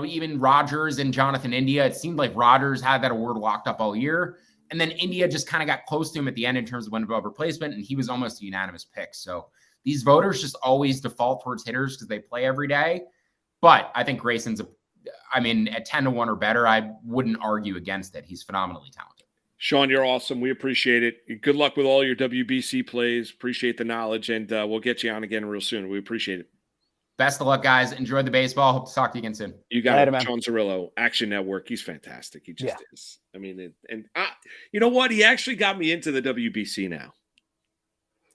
even Rogers and Jonathan India, it seemed like Rogers had that award locked up all year. And then India just kind of got close to him at the end in terms of win above replacement. And he was almost a unanimous pick. So these voters just always default towards hitters because they play every day. But I think Grayson's at 10-1 or better, I wouldn't argue against it. He's phenomenally talented. Sean, you're awesome. We appreciate it. Good luck with all your WBC plays. Appreciate the knowledge, and we'll get you on again real soon. We appreciate it. Best of luck, guys. Enjoy the baseball. Hope to talk to you again soon. You got it, Sean Cirillo, Action Network. He's fantastic. He just is. You know what? He actually got me into the WBC now.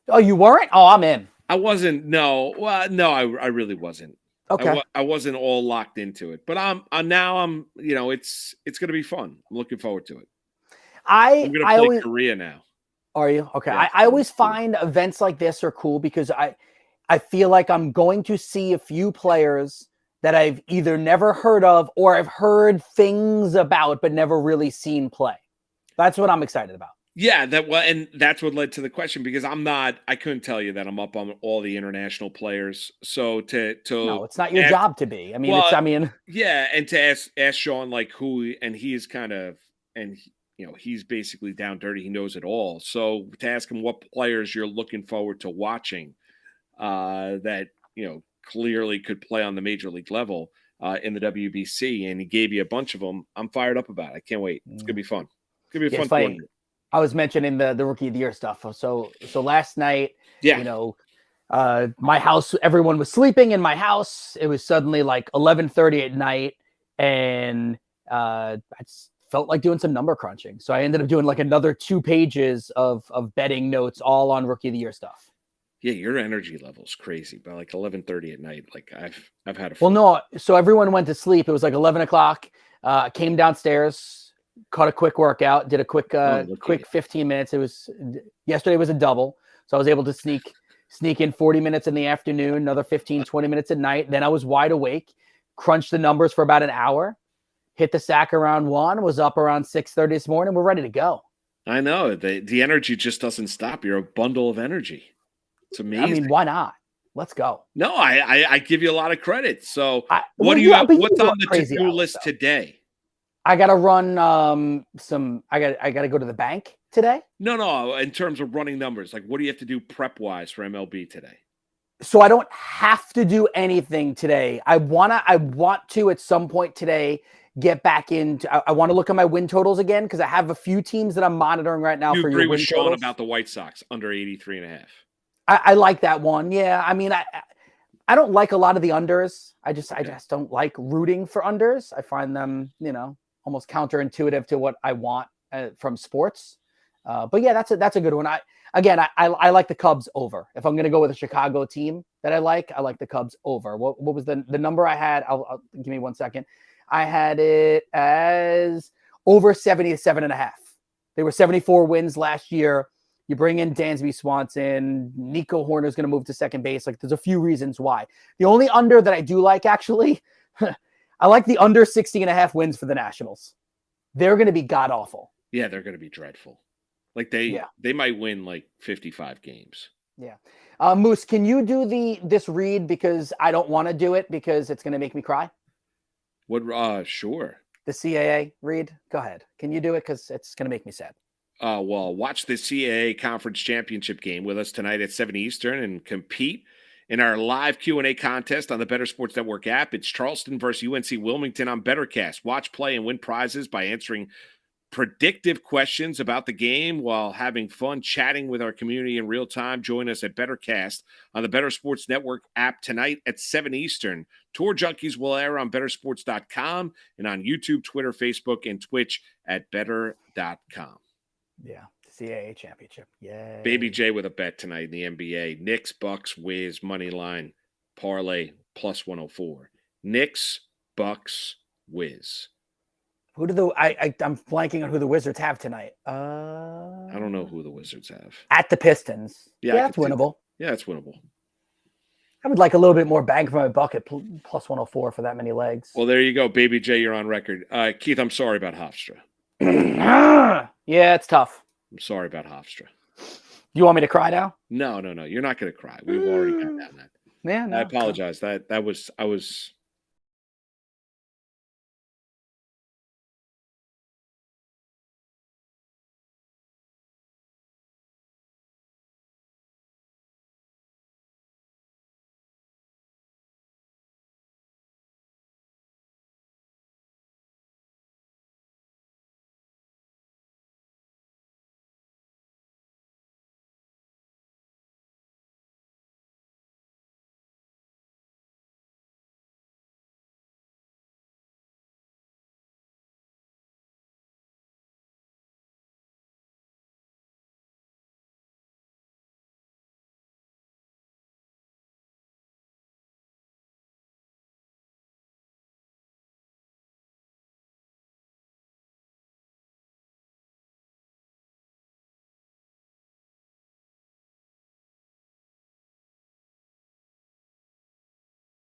Oh, you weren't? Oh, I'm in. I wasn't. No. Well, no, I really wasn't. Okay. I wasn't all locked into it, but I'm now. It's going to be fun. I'm looking forward to it. I'm going to play Korea now. Are you? Okay. Yeah, I always find events like this are cool because I feel like I'm going to see a few players that I've either never heard of or I've heard things about but never really seen play. That's what I'm excited about. Yeah, and that's what led to the question, because I couldn't tell you that I'm up on all the international players. So No, it's not your ask, job to be. I mean, well, yeah, and to ask Sean like who, and he is kind of, he's basically down dirty. He knows it all. So to ask him what players you're looking forward to watching, that clearly could play on the major league level in the WBC, and he gave you a bunch of them. I'm fired up about it. I can't wait. It's gonna be fun. It's gonna be a fun tournament. I was mentioning the rookie of the year stuff. So last night, my house, everyone was sleeping in my house. It was suddenly like 11:30 at night, and I just felt like doing some number crunching. So I ended up doing like another 2 pages of betting notes, all on rookie of the year stuff. Yeah, your energy level's crazy. By like 11:30 at night, like I've had a well, no. So everyone went to sleep. It was like 11 o'clock. Came downstairs, caught a quick workout, did a quick 15 minutes. Yesterday was a double, so I was able to sneak in 40 minutes in the afternoon, another 15, 20 minutes at night. Then I was wide awake, crunched the numbers for about an hour, hit the sack around 1, was up around 6:30 this morning. We're ready to go. I know the energy just doesn't stop. You're a bundle of energy. It's amazing. I mean, why not? Let's go. No, I give you a lot of credit. So what do you have? What's on the to-do list today? I got to run I got to go to the bank today. No. In terms of running numbers, like what do you have to do prep-wise for MLB today? So I don't have to do anything today. I want to at some point today get back into. I want to look at my win totals again, because I have a few teams that I'm monitoring right now. You for agree your with win Sean totals. about the White Sox under 83.5? I like that one. Yeah, I mean, I don't like a lot of the unders. I just don't like rooting for unders. I find them, almost counterintuitive to what I want from sports. But yeah, that's a good one. I like the Cubs over. If I'm going to go with a Chicago team that I like the Cubs over. What was the number I had? I'll give me 1 second. I had it as over 77.5. They were 74 wins last year. You bring in Dansby Swanson, Nico Horner's going to move to second base. Like, there's a few reasons why. The only under that I do like, actually, I like the under 60.5 wins for the Nationals. They're going to be god awful. Yeah, they're going to be dreadful. Like they might win like 55 games. Yeah. Moose, can you do this read, because I don't want to do it because it's going to make me cry? What? Sure. The CAA read. Go ahead. Can you do it? Because it's going to make me sad. Well, watch the CAA Conference Championship game with us tonight at 7 Eastern and compete in our live Q&A contest on the Bettor Sports Network app. It's Charleston versus UNC Wilmington on BettorCast. Watch, play, and win prizes by answering predictive questions about the game while having fun chatting with our community in real time. Join us at BettorCast on the Bettor Sports Network app tonight at 7 Eastern. Tour Junkies will air on bettorsports.com and on YouTube, Twitter, Facebook, and Twitch at bettor.com. Yeah, CAA championship. Yeah. Baby J with a bet tonight in the NBA. Knicks, Bucks, Wiz, money line, parlay plus 104. Knicks, Bucks, Wiz. Who do I'm blanking on who the Wizards have tonight. I don't know who the Wizards have. At the Pistons. Yeah, that's winnable. Yeah, it's winnable. I would like a little bit more bang for my buck at plus 104 for that many legs. Well, there you go, Baby J. You're on record. Keith, I'm sorry about Hofstra. Yeah, it's tough. I'm sorry about Hofstra. You want me to cry now? No. You're not going to cry. We've already got that. Yeah, no, I apologize. I was